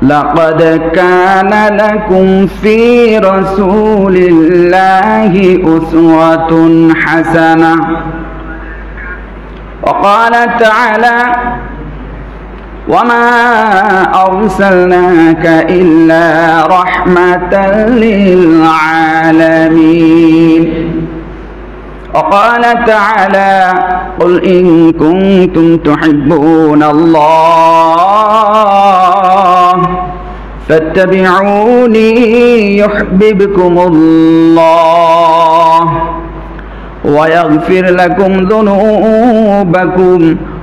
لقد كان لكم في رسول الله أسوة حسنة. وقال تعالى: وما أرسلناك إلا رحمة للعالمين. وقال تعالى: قل إن كنتم تحبون الله فاتبعوني يحببكم الله ويغفر لكم ذنوبكم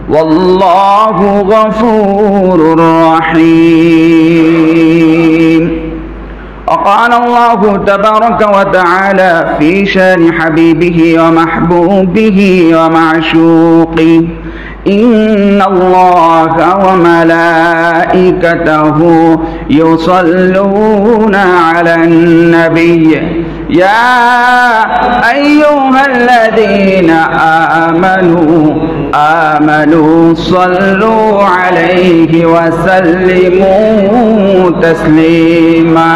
والله غفور رحيم. وقال الله تبارك وتعالى في شان حبيبه ومحبوبه ومعشوقه: إن الله وملائكته يصلون على النبي يا أيها الذين آمنوا صلوا عليه وسلموا تسليما.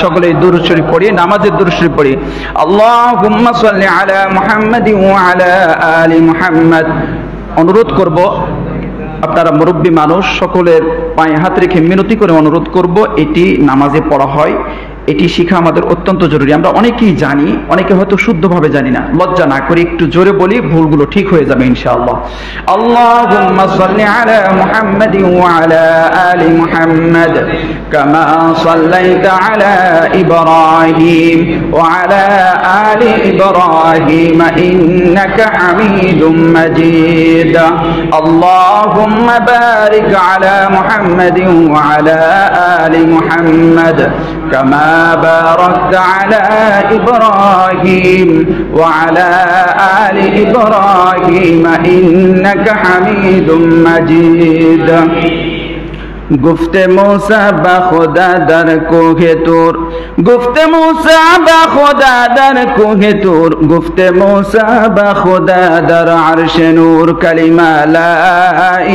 সকলে দুরূদ শরীফ পড়ি, নামাজের দুরূদ শরীফ পড়ি। আল্লাহুম্মা সাল্লি আলা মুহাম্মাদিন ওয়া আলা আলি মুহাম্মাদ। অনুরোধ করব, আপনারা মুরব্বী মানুষ, সকলের পায়ে হাত রেখে মিনতি করে অনুরোধ করব, এটি নামাজে পড়া হয়, এটি শিখা আমাদের অত্যন্ত জরুরি। আমরা অনেকেই জানি, অনেকে হয়তো শুদ্ধভাবে জানি না। লজ্জা না করে একটু জোরে বলি, ভুলগুলো ঠিক হয়ে যাবে ইনশাআল্লাহ। আল্লাহুম্মা সাল্লি আলা মুহাম্মাদিন ওয়া আলা আলি মুহাম্মাদ কামা সাল্লাইতা আলা ইব্রাহিম ওয়া আলা আলি ইব্রাহিম ইন্নাকা হামিদুম মাজিদ। আল্লাহুম্মা বারিক আলা মুহাম্মাদিন ওয়া আলা আলি মুহাম্মাদ كما باركت على إبراهيم وعلى آل إبراهيم إنك حميد مجيد। گفت موسی با خدا در کوه طور، گفت موسی با خدا در کوه طور، گفت موسی با خدا در عرش نور، کلمه لا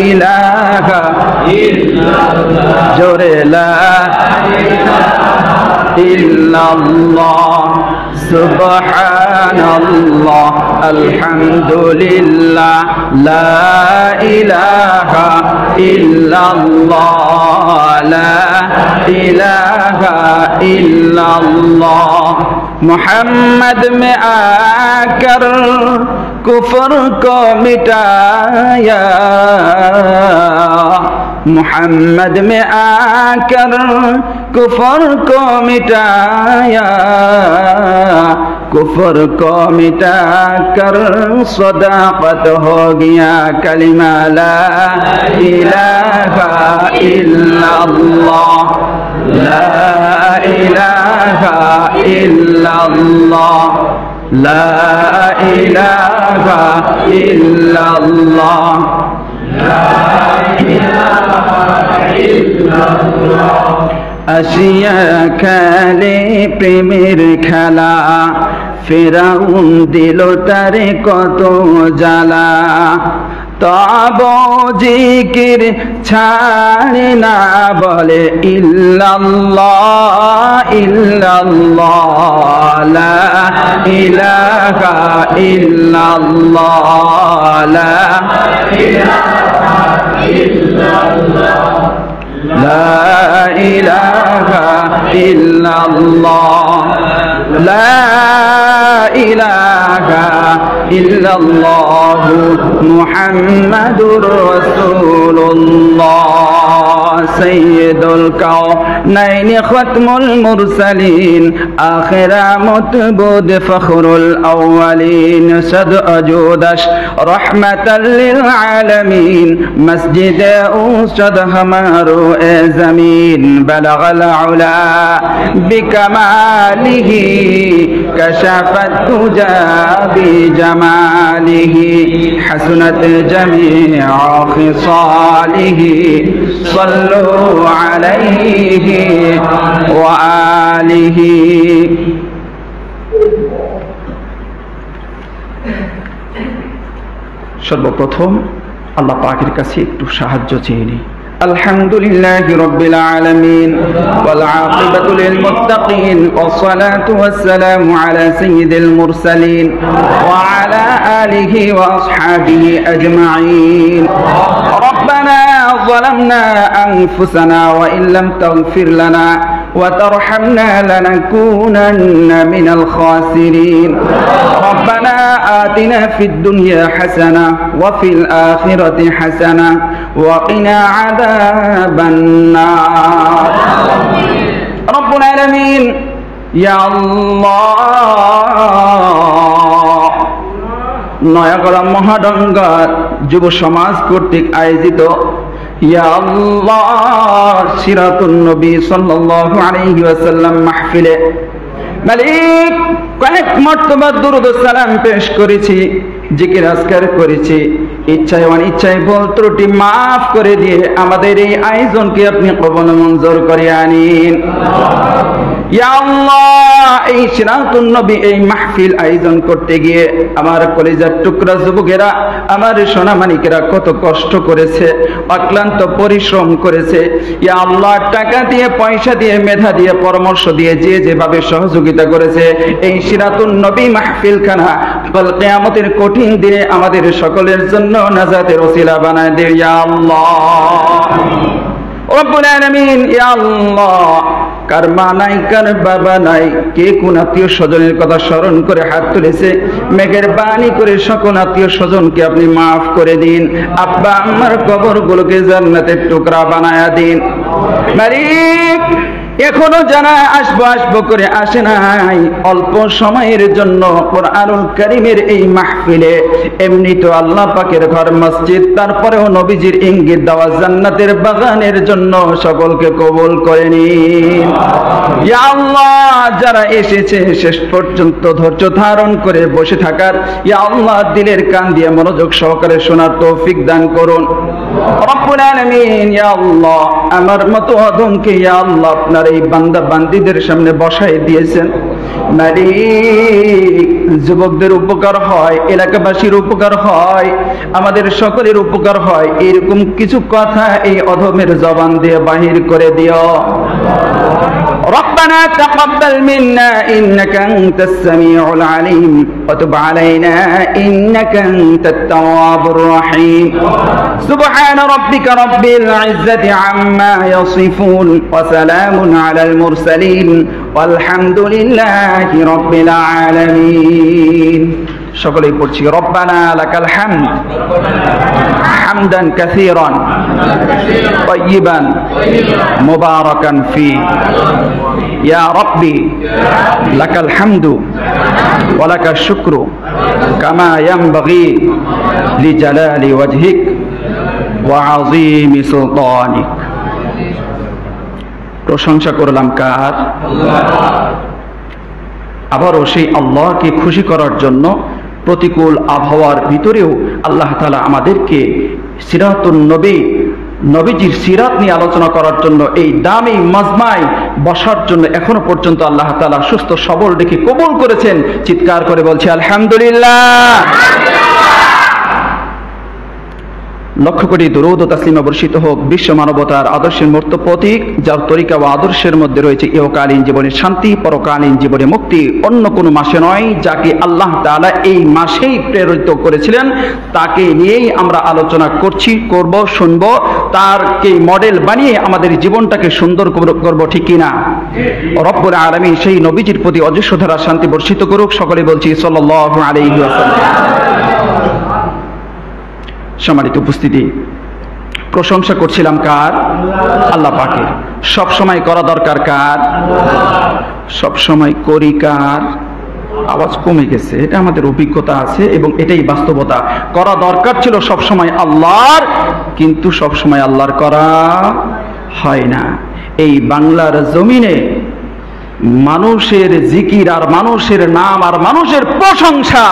اله الا الله، جور لا اله الا الله، سبحان الله، الحمد لله، لا اله الا الله، لا إله إلا الله۔ محمد में आकर कुफ्र को मिटाया, محمد में आकर कुफ्र को मिटाया, कुफ्र को मिटा कर सदाकत हो गया कलिमा ला इलाहा इल्लल्लाह, ला इलाहा इल्लल्लाह, ला इलाहा इल्लल्लाह, ला इलाहा इल्लल्लाह। আসিয়া খেলে প্রেমের খেলা, ফেরাউন দিল তারে কত জ্বালা, তব জিকির ছাড়ে না বলে ইল্লাল্লাহ ইল্লাল্লাহ, লা ইলাহা ইল্লাল্লাহ, লা ইলাহা ইল্লাল্লাহ, لا إله إلا الله، لا إله إلا الله، محمد رسول الله، سيد الكونين ختم المرسلين، آخر متبود فخر الأولين، صد أجودش رحمة للعالمين، مسجد أوسد همارو زمين، بلغ العلا بكماله، كشف الدجى بجماله، حسنت جميع خصاله، صلوا عليه وآله۔ সর্বপ্রথম আল্লাহ পাকের কাছে একটু সাহায্য চেয়ে নিই। الحمد لله رب العالمين والعاقبة للمتقين والصلاة والسلام على سيد المرسلين وعلى آله وأصحابه أجمعين ربنا ظلمنا أنفسنا وإن لم تغفر لنا وترحمنا لنكونن من الخاسرين ربنا آتنا في الدنيا حسنة وفي الآخرة حسنة وقنا عذاب النار رب العالمين يا الله নয়াগড়া মহাডাঙ্গা যুব সমাজ কর্তৃক আয়োজিত ইয়া আল্লাহ সিরাতুন নবী সাল্লাল্লাহু আলাইহি ওয়াসাল্লাম মাহফিলে মালিক কয়েক মর্তবা দুরূদ ও সালাম পেশ করেছি, জিকির আজকার করেছি, ইচ্ছায় অনিচ্ছায় ভুল ত্রুটি মাফ করে দিয়ে আমাদের এই আয়োজনকে আপনি কবুল মঞ্জুর করে আনিন। ইয়া আল্লাহ এই সিরাতুন নবী এই মাহফিল আয়োজন করতে গিয়ে আমার কলিজার টুকরা যুবকেরা, আমার সোনামানিকেরা কত কষ্ট করেছে, অক্লান্ত পরিশ্রম করেছে। ইয়া আল্লাহ টাকা দিয়ে, পয়সা দিয়ে, মেধা দিয়ে, পরামর্শ দিয়ে যে যেভাবে সহযোগিতা করেছে এই সিরাতুন নবী মাহফিল খানা কাল কিয়ামতের কঠিন দিনে আমাদের সকলের জন্য নাজাতের ওসিলা বানায় দে ইয়া আল্লাহ রব্বুল আলামিন। ইয়া আল্লাহ কার মা নাই, কার বাবা নাই, কে কোন আত্মীয় স্বজনের কথা স্মরণ করে হাত তুলেছে, মেঘের বাণী করে সকল আত্মীয় স্বজনকে আপনি মাফ করে দিন। আব্বা আম্মার কবরগুলোকে জান্নাতের টুকরা বানায়া দিন মালিক। এখনো যারা আসবো আসবো করে আসে নাই অল্প সময়ের জন্য কুরআনুল কারীমের এই মাহফিলে, এমনি তো আল্লাহ পাকের ঘর মসজিদ, তারপরেও নবীজির ইঙ্গিত দেওয়া জান্নাতের বাগানের জন্য সকলকে কবুল করে নিন ইয়া আল্লাহ। যারা এসেছে শেষ পর্যন্ত ধৈর্য ধারণ করে বসে থাকার, ইয়া আল্লাহ দিলের কান দিয়ে মনোযোগ সহকারে শোনার তৌফিক দান করুন রব্বুল আলামিন। ইয়া আল্লাহ আমার মতো অধমকে ইয়া আল্লাহ আপনার এই বান্দা বান্দীদের সামনে বসাই দিয়েছেন মালিক। যুবকদের উপকার হয়, এলাকাবাসীর উপকার হয়, আমাদের সকলের উপকার হয়, এরকম কিছু কথা এই অধমের জবান দিয়ে বাহির করে দিও। ربنا تقبل منا إنك أنت السميع العليم وتب علينا إنك أنت التواب الرحيم سبحان ربك رب العزة عما يصفون وسلام على المرسلين والحمد لله رب العالمين সকলেই পড়ছি রব্বানা লাকাল হামদ হামদান কাসীরান তাইয়িবান মুবারাকান ফি ইয়া রাব্বি লাকাল হামদু ওয়া লাকাশ শুকরু কামা ইয়ানবাগি লিজালালি ওয়াজহিক ওয়া আযীমি সুলতানিক। প্রশংসা করলাম কার? আবারও সেই আল্লাহকে খুশি করার জন্য প্রতিকূল আবহাওয়ার ভিতরেও আল্লাহ তাআলা আমাদেরকে সিরাতুন নবী, নবীজির সিরাত নিয়ে আলোচনা করার জন্য এই দামি মাজমায় বসার জন্য এখনো পর্যন্ত আল্লাহ তাআলা সুস্থ সবল রেখে কবুল করেছেন। চিৎকার করে বলছি আলহামদুলিল্লাহ। লক্ষ কোটি দরুদ ও তাসলিমা বর্ষিত হোক বিশ্ব মানবতার আদর্শের মূর্ত প্রতীক, যার তরিকা ও আদর্শের মধ্যে রয়েছে ইহকালীন জীবনে শান্তি, পরকালীন জীবনে মুক্তি। অন্য কোনো মাসে নয়, যাকে আল্লাহ তাআলা এই মাসেই প্রেরিত করেছিলেন তাকে নিয়েই আমরা আলোচনা করছি, করব, শুনব, তারকে মডেল বানিয়ে আমাদের জীবনটাকে সুন্দর করব, ঠিক কিনা? রব্বুল আলামিন সেই নবীজির প্রতি অজস্র ধারা শান্তি বর্ষিত করুক। সকলে বলছি সাল্লাল্লাহু আলাইহি ওয়াসাল্লাম। সম্মানিত উপস্থিতি, প্রশংসা করছিলাম কার? আল্লাহ পাকের। সব সময় করা দরকার কার? সব সময় করি কার? আওয়াজ কমে গেছে, এটা আমাদের অভিজ্ঞতা আছে এবং এটাই বাস্তবতা। করা দরকার ছিল সব সময় আল্লাহর, কিন্তু সব সময় আল্লাহর করা হয় না। এই বাংলার জমিনে মানুষের জিকির আর মানুষের নাম আর মানুষের প্রশংসা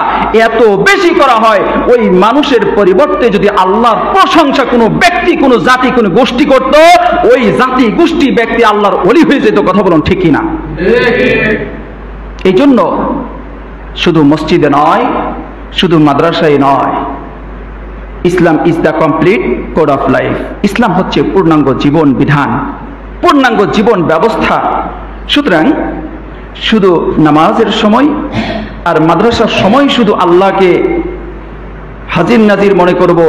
এত বেশি করা হয়, ওই মানুষের পরিবর্তে যদি আল্লাহর প্রশংসা কোনো ব্যক্তি, কোনো জাতি, কোনো গোষ্ঠী করত, ওই জাতি, গোষ্ঠী, ব্যক্তি আল্লাহর ওলি হয়ে যেত। কথা বলুন ঠিক কিনা? এই জন্য শুধু মসজিদে নয়, শুধু মাদ্রাসায় নয়, Islam is the complete code of life. ইসলাম হচ্ছে পূর্ণাঙ্গ জীবন বিধান, পূর্ণাঙ্গ জীবন ব্যবস্থা। সুতরাং শুধু নামাজের সময় আর মাদ্রাসার সময় শুধু আল্লাহকে হাজির নাজির মনে করব,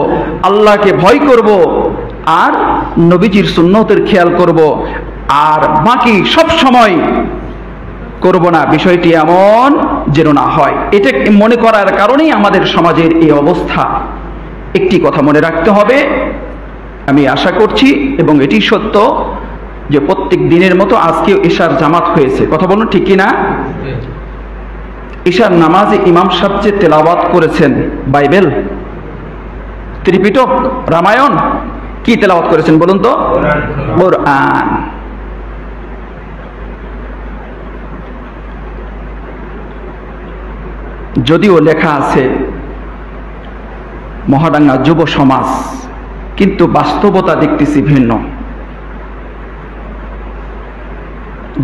আল্লাহকে ভয় করব, আর নবীজির সুন্নতের খেয়াল করব, আর বাকি সব সময় করব না, বিষয়টি এমন যেন না হয়। এটা মনে করার কারণেই আমাদের সমাজের এই অবস্থা। একটি কথা মনে রাখতে হবে, আমি আশা করছি এবং এটি সত্য যে প্রত্যেক দিনের মতো আজকেও ঈশার জামাত হয়েছে। কথা বলুন ঠিক কিনা? ঈশার নামাজে ইমাম সাহেব যে তেলাওয়াত করেছেন বাইবেল, ত্রিপিটক, রামায়ণ, কি তেলাওয়াত করেছেন বলুন তো? কোরআন। যদিও লেখা আছে মহাডাঙ্গা যুব সমাজ, কিন্তু বাস্তবতা দেখতেছি ভিন্ন।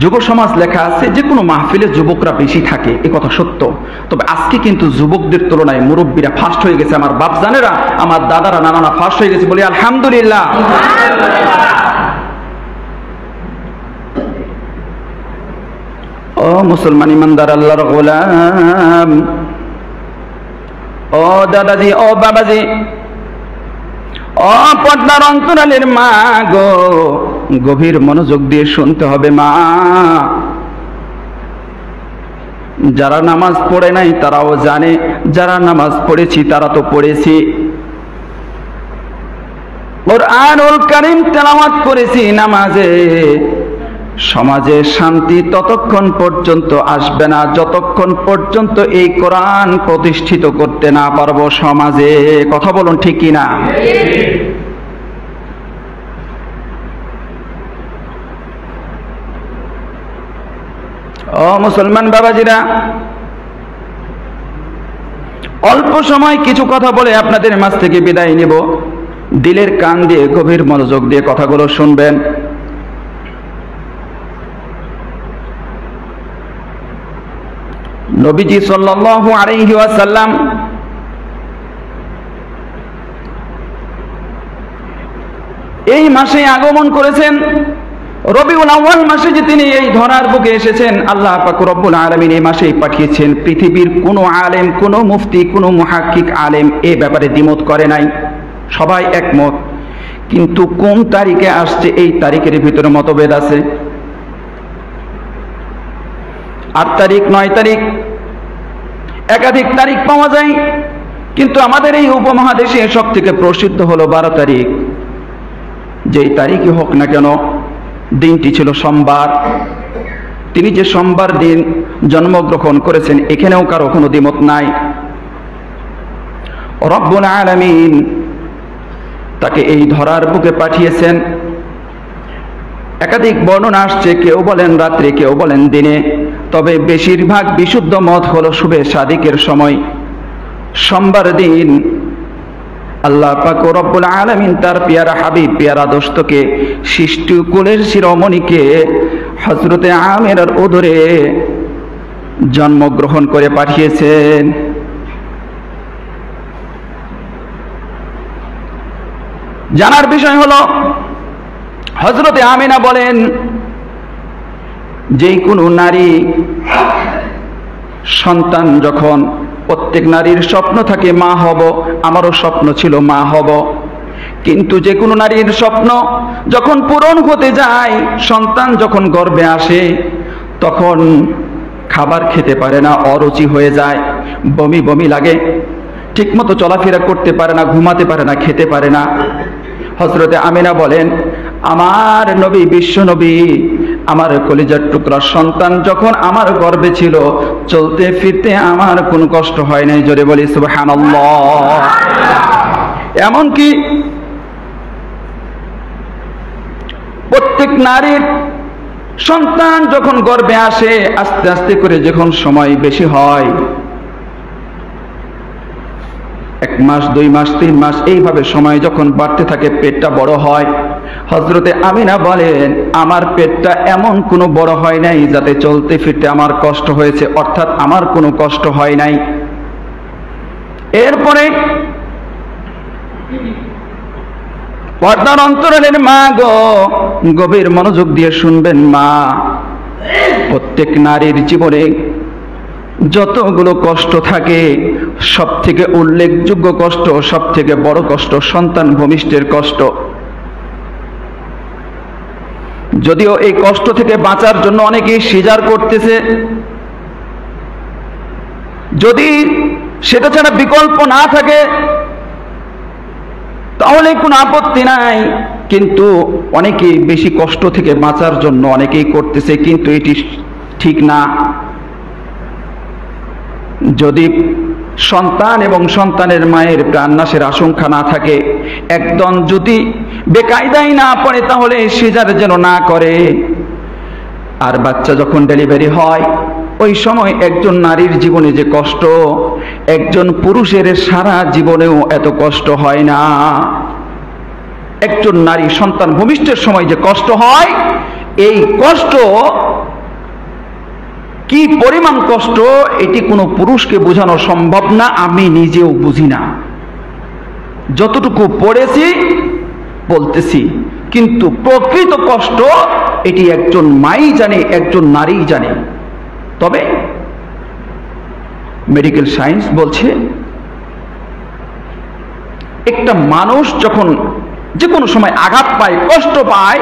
যুব সমাজ লেখা আছে, যে কোনো মাহফিলে যুবকরা বেশি থাকে, এ কথা সত্য। তবে আজকে কিন্তু যুবকদের তুলনায় মুরব্বীরা ফার্স্ট হয়ে গেছে। আমার বাপজানেরা, আমার দাদারা, নানারা ফার্স্ট হয়ে গেছে, বলি আলহামদুলিল্লাহ। ও মুসলমান ইমানদার আল্লাহর গোলাম, ও দাদাজি, ও বাবাজি, ও পর্দার অন্তরালের মা গো, গভীর মনোযোগ দিয়ে শুনতে হবে মা। যারা নামাজ পড়ে নাই তারাও জানে, যারা নামাজ পড়েছি তারা তো পড়েছি, কুরআনুল কারীম তেলাওয়াত করেছি নামাজে। সমাজে শান্তি ততক্ষণ পর্যন্ত আসবে না যতক্ষণ পর্যন্ত এই কোরআন প্রতিষ্ঠিত করতে না পারবো সমাজে। কথা বলুন ঠিক কিনা? ও মুসলমান বাবাজিরা, অল্প সময় কিছু কথা বলে আপনাদের মাঝ থেকে বিদায় নেব। দিলের কান দিয়ে গভীর মনোযোগ দিয়ে কথাগুলো শুনবেন। নবীজি সাল্লাল্লাহু আলাইহি ওয়াসাল্লাম এই মাসে আগমন করেছেন। রবিউল আউয়াল মাসে যে তিনি এই ধরার বুকে এসেছেন, আল্লাহ পাক রব্বুল আলামিন এই মাসেই পাঠিয়েছেন। পৃথিবীর কোনো আলেম, কোনো মুফতি, কোনো মুহাক্কিক আলেম এ ব্যাপারে দ্বিমত করে নাই, সবাই একমত। কিন্তু কোন তারিখে আসছে এই তারিখের ভিতরে মতভেদ আছে। 8 তারিখ, 9 তারিখ, একাধিক তারিখ পাওয়া যায়। কিন্তু আমাদের এই উপমহাদেশে সব থেকে প্রসিদ্ধ হলো 12 তারিখ। যেই তারিখই হোক না কেন, দিনটি ছিল সোমবার। তিনি যে সোমবার দিন জন্মগ্রহণ করেছেন, এখানেও কারো কোনো দ্বিমত নাই। রব্বুল আলামিন তাকে এই ধরার বুকে পাঠিয়েছেন। একাধিক বর্ণনা আসছে, কেউ বলেন রাত্রে, কেউ বলেন দিনে, তবে বেশিরভাগ বিশুদ্ধ মত হলো শুভে সাদিকের সময় সোমবার দিন আল্লাহ পাক রব্বুল আলামিন তার পেয়ারা হাবিব, পেয়ারা দোস্তকে, সৃষ্টি কুলের শিরোমণিকে হযরতে আমিরার উদরে জন্মগ্রহণ করে পাঠিয়েছেন। জানার বিষয় হলো, হযরতে আমিনা বলেন, যে কোনো নারী সন্তান যখন, প্রত্যেক নারীর স্বপ্ন থাকে মা হব, আমারও স্বপ্ন ছিল মা হব। কিন্তু যে কোনো নারীর স্বপ্ন যখন পূরণ হতে যায়, সন্তান যখন গর্ভে আসে, তখন খাবার খেতে পারে না, অরুচি হয়ে যায়, বমি বমি লাগে, ঠিকমতো চলাফেরা করতে পারে না, ঘুমাতে পারে না, খেতে পারে না। হযরতে আমিনা বলেন, আমার নবী, বিশ্ব নবী, আমার কলিজার টুকরা সন্তান যখন আমার গর্ভে ছিল, চলতে ফিরতে আমার কোনো কষ্ট হয় নাই। জোরে বলি সুবহানাল্লাহ। এমনকি প্রত্যেক নারীর সন্তান যখন গর্ভে আসে, আস্তে আস্তে করে যখন সময় বেশি হয়, 1 মাস, 2 মাস, 3 মাস, এইভাবে সময় যখন বাড়তে থাকে, পেটটা বড় হয়। হযরতে আমিনা বলেন, আমার পেটটা এমন কোনো বড় হয় নাই যাতে চলতে ফিরতে আমার কষ্ট হয়েছে, অর্থাৎ আমার কোনো কষ্ট হয় নাই। এরপরে পর্দার অন্তরালের মা গো, গভীর মনোযোগ দিয়ে শুনবেন মা। প্রত্যেক নারীর জীবনে যতগুলো কষ্ট থাকে, সব থেকে উল্লেখযোগ্য কষ্ট, সব থেকে বড় কষ্ট সন্তান ভূমিষ্ঠের কষ্ট। যদিও এই কষ্ট থেকে বাঁচার জন্য অনেকেই সিজার করতেছে, যদি সেটা ছাড়া বিকল্প না থাকে তাহলে কোনো আপত্তি নাই, কিন্তু অনেকেই বেশি কষ্ট থেকে বাঁচার জন্য অনেকেই করতেছে, কিন্তু এটি ঠিক না। যদি সন্তান এবং সন্তানের মায়ের প্রাণনাশের আশঙ্কা না থাকে, একদম যদি বেকায়দাই না পড়ে, তাহলে সিজার যেন না করে। আর বাচ্চা যখন ডেলিভারি হয়, ওই সময় একজন নারীর জীবনে যে কষ্ট, একজন পুরুষের সারা জীবনেও এত কষ্ট হয় না। একজন নারী সন্তান ভূমিষ্ঠের সময় যে কষ্ট হয়, এই কষ্ট কি পরিমাণ কষ্ট, এটি কোনো পুরুষকে বোঝানো সম্ভব না, আমি নিজেও বুঝি না। যতটুকু পড়েছি বলতেছি, কিন্তু প্রকৃত কষ্ট এটি একজন মাই জানে, একজন নারী জানে। তবে মেডিকেল সায়েন্স বলছে, একটা মানুষ যখন যে কোনো সময় আঘাত পায়, কষ্ট পায়,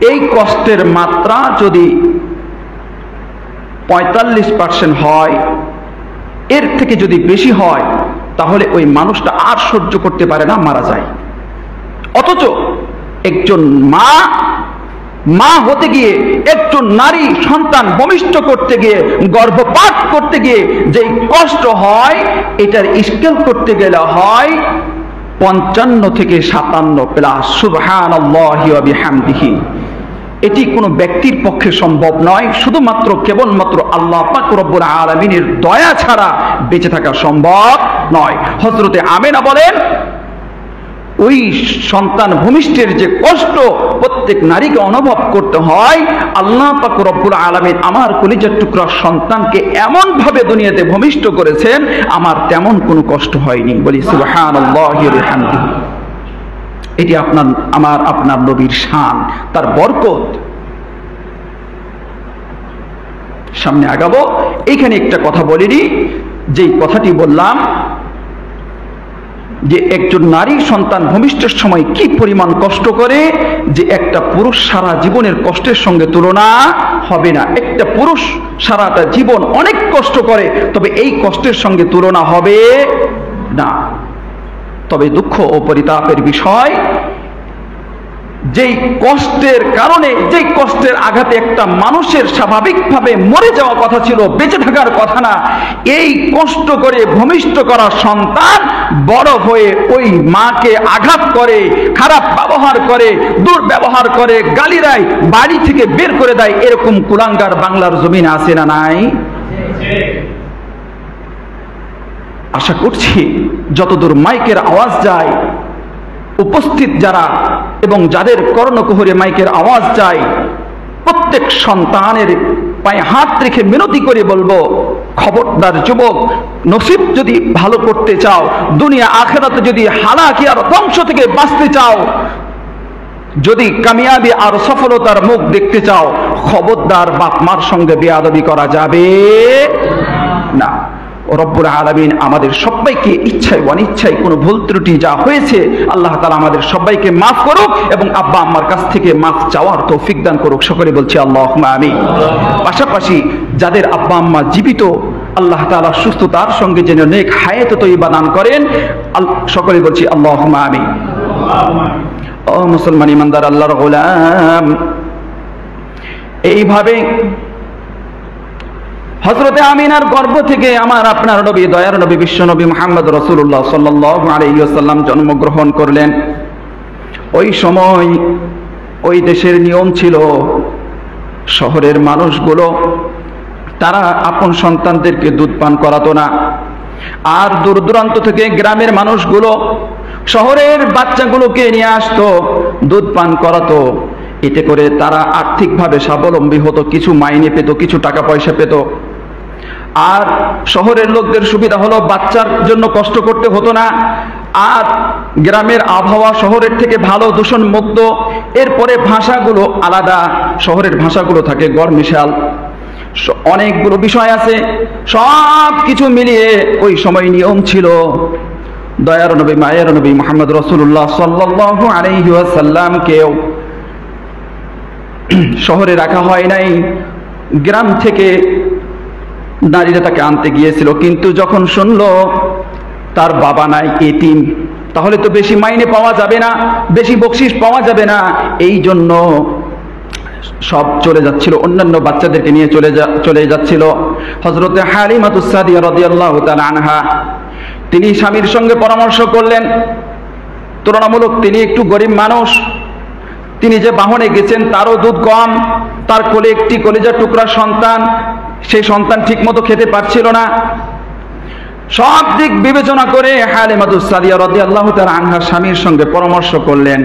এই কষ্টের মাত্রা যদি 45% হয়, এর থেকে যদি বেশি হয়, তাহলে ওই মানুষটা আর সহ্য করতে পারে না, মারা যায়। অথচ একজন মা হতে গিয়ে, একজন নারী সন্তান ভূমিষ্ঠ করতে গিয়ে, গর্ভপাত করতে গিয়ে যেই কষ্ট হয়, এটার স্কেল করতে গেলে হয় 55 থেকে 57 প্লাস। সুবহানাল্লাহি ওয়া বিহামদিহি। এটি কোনো ব্যক্তির পক্ষে সম্ভব নয়, শুধুমাত্র কেবলমাত্র আল্লাহ পাক রব্বুল আলামিনের দয়া ছাড়া বেঁচে থাকা সম্ভব নয়। হযরতে আমেনা বলেন, ওই সন্তান ভূমিষ্ঠের যে কষ্ট প্রত্যেক নারীকে অনুভব করতে হয়, আল্লাহ পাক রব্বুল আলামিন আমার কলিজার টুকরা সন্তানকে এমন ভাবে দুনিয়াতে ভূমিষ্ঠ করেছেন, আমার তেমন কোনো কষ্ট হয়নি। বলি সুবহানাল্লাহি ওয়া বিহামদিহি। এটি আপনার নবীর শান, তার বরকত। সামনে আগাবো, এইখানে একটা কথা বলিনি, যেই কথাটি বললাম যে একজন নারী সন্তান ভূমিষ্ঠের সময় কি পরিমাণ কষ্ট করে, যে একটা পুরুষ সারা জীবনের কষ্টের সঙ্গে তুলনা হবে না। একটা পুরুষ সারাটা জীবন অনেক কষ্ট করে, তবে এই কষ্টের সঙ্গে তুলনা হবে না। তবে দুঃখ ও পরিতাপের বিষয়, যেই কষ্টের কারণে, যেই কষ্টের আঘাতে একটা মানুষের স্বাভাবিকভাবে মরে যাওয়ার কথা ছিল, বেঁচে থাকার কথা না, এই কষ্ট করে ভূমিষ্ঠ করা সন্তান বড় হয়ে ওই মাকে আঘাত করে, খারাপ ব্যবহার করে, দুর্ব্যবহার করে, গালি দেয়, বাড়ি থেকে বের করে দেয়, এরকম কুলাঙ্গার বাংলার জমিন আছে না নাই? আশা করছি যতদূর মাইকের আওয়াজ যায়, উপস্থিত যারা এবং যাদের কর্ণকুহরে মাইকের আওয়াজ যায়, প্রত্যেক সন্তানের পায়ে হাত রেখে মিনতি করে বলবো, খবরদার যুবক, নসিব যদি ভালো করতে চাও, দুনিয়া আখিরাতে যদি হালাকি আর ধ্বংস থেকে বাঁচতে চাও, যদি কামিয়াবি আর সফলতার মুখ দেখতে চাও, খবরদার বাপ মার সঙ্গে বেয়াদবি করা যাবে না। রব্বুল আলামিন আমাদের সবাইকে ইচ্ছায় অনিচ্ছায় কোনো ভুল ত্রুটি যা হয়েছে, আল্লাহ তাআলা আমাদের সবাইকে মাফ করুক এবং আব্বা আম্মার কাছ থেকে মাফ চাওয়ার তৌফিক দান করুক। সকলে বলছি আল্লাহুম্মা আমিন। পাশাপাশি যাদের আব্বা আম্মা জীবিত, আল্লাহ তাআলা সুস্থতার সঙ্গে যেন নেক হায়াত তৈয়বা দান করেন, সকলে বলছি আল্লাহুম্মা আমিন। ও মুসলমান ইমানদার আল্লাহর গোলাম, এইভাবে হযরতে আমিনার গর্ভ থেকে আমার আপনার নবী, দয়ার নবী, বিশ্ব নবী মুহাম্মদ রাসূলুল্লাহ সাল্লাল্লাহু আলাইহি ওয়াসাল্লাম জন্মগ্রহণ করলেন। ওই সময় ওই দেশের নিয়ম ছিল, শহরের মানুষগুলো তারা আপন সন্তানদেরকে দুধ পান করাতো না, আর দূর দূরান্ত থেকে গ্রামের মানুষগুলো শহরের বাচ্চাগুলোকে নিয়ে আসতো, দুধ পান করাতো। এতে করে তারা আর্থিকভাবে স্বাবলম্বী হতো, কিছু মাইনে পেত, কিছু টাকা পয়সা পেত। আর শহরের লোকদের সুবিধা হলো বাচ্চার জন্য কষ্ট করতে হতো না, আর গ্রামের আবহাওয়া শহরের থেকে ভালো, দূষণ মুক্ত। এরপরে ভাষাগুলো আলাদা, শহরের ভাষাগুলো থাকে গড়মিশাল, অনেকগুলো বিষয় আছে। সব কিছু মিলিয়ে ওই সময় নিয়ম ছিল, দয়ার নবী মায়ের নবী মুহাম্মদ রাসূলুল্লাহ সাল্লাল্লাহু আলাইহি ওয়াসাল্লামকেও শহরে রাখা হয় নাই, গ্রাম থেকে নারীরা তাকে আনতে গিয়েছিল। কিন্তু যখন শুনলো তার বাবা নাই, এতিম, তাহলে তো বেশি মাইনে পাওয়া যাবে না, বেশি বকশিশ পাওয়া যাবে না, এই জন্য সব চলে যাচ্ছিল, অন্যান্য বাচ্চাদেরকে নিয়ে চলে যাচ্ছিল। হযরতে হালিমাতুস সাদিয়া রাদিয়াল্লাহু তাআলা আনহা তিনি স্বামীর সঙ্গে পরামর্শ করলেন। তুলনামূলক তিনি একটু গরিব মানুষ, তিনি যে বাহনে গেছেন তারও দুধ কম, তার কোলে একটি কলিজার টুকরা সন্তান, সেই সন্তান ঠিকমতো খেতে পারছিল না। সব দিক বিবেচনা করে হালিমাতুস সাদিয়া রাদিয়াল্লাহু তাআলা আনহা স্বামীর সঙ্গে পরামর্শ করলেন,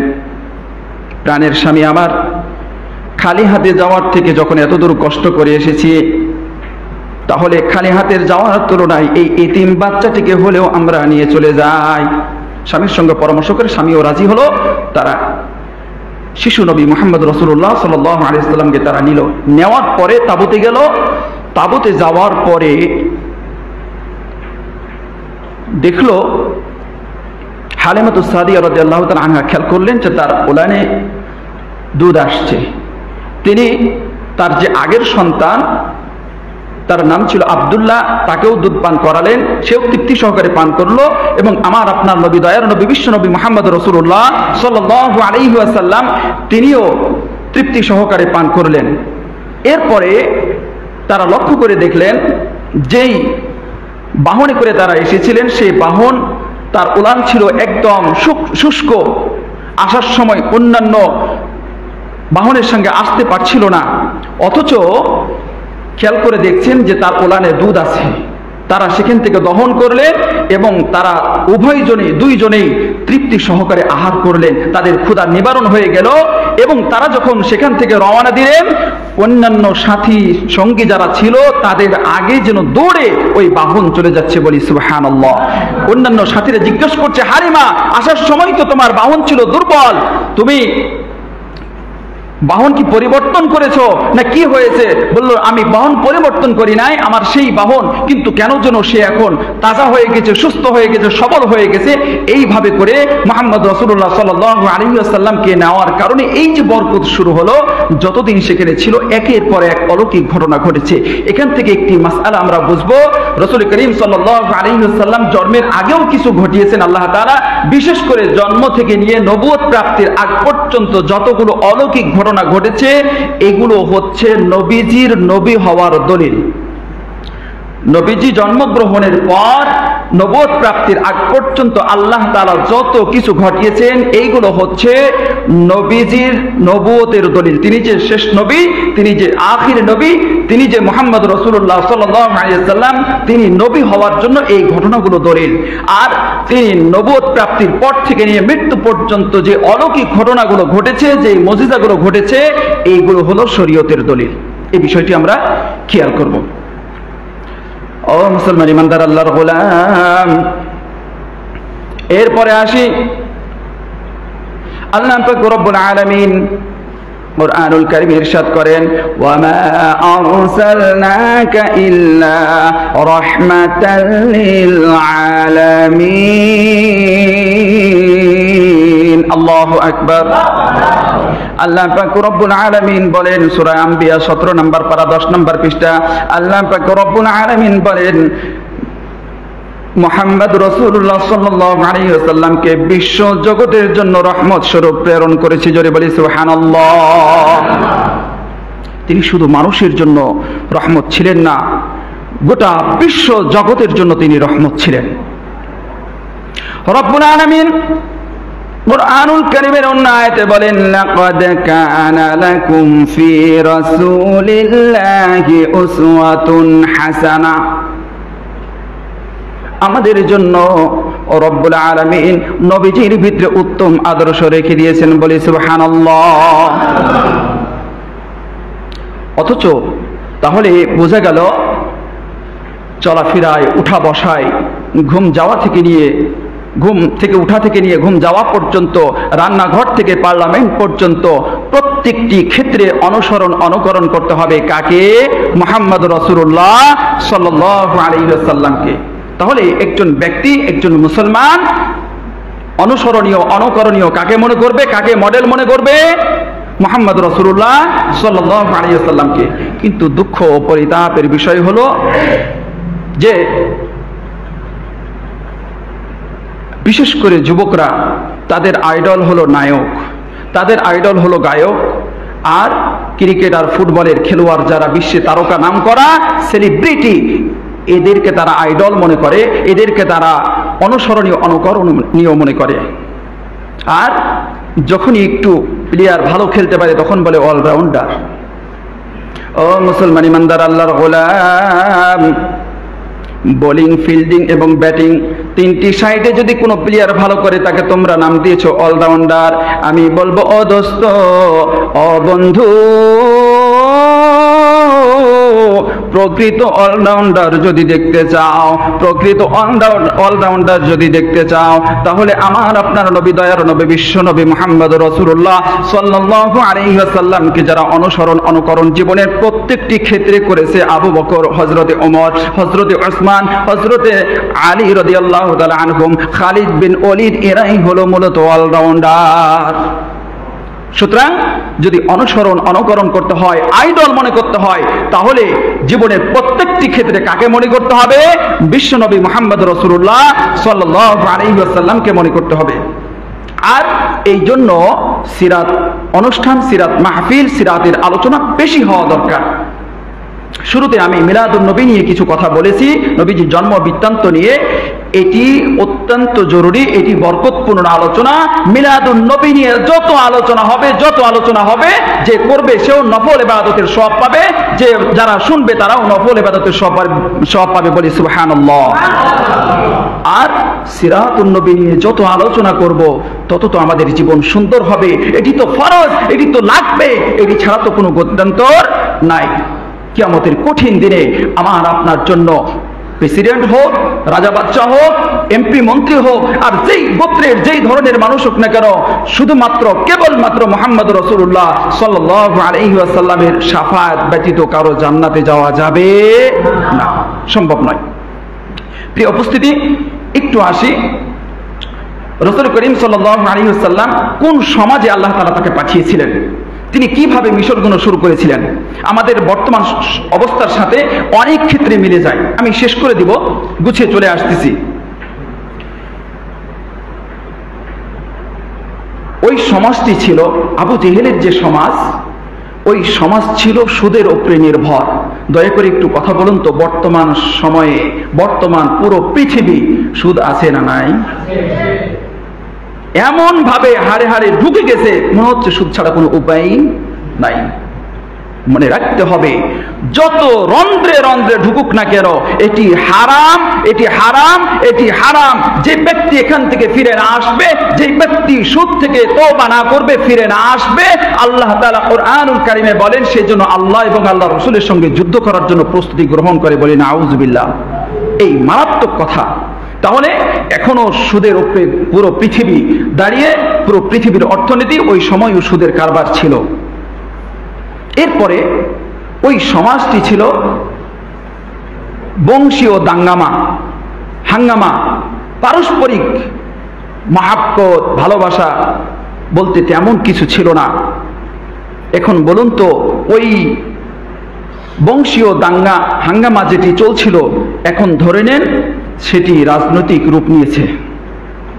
প্রাণের স্বামী আমার, খালি হাতে যাওয়ার থেকে যখন এতদূর কষ্ট করে এসেছি, তাহলে খালি হাতের যাওয়ার তুলনায় এই এতিম বাচ্চাটিকে হলেও আমরা নিয়ে চলে যাই। স্বামীর সঙ্গে পরামর্শ করে স্বামীও রাজি হলো। তারা শিশু নবী মুহাম্মদ রাসূলুল্লাহ সাল্লাল্লাহু আলাইহি ওয়াসাল্লামকে তারা নিল। নেওয়ার পরে তাঁবুতে গেল। তাঁবুতে যাওয়ার পরে দেখলো হালিমাতুস সাদিয়া রাদিয়াল্লাহু তাআলা আনহা খেয়াল করলেন যে তার ওলানে দুধ আসছে। তিনি তার যে আগের সন্তান, তার নাম ছিল আব্দুল্লাহ, তাকেও দুধ পান করালেন, সেও তৃপ্তি সহকারে পান করলো। এবং আমার আপনার নবী, দয়ার নবী, বিশ্ব নবী মুহাম্মদ রাসূলুল্লাহ সাল্লাল্লাহু আলাইহি ওয়াসাল্লাম তিনিও তৃপ্তি সহকারে পান করলেন। এরপরে তারা লক্ষ্য করে দেখলেন যেই বাহনে করে তারা এসেছিলেন সেই বাহন, তার উলান ছিল একদম শুষ্ক, আসার সময় অন্যান্য বাহনের সঙ্গে আসতে পারছিল না। অথচ খেয়াল করে দেখছেন যে তার ওলানে দুধ আছে। তারা সেখান থেকে দহন করলেন এবং তারা দুইজনেই তৃপ্তি সহকারে আহার করলেন। তাদের ক্ষুধা নিবারণ হয়ে গেল এবং তারা যখন সেখান থেকে রওনা দিলেন, অন্যান্য সাথী সঙ্গী যারা ছিল তাদের আগে যেন দৌড়ে ওই বাহন চলে যাচ্ছে, বলি সুবহানাল্লাহ। অন্যান্য সাথীরা জিজ্ঞেস করছে, হালিমা, আসার সময় তো তোমার বাহন ছিল দুর্বল, তুমি বাহন কি পরিবর্তন করেছো না কি হয়েছে? বলল, আমি বাহন পরিবর্তন করি নাই, আমার সেই বাহন, কিন্তু কেন যেন সে এখন তাজা হয়ে গেছে, সুস্থ হয়ে গেছে, সবল হয়ে গেছে। এইভাবে করে মুহাম্মদ রাসূলুল্লাহ সাল্লাল্লাহু আলাইহি ওয়াসাল্লামকে নেওয়ার কারণে এই যে বরকত শুরু হলো, যতদিন সেখানে ছিল একের পর এক অলৌকিক ঘটনা ঘটেছে। এখান থেকে একটি মাসআলা আমরা বুঝবো, রাসূল করিম সাল্লাল্লাহু আলাইহি ওয়াসাল্লাম জন্মের আগেও কিছু ঘটিয়েছেন আল্লাহ তাআলা। বিশেষ করে জন্ম থেকে নিয়ে নবুয়ত প্রাপ্তির আগ পর্যন্ত যতগুলো অলৌকিক ঘটনা ঘটেছে, এগুলো হচ্ছে নবীজির নবী হওয়ার দলিল। নবীজি জন্মগ্রহণের পর নবুয়ত প্রাপ্তির আগ পর্যন্ত আল্লাহ তাআলা যত কিছু ঘটিয়েছেন, এইগুলো হচ্ছে নবীজির নবুয়তের দলিল। তিনি যে শেষ নবী, তিনি যে আখির নবী, তিনি যে মুহাম্মদ রাসূলুল্লাহ সাল্লাল্লাহু আলাইহি ওয়াসাল্লাম, তিনি নবী হওয়ার জন্য এই ঘটনাগুলো দলিল। আর তিনি নবুয়ত প্রাপ্তির পর থেকে নিয়ে মৃত্যু পর্যন্ত যে অলৌকিক ঘটনাগুলো ঘটেছে, যে মুজিজাগুলো ঘটেছে, এইগুলো হলো শরীয়তের দলিল। এই বিষয়টি আমরা খেয়াল করব। ও মুসলমান ইমানদার আল্লাহর গোলাম, এরপরে আসি আল্লাহ পাক রব্বুল আলামিন কুরআনুল কারীমে ইরশাদ করেন, ওয়া মা আরসালনাকা ইল্লা রাহমাতাল লিল আলামিন। আল্লাহু আকবার। আল্লাহ পাক রব্বুল আলামিন বলেন সূরা আম্বিয়া 17 নম্বর পারা 10 নম্বর পৃষ্ঠা, আল্লাহ পাক রব্বুল আলামিন বলেন মুহাম্মদ রাসূলুল্লাহ সাল্লাল্লাহু আলাইহি ওয়াসাল্লামকে বিশ্ব জগতের জন্য রহমত স্বরূপ প্রেরণ করেছি। জোরে বলি সুবহানাল্লাহ। তিনি শুধু মানুষের জন্য রহমত ছিলেন না, গোটা বিশ্ব জগতের জন্য তিনি রহমত ছিলেন। রব্বুল আলামিন কুরআনুল কারীমের অন্য আয়াতে বলেন, লাকাদ কানা লাকুম ফি রাসূলিল্লাহি উসওয়াতুন হাসানা। আমাদের জন্য রব্বুল আলামিন নবীজির ভিতরে উত্তম আদর্শ রেখে দিয়েছেন, বলি সুবহানাল্লাহ। অথচ তাহলে বোঝা গেল চলাফেরায়, উঠা বসায়, ঘুম যাওয়া থেকে নিয়ে ঘুম থেকে উঠা থেকে নিয়ে ঘুম যাওয়া পর্যন্ত, রান্নাঘর থেকে পার্লামেন্ট পর্যন্ত প্রত্যেকটি ক্ষেত্রে অনুকরণ করতে হবে কাকে? মুহাম্মদ রাসূলুল্লাহ সাল্লাল্লাহু আলাইহি ওয়াসাল্লামকে। তাহলে একজন ব্যক্তি, একজন মুসলমান অনুসরণীয়, অনুকরণীয় কাকে মনে করবে, কাকে মডেল মনে করবে? মুহাম্মদ রাসূলুল্লাহ সাল্লাল্লাহু আলাইহি ওয়াসাল্লামকে। কিন্তু দুঃখ ও পরিতাপের বিষয় হলো যে বিশেষ করে যুবকরা, তাদের আইডল হলো নায়ক, তাদের আইডল হলো গায়ক, আর ক্রিকেট আর ফুটবলের খেলোয়াড় যারা বিশ্বে তারকা নাম করা সেলিব্রিটি, এদেরকে তারা আইডল মনে করে, এদেরকে তারা অনুসরণীয়, অনুকরণীয় মনে করে। আর যখনই একটু প্লেয়ার ভালো খেলতে পারে তখন বলে অলরাউন্ডার। ও মুসলমান ইমানদার আল্লাহর গোলাম, বোলিং, ফিল্ডিং এবং ব্যাটিং তিনটি সাইডে যদি কোনো প্লেয়ার ভালো করে তাকে তোমরা নাম দিয়েছো অলরাউন্ডার। আমি বলবো ও দোস্ত, ও বন্ধু, প্রকৃত অলরাউন্ডার যদি দেখতে চাও, প্রকৃত অলরাউন্ডার যদি দেখতে চাও, তাহলে আমার আপনার নবী, দয়ার নবী, বিশ্ব নবী মুহাম্মদ রাসূলুল্লাহ সাল্লাল্লাহু আলাইহি ওয়াসাল্লামকে যারা অনুসরণ, অনুকরণ জীবনের প্রত্যেকটি ক্ষেত্রে করেছে, আবু বকর, হযরতে ওমর, হযরতে ওসমান, হযরতে আলী রাদিয়াল্লাহু তাআলা আনহুম, খালিদ বিন ওয়ালিদ, এরাই হলো মূলত অলরাউন্ডার। সুতরাং যদি অনুসরণ, অনুকরণ করতে হয়, আইডল মনে করতে হয়, তাহলে জীবনের প্রত্যেকটি ক্ষেত্রে কাকে মনে করতে হবে? বিশ্বনবী মুহাম্মদ রাসূলুল্লাহ সাল্লাল্লাহু আলাইহি ওয়াসাল্লামকে মনে করতে হবে। আর এই জন্য সিরাত অনুষ্ঠান, সিরাত মাহফিল, সিরাতের আলোচনা বেশি হওয়া দরকার। শুরুতে আমি মিলাদুন নবী নিয়ে কিছু কথা বলেছি, নবীজির জন্ম বৃত্তান্ত নিয়ে। এটি অত্যন্ত জরুরি, এটি বরকতপূর্ণ আলোচনা। মিলাদুন নবী নিয়ে যত আলোচনা হবে, যে করবে সেও নফল ইবাদতের সওয়াব পাবে, যে যারা শুনবে তারাও নফল ইবাদতের সওয়াব পাবে, বলি সুবহানাল্লাহ। আর সিরাতুন নবী নিয়ে যত আলোচনা করব তত তো আমাদের জীবন সুন্দর হবে। এটি তো ফরজ, এটি তো লাগবে, এটি ছাড়া তো কোনো গত্যন্তর নাই। কিয়ামতের কঠিন দিনে আমার আপনার জন্য প্রেসিডেন্ট হোক, রাজা বাদশাহ হোক, এমপি মন্ত্রী হোক, আর যেই গোত্রের যেই ধরনের মানুষ হোক না কেন, শুধুমাত্র কেবলমাত্র মুহাম্মদ রাসূলুল্লাহ সাল্লাল্লাহু আলাইহি ওয়াসাল্লামের শাফায়াত ব্যতীত কারো জান্নাতে যাওয়া যাবে না, সম্ভব নয়। প্রিয় উপস্থিতি, একটু আসি রাসূল করিম সাল্লাল্লাহু আলাইহি ওয়াসাল্লাম কোন সমাজে আল্লাহ তাআলা তাকে পাঠিয়েছিলেন, তিনি কিভাবে মিশনগুলো শুরু করেছিলেন, আমাদের বর্তমান অবস্থার সাথে অনেক ক্ষেত্রে মিলে যায়। আমি শেষ করে দিব, গুছিয়ে চলে আসতেছি। ওই সমাজটি ছিল আবু জেহেলের যে সমাজ, ওই সমাজ ছিল সুদের উপরে নির্ভর। দয়া করে একটু কথা বলুন তো, বর্তমান সময়ে, বর্তমান পুরো পৃথিবী সুদ আছে না নাই? এমন ভাবে হাড়ে হাড়ে ঢুকে গেছে, মনে হচ্ছে সুদ ছাড়া কোনো উপায় নাই। মনে রাখতে হবে, যত রন্ধ্রে রন্ধ্রে ঢুকুক না কেন, এটি হারাম, এটি হারাম, এটি হারাম। যে ব্যক্তি এখান থেকে ফিরে না আসবে, যে ব্যক্তি সুদ থেকে তওবা না করবে, ফিরে না আসবে, আল্লাহ তাআলা কুরআনুল কারীমে বলেন, সেজন্য আল্লাহ এবং আল্লাহর রাসূলের সঙ্গে যুদ্ধ করার জন্য প্রস্তুতি গ্রহণ করে, বলি নাউযুবিল্লাহ। এই মারাত্মক কথা। তাহলে এখনো সুদের উপরে পুরো পৃথিবী দাঁড়িয়ে, পুরো পৃথিবীর অর্থনীতি ওই সময়ও সুদের কারবার ছিল। এরপরে ওই সমাজটি ছিল বংশীয় দাঙ্গামা, হাঙ্গামা, পারস্পরিক মহাব্বত, ভালোবাসা বলতে তেমন কিছু ছিল না। এখন বলুন তো, ওই বংশীয় দাঙ্গা হাঙ্গামা যেটি চলছিল, এখন ধরে নেন সেটি রাজনৈতিক রূপ নিয়েছে।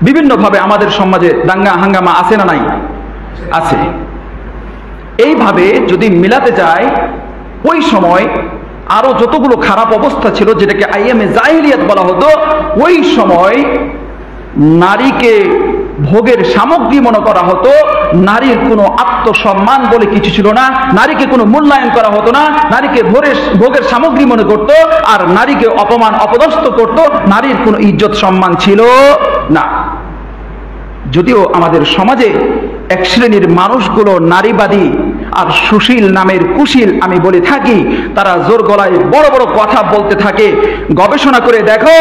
বিভিন্নভাবে আমাদের সমাজে দাঙ্গা হাঙ্গামা আছে না নাই? আছে। এইভাবে যদি মিলাতে যায়, ওই সময় আরো যতগুলো খারাপ অবস্থা ছিল, যেটাকে আইএমএ জাহিলিয়াত বলা হতো, ওই সময় নারীকে ভোগের সামগ্রী মনে করা হতো। নারীর কোনো আত্মসম্মান বলে কিছু ছিল না, নারীকে কোনো মূল্যায়ন করা হতো না, নারীকে ভোগের সামগ্রী মনে করত, আর নারীকে অপমান, অপদস্থ করত। নারীর কোনো ইজ্জত সম্মান ছিল না। যদিও আমাদের সমাজে এক শ্রেণীর মানুষগুলো নারীবাদী আর সুশীল নামের কুশীল আমি বলে থাকি, তারা জোর গলায় বড় বড় কথা বলতে থাকে। গবেষণা করে দেখো,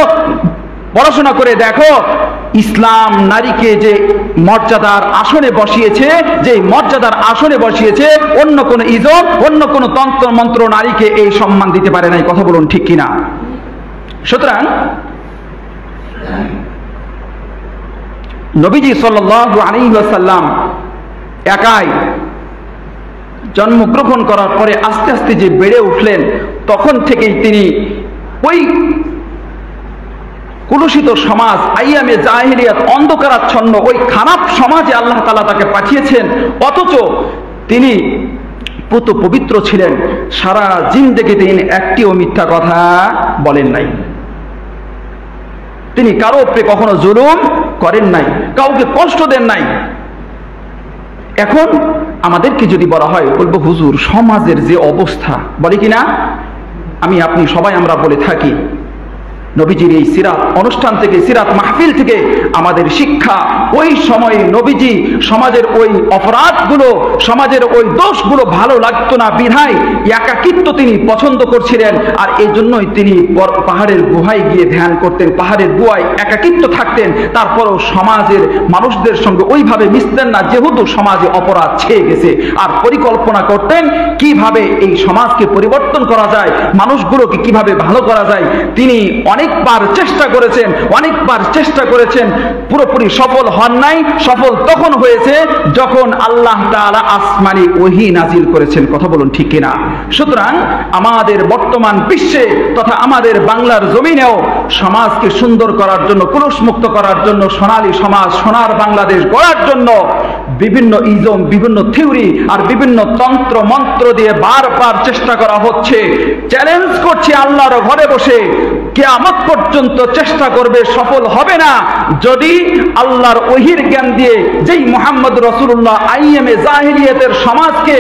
পড়াশোনা করে দেখো ইসলাম নারীকে যে মর্যাদার আসনে বসিয়েছে, যে মর্যাদার আসনে বসিয়েছে, অন্য কোন ইজম, অন্য কোন তন্ত্র মন্ত্র নারীকে এই সম্মান দিতে পারে নাই। কথা বলুন ঠিক কিনা? সুতরাং নবীজি সাল্লাল্লাহু আলাইহি ওয়াসাল্লাম একাই জন্মগ্রহণ করার পরে আস্তে আস্তে যে বেড়ে উঠলেন, তখন থেকেই তিনি ওই কুলুষিত সমাজ, আইয়ামে জাহিলিয়াত, অন্ধকারাচ্ছন্ন ওই খারাপ সমাজে আল্লাহ তাআলা তাকে পাঠিয়েছেন। অথচ তিনি পুত পবিত্র ছিলেন, সারা জিন্দেগি তিনি একটিও মিথ্যা কথা বলেন নাই। তিনি কারো উপরে কখনো জুলুম করেন নাই, কাউকে কষ্ট দেন নাই। এখন আমাদেরকে যদি বলা হয়, বলবো হুজুর সমাজের যে অবস্থা, বলে কিনা আমি আপনি সবাই আমরা বলে থাকি, নবীজির এই সিরাত অনুষ্ঠান থেকে, সিরাত মাহফিল থেকে আমাদের শিক্ষা, ওই সময়ে নবীজি সমাজের ওই অপরাধগুলো, সমাজের ওই দোষগুলো ভালো লাগতো না বিধায় একাকিত্ব তিনি পছন্দ করছিলেন। আর এই জন্যই তিনি পাহাড়ের গুহায় গিয়ে ধ্যান করতেন, পাহাড়ের গুহায় একাকিত্ব থাকতেন। তারপরও সমাজের মানুষদের সঙ্গে ওইভাবে মিশতেন না, যেহেতু সমাজে অপরাধ ছেয়ে গেছে। আর পরিকল্পনা করতেন কিভাবে এই সমাজকে পরিবর্তন করা যায়, মানুষগুলোকে কিভাবে ভালো করা যায়। তিনি অনেকবার চেষ্টা করেছেন, পুরোপুরি সফল হন নাই। সফল তখন হয়েছে যখন আল্লাহ তাআলা আসমানি ওহী নাজিল করেছেন। কথা বলুন ঠিক কিনা? সুতরাং আমাদের বর্তমান বিশ্বে তথা আমাদের বাংলার জমিনেও সমাজকে সুন্দর করার জন্য, কুলুষমুক্ত করার জন্য, সোনালী সমাজ, সোনার বাংলাদেশ গড়ার জন্য বিভিন্ন ইজম, বিভিন্ন থিওরি আর বিভিন্ন তন্ত্র মন্ত্র দিয়ে বারবার চেষ্টা করা হচ্ছে। চ্যালেঞ্জ করছে আল্লাহর ঘরে বসে, কিয়ামত পর্যন্ত চেষ্টা করবে, সফল হবে না যদি আল্লাহর ওহীর জ্ঞান দিয়ে, যেই মুহাম্মদ রাসূলুল্লাহ আইয়ামে জাহিলিয়াতের সমাজকে,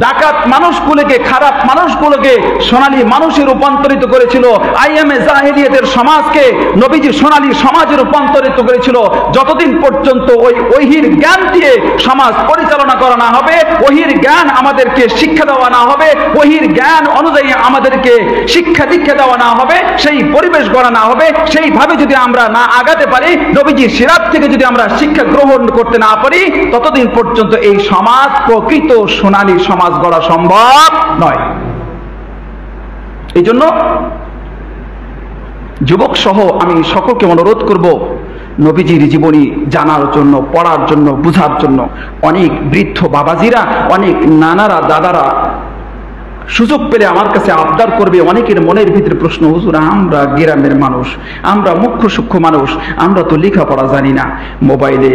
ডাকাত মানুষগুলোকে, খারাপ মানুষগুলোকে সোনালী মানুষে রূপান্তরিত করেছিল, আইয়ামে জাহিলিয়াতের সমাজকে নবীজি সোনালী সমাজে রূপান্তরিত করেছিল। যতদিন পর্যন্ত ওই ওহীর জ্ঞান দিয়ে সমাজ পরিচালনা করা না হবে, ওহীর জ্ঞান আমাদেরকে শিক্ষা দেওয়া না হবে, ওহীর জ্ঞান অনুযায়ী আমাদেরকে শিক্ষা দীক্ষা দেওয়া না হবে, সেই পরিবেশ গড়া না হবে, সেইভাবে যদি আমরা না আগাতে পারি, নবীজির সিরাত থেকে যদি আমরা শিক্ষা গ্রহণ করতে না পারি, ততদিন পর্যন্ত এই সমাজ প্রকৃত সোনালী সমাজ গড়া সম্ভব নয়। এই জন্য যুবক সহ আমি সকলকে অনুরোধ করব, নবীজির জীবনী জানার জন্য, পড়ার জন্য, বুঝার জন্য। অনেক বৃদ্ধ বাবাজিরা, অনেক নানারা, দাদারা সুযোগ পেলে আমার কাছে আবদার করবে। অনেকের মনের ভিতরে প্রশ্ন, হুজুর আমরা গ্রামের মানুষ, আমরা মুখ্য সূক্ষ্ম মানুষ, আমরা তো লেখাপড়া জানি না, মোবাইলে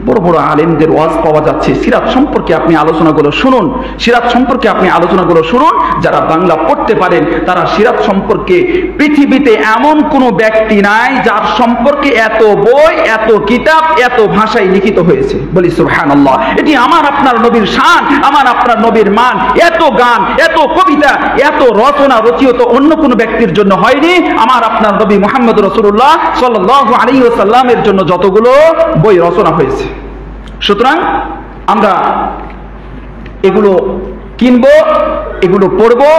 বড় বড় আলেমদের ওয়াজ পাওয়া যাচ্ছে, সিরাত সম্পর্কে আপনি আলোচনাগুলো শুনুন, সিরাত সম্পর্কে আপনি আলোচনাগুলো শুনুন। যারা বাংলা পড়তে পারেন তারা সিরাত সম্পর্কে, পৃথিবীতে এমন কোনো ব্যক্তি নাই যার সম্পর্কে এত বই, এত কিতাব, এত ভাষায় লিখিত হয়েছে। বলি সুবহানাল্লাহ। এটি আমার আপনার নবীর শান, আমার আপনার নবীর মান। এত গান, এত কবিতা, এত রচনা রচিত অন্য কোনো ব্যক্তির জন্য হয়নি। আমার আপনার নবী মুহাম্মদ রাসূলুল্লাহ সাল্লাল্লাহু আলাইহি ওয়াসাল্লামের জন্য যতগুলো বই রচনা হয়েছে। সুতরাং আমরা এগুলো কিনবো, এগুলো পড়বো,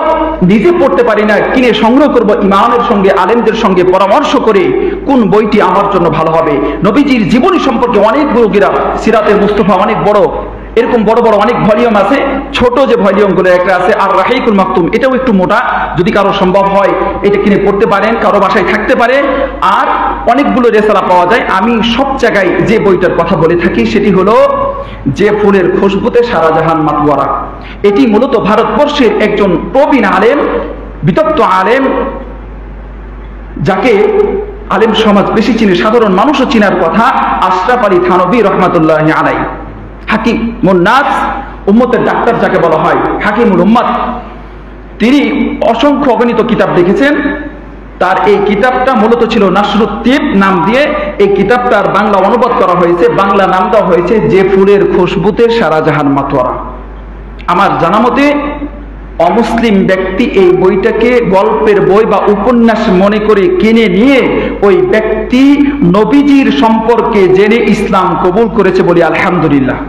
নিজে পড়তে পারি না, কিনে সংগ্রহ করব, ইমামের সঙ্গে, আলেমদের সঙ্গে পরামর্শ করে কোন বইটি আমার জন্য ভালো হবে। নবীজির জীবনী সম্পর্কে অনেকগুলো কিতাব, সিরাতে মুস্তাফা অনেক বড়, এরকম বড় বড় অনেক ভলিউম আছে। ছোট যে ভলিউমগুলো একটা আছে আর রাহিকুল মাকতুম, এটাও একটু মোটা, যদি কারো সম্ভব হয় এটা কিনে পড়তে পারেন, কারো বাসায় থাকতে পারে। আর অনেকগুলো রেসালা পাওয়া যায়। আমি সব জায়গায় যে বইটার কথা বলে থাকি সেটি হলো যে ফুলের খুশবুতে সারা জাহান মাতওয়ারা। এটি মূলত ভারতবর্ষের একজন প্রবীণ আলেম, বিতপ্ত আলেম, যাকে আলেম সমাজ বেশি চিনে, সাধারণ মানুষও চিনার কথা, আশরাফ আলী থানভী রহমাতুল্লাহি আলাইহি। হাকিমুন নাস, উম্মতের ডাক্তার যাকে বলা হয়, হাকিমুল উম্মাত। তিনি অসংখ্য অগণিত কিতাব লিখেছেন। তার এই কিতাবটা মূলত ছিল নাসরুত তিব নাম দিয়ে। এই কিতাবটার বাংলা অনুবাদ করা হয়েছে, বাংলা নাম দেওয়া হয়েছে যে ফুলের খুশবুতে সারা জাহান মাতওয়ারা। আমার জানা মতে অমুসলিম ব্যক্তি এই বইটাকে গল্পের বই বা উপন্যাস মনে করে কিনে নিয়ে ওই ব্যক্তি নবীজির সম্পর্কে জেনে ইসলাম কবুল করেছে, বলি আলহামদুলিল্লাহ।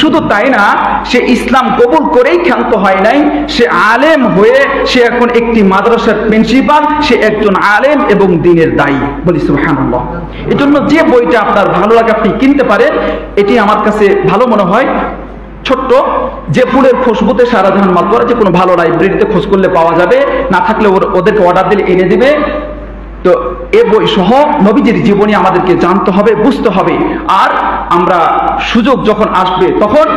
শুধু তাই না, সে ইসলাম কবুল করেই ক্ষান্ত হয় নাই, সে আলেম হয়ে সে এখন একটি মাদ্রাসার প্রিন্সিপাল, সে একজন আলেম এবং দ্বীনের দায়ী। বলি সুবহানাল্লাহ। এজন্য যে বইটা আপনার ভালো লাগে আপনি কিনতে পারেন, এটি আমার কাছে ভালো মনে হয়। ছোট্ট, যে ফুলের খুশবুতে সারা জাহান মাতবর, যে কোনো ভালো লাইব্রেরিতে খোঁজ করলে পাওয়া যাবে, না থাকলে ওদেরকে অর্ডার দিলে এনে দিবে। তো এ বই সহ নবীজির জীবনী আমাদেরকে জানতে হবে, বুঝতে হবে। আর আমরা সুযোগ যখন আসবে তখন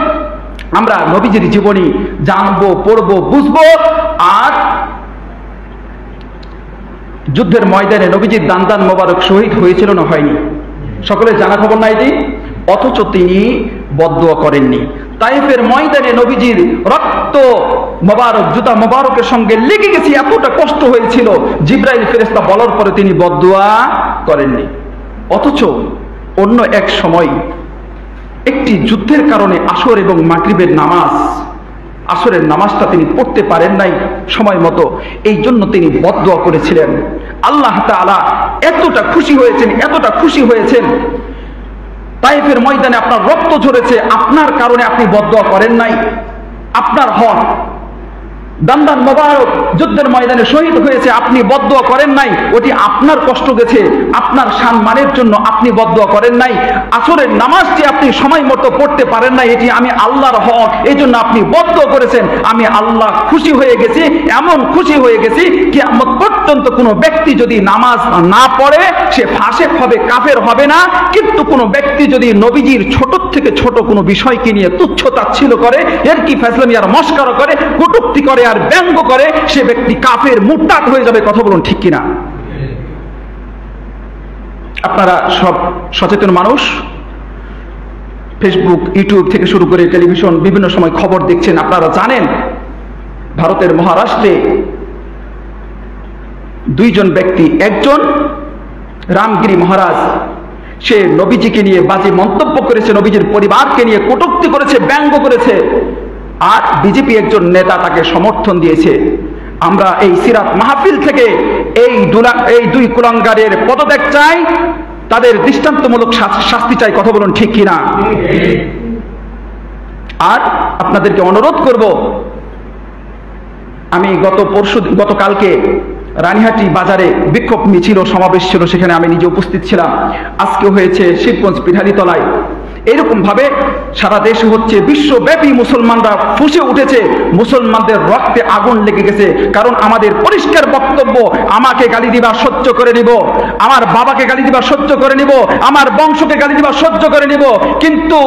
আমরা নবীজির জীবনী জানবো, পড়বো, বুঝবো। আর যুদ্ধের ময়দানে নবীজির দান মোবারক শহীদ হয়েছিল না হয়নি? সকলের জানা খবর নাই যে, অথচ তিনি বদদুয়া করেননি। তাইফের ময়দানে নবীজির রক্ত মোবারক জুতা মোবারকের সঙ্গে লেগে গেছে, এতটা কষ্ট হয়েছিল, জিব্রাইল ফেরেশতা বলার পরে তিনি বদদুয়া করেননি। অথচ অন্য এক সময় একটি যুদ্ধের কারণে আসর এবং মাগরিবের নামাজ, আসরের নামাজটা তিনি পড়তে পারেন নাই সময় মতো, এই জন্য তিনি বদদুয়া করেছিলেন। আল্লাহ তাআলা এতটা খুশি হয়েছেন, এতটা খুশি হয়েছেন। তাইফের ময়দানে আপনার রক্ত ঝরেছে, আপনার কারণে আপনি বদদুয়া করেন নাই, আপনার হক দান মোবারক যুদ্ধের ময়দানে শহীদ হয়েছে, আপনি বদদুয়া করেন নাই, ওটি আপনার কষ্ট গেছে, আপনার সম্মানের জন্য আপনি বদদুয়া করেন নাই। আসরের নামাজটি আপনি সময় মতো পড়তে পারেন নাই, এটি আমি আল্লাহর হক, এই জন্য আপনি বদদুয়া করেছেন। আমি আল্লাহ খুশি হয়ে গেছি, এমন খুশি হয়ে গেছি কিয়ামত পর্যন্ত কোনো ব্যক্তি যদি নামাজ না পড়ে সে ফাসিক হবে, কাফের হবে না। কিন্তু কোনো ব্যক্তি যদি নবীজির ছোট থেকে ছোট কোনো বিষয়কে নিয়ে তুচ্ছ তাচ্ছিল্য করে, এর কি ফাজলামি আর মস্করা করে, কটূক্তি করে আর ব্যঙ্গ করে, সে ব্যক্তি কাফের, মুরতাদ হয়ে যাবে। কথা বলুন ঠিক কিনা? আপনারা সব সচেতন মানুষ, ফেসবুক, ইউটিউব থেকে শুরু করে টেলিভিশন বিভিন্ন সময় খবর দেখছেন। আপনারা জানেন ভারতের মহারাষ্ট্রে দুইজন ব্যক্তি, একজন রামগিরি মহারাজ, সে নবীজিকে নিয়ে বাজে মন্তব্য করেছে, নবীজির পরিবারকে নিয়ে কটূক্তি করেছে, ব্যঙ্গ করেছে। আর বিজেপি একজন নেতা তাকে সমর্থন দিয়েছে। আমরা এই সিরাত মাহফিল থেকে এই দুই কুলাঙ্গারের পদত্যাগ চাই, তাদের দৃষ্টান্তমূলক শাস্তি চাই। কথা বলুন ঠিক কিনা? আর আপনাদেরকে অনুরোধ করব, আমি গতকালকে রানীহাটি বাজারে বিক্ষোভ মিছিল ও সমাবেশ ছিল, সেখানে আমি নিজে উপস্থিত ছিলাম। আজকে হয়েছে শিবগঞ্জ পিঠালীতলায়। এরকম ভাবে সারা দেশে হচ্ছে, বিশ্বব্যাপী মুসলমানরা ফুঁসে উঠেছে, মুসলমানদের রক্তে আগুন লেগে গেছে। কারণ আমাদের পরিষ্কার বক্তব্য, আমাকে গালি দিবা সহ্য করে নিব, আমার বাবাকে গালি দিবা সহ্য করে নিব, আমার বংশকে গালি দিবা সহ্য করে নিব। কিন্তু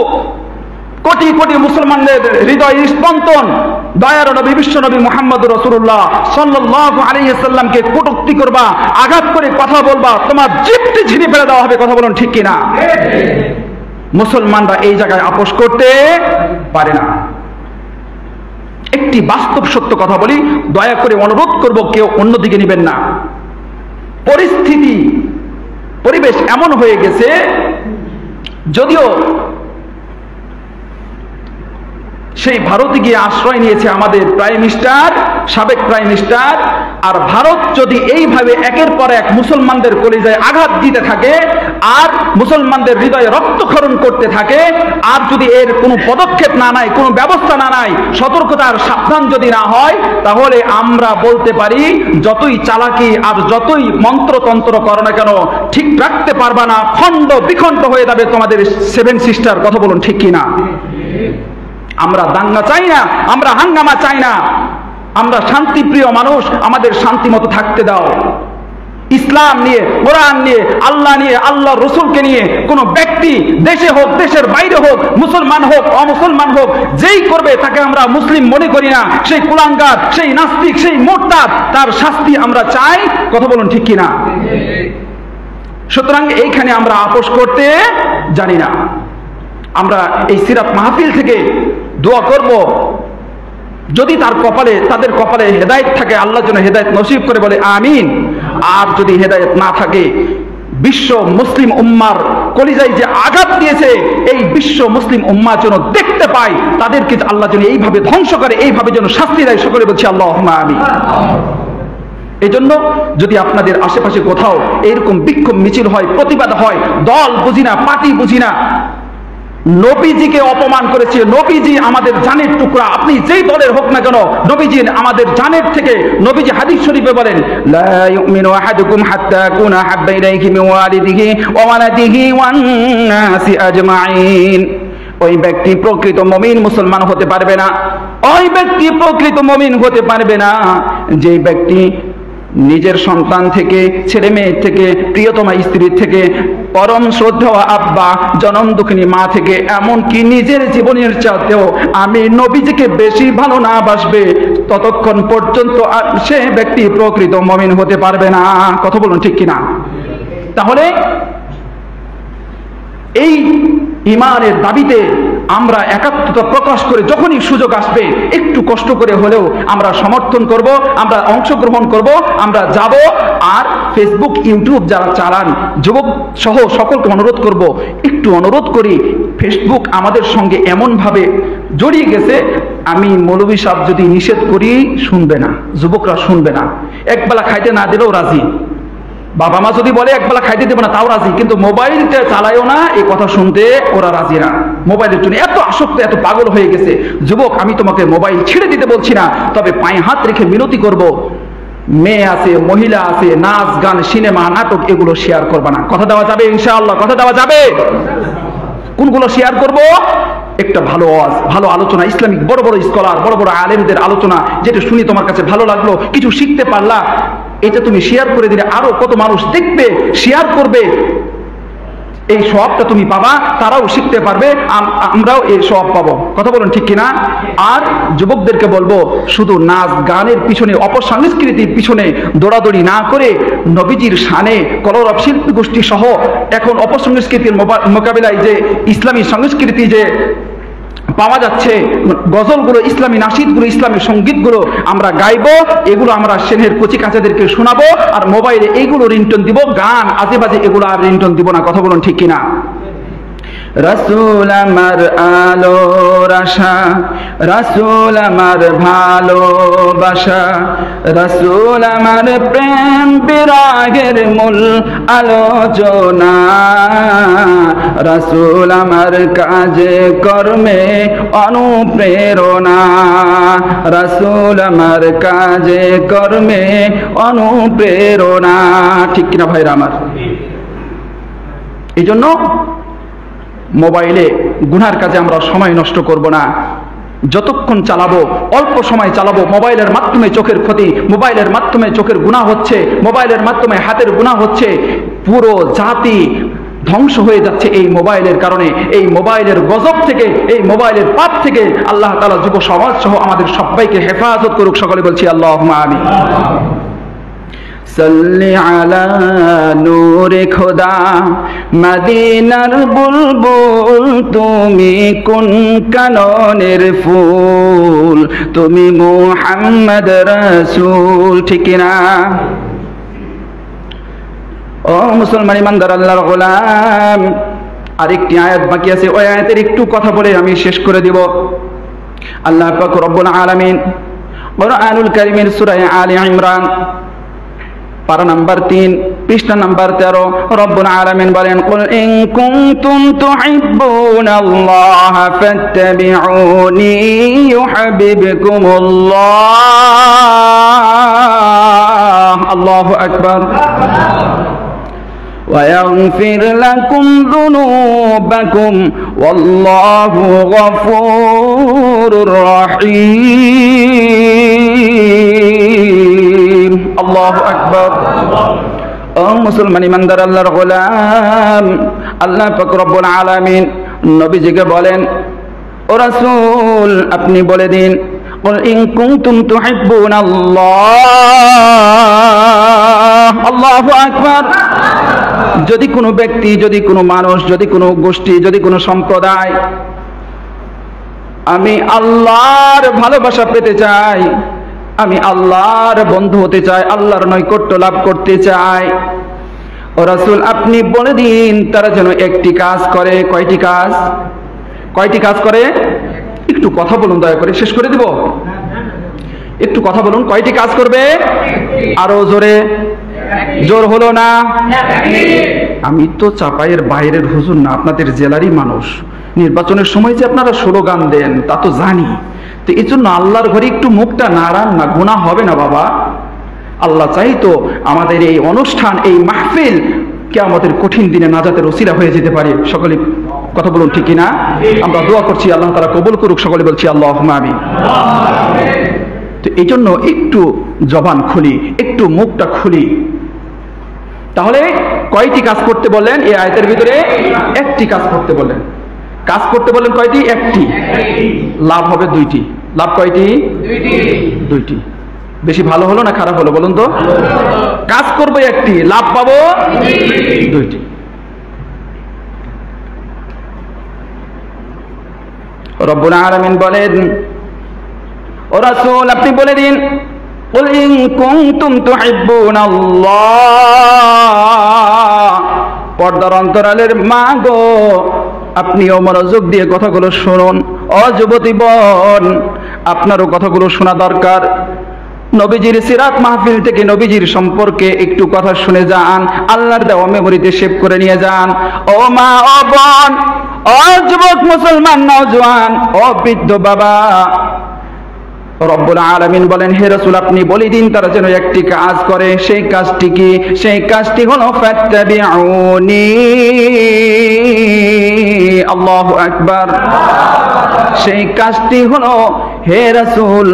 কোটি কোটি মুসলমানদের হৃদয় স্পন্দন দয়ার নবী বিশ্ব নবী মুহাম্মদ রাসূলুল্লাহ সাল্লাল্লাহু আলাইহি সাল্লামকে কটূক্তি করবা, আঘাত করে কথা বলবা, তোমার জিভটি ঝিরে ফেলে দেওয়া হবে। কথা বলুন ঠিক কিনা? মুসলমানরা এই জায়গায় আপোষ করতে পারে না। একটি বাস্তব সত্য কথা বলি, দয়া করে অনুরোধ করব, কেউ অন্যদিকে নেবেন না। পরিবেশ এমন হয়ে গেছে, যদিও সেই ভারতে গিয়ে আশ্রয় নিয়েছে আমাদের সাবেক প্রাইম মিনিস্টার। আর ভারত যদি এইভাবে একের পর এক মুসলমানদের কলিজায় আঘাত দিতে থাকে আর মুসলমানদের হৃদয়ে রক্তক্ষরণ করতে থাকে, আর যদি এর কোনো পদক্ষেপ না নেয়, কোনো ব্যবস্থা না নেয়, সতর্কতার সাবধান যদি না হয়, তাহলে আমরা বলতে পারি যতই চালাকি আর যতই মন্ত্রতন্ত্র করো না কেন, ঠিক রাখতে পারবা না, খণ্ড বিখণ্ড হয়ে যাবে তোমাদের সেভেন সিস্টার। কথা বলুন ঠিক কিনা? আমরা দাঙ্গা চাই না, আমরা হাঙ্গামা চাই না, আমরা শান্তিপ্রিয় মানুষ, আমাদের শান্তি মতো থাকতে দাও। ইসলাম নিয়ে, কোরআন নিয়ে, আল্লাহ নিয়ে, আল্লাহ রসুলকে নিয়ে কোনো ব্যক্তি দেশে হোক, দেশের বাইরে হোক, মুসলমান হোক, অমুসলমান হোক, যেই করবে তাকে আমরা মুসলিম মনে করি না। সেই কুলাঙ্গার, সেই নাস্তিক, সেই মোরতাদ, তার শাস্তি আমরা চাই। কথা বলুন ঠিক কিনা? সুতরাং এইখানে আমরা আপোষ করতে জানি না। আমরা এই সিরাত মাহফিল থেকে দোয়া করব, যদি তাদের কপালে হেদায়েত থাকে, আল্লাহ যেন হেদায়েত নসিব করে, বলে আমিন। আর যদি হেদায়েত না থাকে, বিশ্ব মুসলিম উম্মার কলিজায় যে আঘাত দিয়েছে, এই বিশ্ব মুসলিম উম্মা যেন দেখতে পায়, তাদেরকে আল্লাহ যেন এইভাবে ধ্বংস করে, এইভাবে যেন শাস্তি দেয়। সকলে বলছি আল্লাহুম্মা আমিন। এই জন্য যদি আপনাদের আশেপাশে কোথাও এইরকম বিক্ষোভ মিছিল হয়, প্রতিবাদ হয়, দল বুঝি না, পার্টি বুঝি না, নবীজিকে অপমান করেছে। নবীজি আমাদের জানের টুকরা, আপনি যেই দলের হোক না কেন, নবীজি আমাদের জানের থেকে। নবীজি হাদিস শরীফে বলেন, লা ইউমিনু আহাদুকুম হাত্তা আকুনা হাব্বা ইলাইহি মিন ওয়ালিদিহি ওয়া ওয়ালাদিহি ওয়ান নাসি আজমাইন। ওই ব্যক্তি প্রকৃত মুমিন মুসলমান হতে পারবে না, ওই ব্যক্তি প্রকৃত মুমিন হতে পারবে না যে ব্যক্তি নিজের সন্তান থেকে, ছেলে মেয়ে থেকে, প্রিয়তমা স্ত্রীর থেকে, পরম শ্রদ্ধেয় আব্বা, জনম দুঃখিনী মা থেকে, এমনকি নিজের জীবনের চাইতেও আমি নবীজিকে বেশি ভালো না বাসবে, ততক্ষণ পর্যন্ত সে ব্যক্তি প্রকৃত মুমিন হতে পারবে না। কথা বলুন ঠিক কিনা? তাহলে এই ঈমানের দাবিতে আমরা একাত্মতা প্রকাশ করে যখনই সুযোগ আসবে একটু কষ্ট করে হলেও আমরা সমর্থন করব, আমরা অংশগ্রহণ করব, আমরা যাব। আর ফেসবুক, ইউটিউব যারা চালান, যুবক সহ সকলকে অনুরোধ করব, একটু অনুরোধ করি, ফেসবুক আমাদের সঙ্গে এমনভাবে জড়িয়ে গেছে, আমি মৌলভী সাহেব যদি নিষেধ করি শুনবে না, যুবকরা শুনবে না, একবেলা খাইতে না দিলেও রাজি, বাবা মা যদি বলে একবেলা খাইতে দেবে না তাও রাজি, কিন্তু মোবাইলটা চালায়ও না এই কথা শুনতে ওরা রাজি না। মোবাইলের জন্য এত আসক্ত, এত পাগল হয়ে গেছে। যুবক, আমি তোমাকে মোবাইল ছেড়ে দিতে বলছি না, তবে পায়ে হাত রেখে মিনতি করব, মেয়ে আছে, মহিলা আছে, নাচ গান, সিনেমা, নাটক, এগুলো শেয়ার করবে না। কথা দেওয়া যাবে ইনশাআল্লাহ? কথা দেওয়া যাবে? কোনগুলো শেয়ার করব? একটা ভালো ওয়াজ, ভালো আলোচনা, ইসলামিক বড় বড় স্কলার, বড় বড় আলেমদের আলোচনা, যেটা শুনি তোমার কাছে ভালো লাগলো, কিছু শিখতে পারলা, এটা তুমি শেয়ার করে দিলে আরো কত মানুষ দেখবে, শেয়ার করবে, এই সওয়াবটা তুমি পাবা, তারাও শিখতে পারবে, আমরাও এই সওয়াব পাবো। কথা বলুন ঠিক কিনা? আর যুবকদেরকে বলবো, শুধু নাচ গানের পিছনে, অপসংস্কৃতির পিছনে দৌড়াদৌড়ি না করে নবীজির শানে কলরব শিল্পী গোষ্ঠী সহ এখন অপসংস্কৃতির মোকাবিলায় যে ইসলামী সংস্কৃতি যে পাওয়া যাচ্ছে, গজলগুলো, ইসলামী নাশিদগুলো, ইসলামী সঙ্গীতগুলো আমরা গাইবো, এগুলো আমরা সেনের কচি কাচাদেরকে শোনাবো, আর মোবাইলে এইগুলো রিংটোন দিব, গান আজে বাজে এগুলো আর রিংটোন দিব না। কথা বলুন ঠিক কিনা? রাসূল আমার আলোর আশা, রাসূল আমার ভালোবাসা, রাসূল আমার প্রেম বিরাগের মূল আলোচনা, রাসূল আমার কাজে কর্মে অনুপ্রেরণা, রাসূল আমার কাজে কর্মে অনুপ্রেরণা। ঠিক কিনা ভাইরা আমার? এই জন্য মোবাইলে গুনার কাজে আমরা সময় নষ্ট করব না, যতক্ষণ চালাবো অল্প সময় চালাবো। মোবাইলের মাধ্যমে চোখের ক্ষতি, মোবাইলের মাধ্যমে চোখের গুনাহ হচ্ছে, মোবাইলের মাধ্যমে হাতের গুনাহ হচ্ছে, পুরো জাতি ধ্বংস হয়ে যাচ্ছে এই মোবাইলের কারণে। এই মোবাইলের গজব থেকে, এই মোবাইলের পাপ থেকে আল্লাহ তাআলা যুব সমাজ সহ আমাদের সবাইকে হেফাজত করুক। সকলে বলছি আল্লাহুম্মা আমিন। সাল্লি আলা নূরে খোদা, মদিনার বুলবুল, তুমি কোন কাননের ফুল, তুমি মুহাম্মদ রাসূল। ঠিক না? ও মুসলমান ইমানদার আল্লাহর গোলাম, আরেকটি আয়াত বাকি আছে, ওই আয়াতের একটু কথা বলে আমি শেষ করে দিব। আল্লাহ পাক রব্বুল আলামিন কুরআনুল কারীমের সূরা আলে ইমরান পারা নাম্বার 3 পৃষ্ঠা নাম্বার 13 রব্বুল আলামিন বলেন, কুল ইন কুনতুম তুহিব্বুনাল্লাহ ফাত্তাবিউনি ইউহিব্বুকুমুল্লাহ। আল্লাহু আকবার। ويغفر لكم ذنوبكم والله غفور رحيم। الله أكبر। ও মুসলমান ইমানদার আল্লাহর গোলাম, আল্লাহ পাক রব্বুল আলামিন নবীজিকে বলেন, ও রাসূল আপনি বলে দিন, কুল ইন কুনতুম তুহিব্বুনাল্লাহ। আল্লাহু আকবার। যদি কোনো ব্যক্তি, যদি কোনো মানুষ, যদি কোনো গোষ্ঠী, যদি কোনো সম্প্রদায় আমি আল্লাহর ভালোবাসা পেতে চাই, আমি আল্লাহর বন্ধু হতে চাই, আল্লাহর নৈকট্য লাভ করতে চাই, ও রাসূল আপনি বলে দিন তারা যেন একটি কাজ করে। কয়টি কাজ? কয়টি কাজ করে? একটু কথা বলুন, দয়া করে শেষ করে দিব। একটু কথা বলুন, কয়টি কাজ করবে? আরো জোরে। জোর হলো না? আমি তো চাপাইয়ের বাইরের হুজুর না, আপনাদের জেলারই মানুষ। নির্বাচনের সময় যে আপনারা স্লোগান দেন তা তো জানি, তো এই জন্য আল্লাহর ঘরে একটু মুখটা নাড়ান না, গুনাহ হবে না বাবা। আল্লাহ চাইতো আমাদের এই অনুষ্ঠান, এই মাহফিল কিয়ামতের কঠিন দিনে নাজাতের ওসিলা হয়ে যেতে পারে। সকলে কথা বলুন ঠিক কিনা? আমরা দোয়া করছি আল্লাহ তাআলা কবুল করুক, সকলে বলছি আল্লাহুম্মা আমিন। তো এই জন্য একটু জবান খুলি, একটু মুখটা খুলি। তাহলে কয়টি কাজ করতে বললেন এই আয়াতের ভিতরে? একটি কাজ করতে বললেন। কাজ করতে বললেন কয়টি? একটি। লাভ হবে দুইটি। লাভ কয়টি? দুইটি। বেশি ভালো হলো না খারাপ হলো বলুন তো? কাজ করবো একটি, লাভ পাবো দুইটি। রব্বুল আলামিন বলেন, ও রাসূল আপনি বলে দিন, কুল ইন কুনতুম তুহিব্বুনাল্লাহ, পর্দার অন্তরালের মা গো আপনিও মনোযোগ দিয়ে কথাগুলো শুনুন। ও যুবতী বোন, আপনারও কথাগুলো শোনা দরকার। নবীজির সিরাত মাহফিল থেকে নবীজির সম্পর্কে একটু কথা শুনে যান, আল্লাহর দেওয়া মেমোরিতে সেভ করে নিয়ে যান। ও মা, ও বোন, ও যুবক মুসলমান নওজোয়ান, ও বৃদ্ধ বাবা, রব্বুল আলামিন বলেন, হে রাসূল আপনি বলে দিন তারা যেন একটি কাজ করে। সেই কাজটি কি? সেই কাজটি হলো ফাত্তাবিউনি। আল্লাহু আকবার। সেই কাজটি হলো, হে রাসূল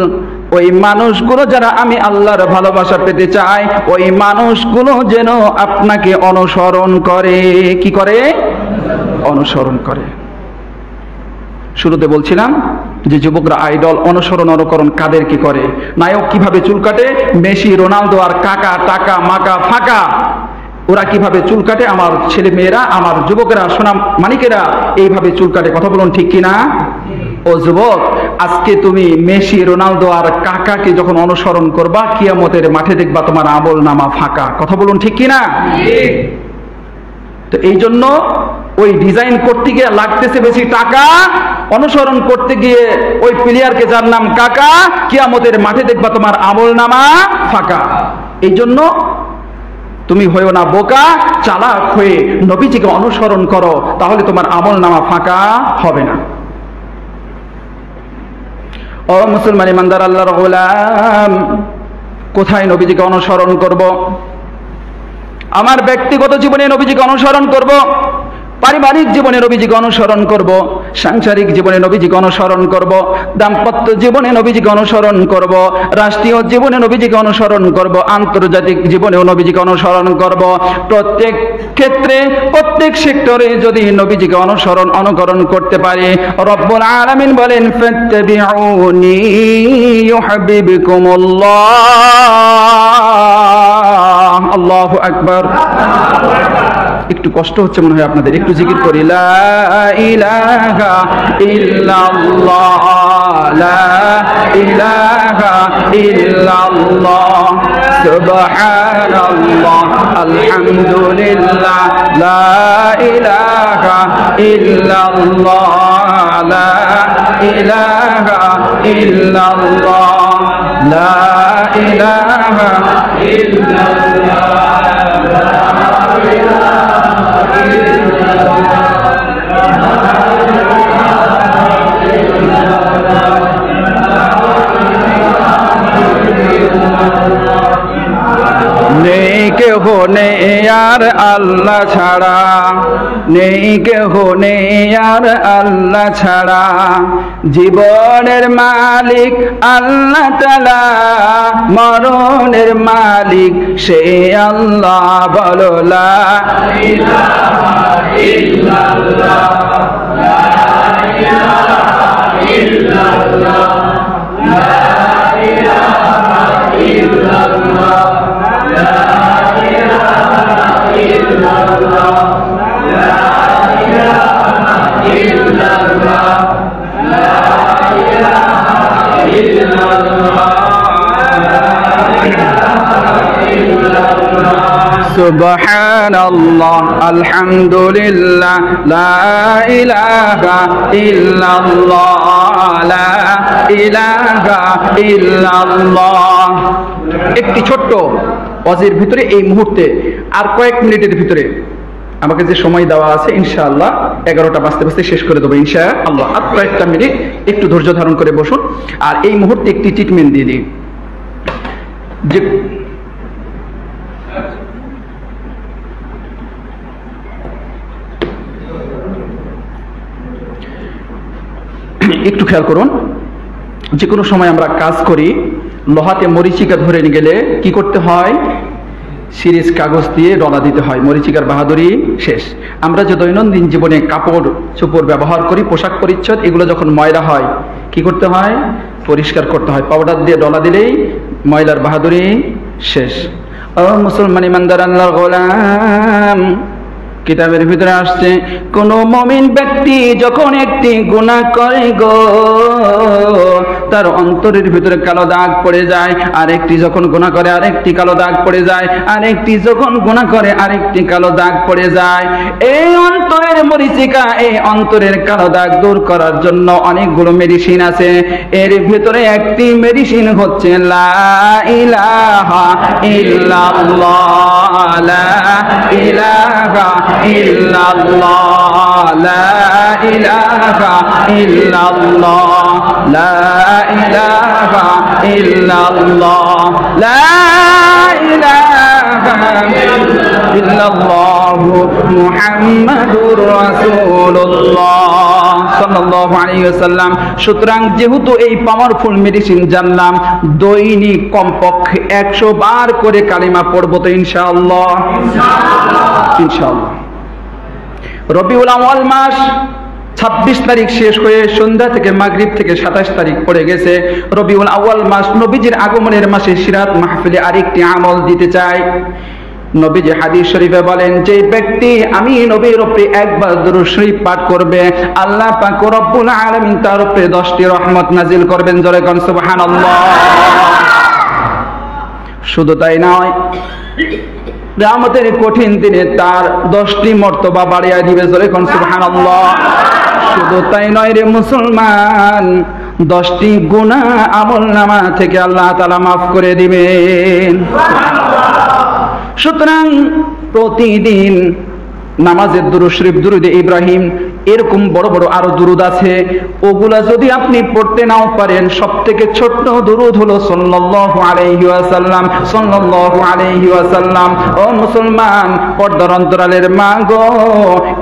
ওই মানুষগুলো যারা আমি আল্লাহর ভালোবাসা পেতে চাই, ওই মানুষগুলো যেন আপনাকে অনুসরণ করে। কি করে? অনুসরণ করে। শুরুতে বলছিলাম যে যুবকরা আইডল অনুসরণ অনুকরণ কাদের কি করে? নায়ক কিভাবে চুল কাটে, মেসি, রোনালদো আর কাকা, টাকা, মাকা, ফাঁকা, ওরা কিভাবে চুল কাটে, আমার ছেলে মেয়েরা, আমার যুবকেরা, সোনা মানিকেরা এইভাবে চুল কাটে। কথা বলুন ঠিক কিনা? ও যুবক, আজকে তুমি মেসি, রোনালদো আর কাকাকে যখন অনুসরণ করবা, কিয়ামতের মাঠে দেখবা তোমার আমল নামা ফাঁকা। কথা বলুন ঠিক কিনা? তো এই জন্য ওই ডিজাইন করতে গিয়ে লাগতেছে বেশি টাকা, অনুসরণ করতে গিয়ে ওই প্লেয়ারকে যার নাম কাকা, কিয়ামতের মাঠে দেখবা তোমার আমল নামা ফাঁকা। এই জন্য তুমি হয়েও না বোকা, চালাক হয়ে নবীজিকে অনুসরণ করো, তাহলে তোমার আমল নামা ফাঁকা হবে না। ও মুসলমান ইমানদার আল্লাহর গোলাম, কোথায় নবীজিকে অনুসরণ করব? আমার ব্যক্তিগত জীবনে নবীজিকে অনুসরণ করব, পারিবারিক জীবনে নবীজিকে অনুসরণ করব, সাংসারিক জীবনে নবীজিকে অনুসরণ করব, দাম্পত্য জীবনে নবীজিকে অনুসরণ করব, রাষ্ট্রীয় জীবনে নবীজিকে অনুসরণ করব, আন্তর্জাতিক জীবনেও নবীজিকে অনুসরণ করব। প্রত্যেক ক্ষেত্রে, প্রত্যেক সেক্টরে যদি নবীজিকে অনুকরণ করতে পারি, রব্বুল আলামিন বলেন ফাত্তাবিউনি ইউহিব্বুকুমুল্লাহ। আল্লাহু আকবার। একটু কষ্ট হচ্ছে মনে হয় আপনাদের, একটু জিকির করি, লা ইলাহা ইল্লাল্লাহ, লা ইলাহা ইল্লাল্লাহ, সুবহানাল্লাহ, আলহামদুলিল্লাহ, লা ইলাহা ইল্লাল্লাহ, লা ইলাহা ইল্লাল্লাহ, লা ইলাহা ইল্লাল্লাহ। নেই কেহ নেই আর আল্লাহ ছাড়া, নেই কেহ নেই আর আল্লাহ ছাড়া, জীবনের মালিক আল্লাহ তাআলা, মরণের মালিক সে আল্লাহ। বলো লা ইলাহা ইল্লাল্লাহ, লা ইলাহা ইল্লাল্লাহ, লা ইলাহা ইল্লাল্লাহ, লা ইলাহা ইল্লাল্লাহ, লা ইলাহা ইল্লাল্লাহ, লা ইলাহা ইল্লাল্লাহ, সুবহানাল্লাহ, আলহামদুলিল্লাহ, লা ইলাহা ইল্লাল্লাহ, লা ইলাহা ইল্লাল্লাহ। একটি ছোট্ট ওয়াজের ভিতরে এই মুহূর্তে আর কয়েক মিনিটের ভিতরে আমাকে যে সময় দেওয়া আছে ইনশাআল্লাহ 11টা বাজতে বাজতে শেষ করে দেবো ইনশাআল্লাহ। আর কয়েকটা মিনিট একটু ধৈর্য ধারণ করে বসুন। আর এই মুহূর্তে একটি ট্রিটমেন্ট দিয়ে দিই, যে একটু খেয়াল করুন, যে কোনো সময় আমরা কাজ করি, লোহাতে মরিচিকা ধরে নিয়ে গেলে কি করতে হয়? সিরিজ কাগজ দিয়ে ডলা দিতে হয়, মরিচিকার বাহাদুরি শেষ। আমরা যে দৈনন্দিন জীবনে কাপড় চোপড় ব্যবহার করি, পোশাক পরিচ্ছদ, এগুলো যখন ময়লা হয় কি করতে হয়? পরিষ্কার করতে হয়, পাউডার দিয়ে ডলা দিলেই ময়লার বাহাদুরি শেষ। ও মুসলমান ইমানদার আল্লাহর গোলাম, কিতাবের ভিতরে আসছে কোন মুমিন ব্যক্তি যখন একটি গুনাহ করে গো, তার অন্তরের ভিতরে কালো দাগ পড়ে যায়, আরেকটি যখন গুনাহ করে আরেকটি কালো দাগ পড়ে যায়, আরেকটি যখন গুনাহ করে আরেকটি কালো দাগ পড়ে যায়। এই অন্তরের মরিচিকা, এই অন্তরের কালো দাগ দূর করার জন্য অনেকগুলো মেডিসিন আছে। এর ভিতরে একটি মেডিসিন হচ্ছে লা ইলাহা ইল্লাল্লাহ, লা ইলাহা ইল্লাল্লাহ, লা ইলাহা ইল্লাল্লাহ, লা ইলাহা ইল্লাল্লাহ, লা ইলাহা ইল্লাল্লাহ মুহাম্মাদুর রাসূলুল্লাহ সাল্লাল্লাহু আলাইহি ওয়াসাল্লাম। সুতরাং যেহেতু এই পাওয়ারফুল মেডিসিন জানলাম, দৈনিক কমপক্ষে 100 বার করে কালিমা পড়ব তো ইনশাআল্লাহ। ইনশাআল্লাহ রবিউল আউয়াল মাস 26 তারিখ শেষ হয়ে সন্ধ্যা থেকে মাগরিব থেকে 27 তারিখ পড়ে গেছে। রবিউল আউয়াল মাস নবীজির আগমনের মাসে সিরাত মাহফিলে আরেকটি আমল দিতে চাই। নবীজি হাদিস শরীফে বলেন, যে ব্যক্তি আমি নবীর উপরে একবার দুরূদ শরীফ পাঠ করবে, আল্লাহ পাক রব্বুল আলামিন তার উপরে 10টি রহমত নাজিল করবেন। জোরে কোন সুবহানাল্লাহ। শুধু তাই নয়, কিয়ামতের কঠিন দিনে তার 10টি মর্তবা বাড়িয়ে দিবে। জোরে কোন সুবহানাল্লাহ। শুধু তাই নয় রে মুসলমান, 10টি গুনাহ আমলনামা থেকে আল্লাহ তাআলা মাফ করে দিবেন। সুতরাং প্রতিদিন নামাজের দুরূদ শরীফ, দুরূদে ইব্রাহিম, এরকম বড় বড় আরো দুরূদ আছে, ওগুলা যদি আপনি পড়তে নাও পারেন, সবথেকে ছোট্ট দুরূদ হলো সাল্লাল্লাহু আলাইহি ওয়াসাল্লাম, সাল্লাল্লাহু আলাইহি ওয়াসাল্লাম। ও মুসলমান, পর্দার অন্তরালের মা গো,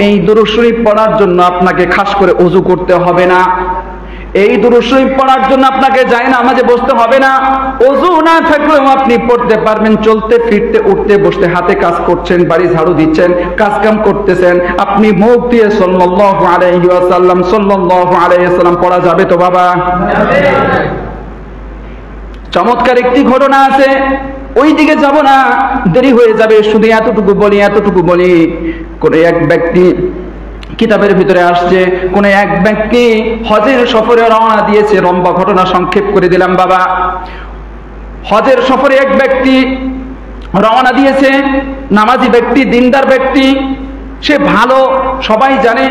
এই দুরূদ শরীফ পড়ার জন্য আপনাকে খাস করে ওযু করতে হবে না। এই দুরূদ শরীফ পড়ার জন্য আপনাকে জায়নামাজে বসতে হবে না। ওযু না থাকলেও আপনি পড়তে পারবেন। চলতে ফিরতে উঠতে বসতে, হাতে কাজ করছেন, বাড়ি ঝাড়ু দিচ্ছেন, কাজ কাম করতেছেন, আপনি মুখ দিয়ে সাল্লাল্লাহু আলাইহি ওয়াসাল্লাম, সাল্লাল্লাহু আলাইহি ওয়াসাল্লাম পড়া যাবে তো বাবা? চমৎকার একটি ঘটনা আছে, ওই দিকে যাব না, দেরি হয়ে যাবে। শুধু এতটুকু বলি, কোন এক ব্যক্তি, কিতাবের ভিতরে আসছে, কোন এক ব্যক্তি হজের সফরে রওনা দিয়েছে। লম্বা ঘটনা সংক্ষেপ করে দিলাম বাবা। হজের সফরে এক ব্যক্তি রওনা দিয়েছে, নামাজি ব্যক্তি, দিনদার ব্যক্তি, সে ভালো, সবাই জানে।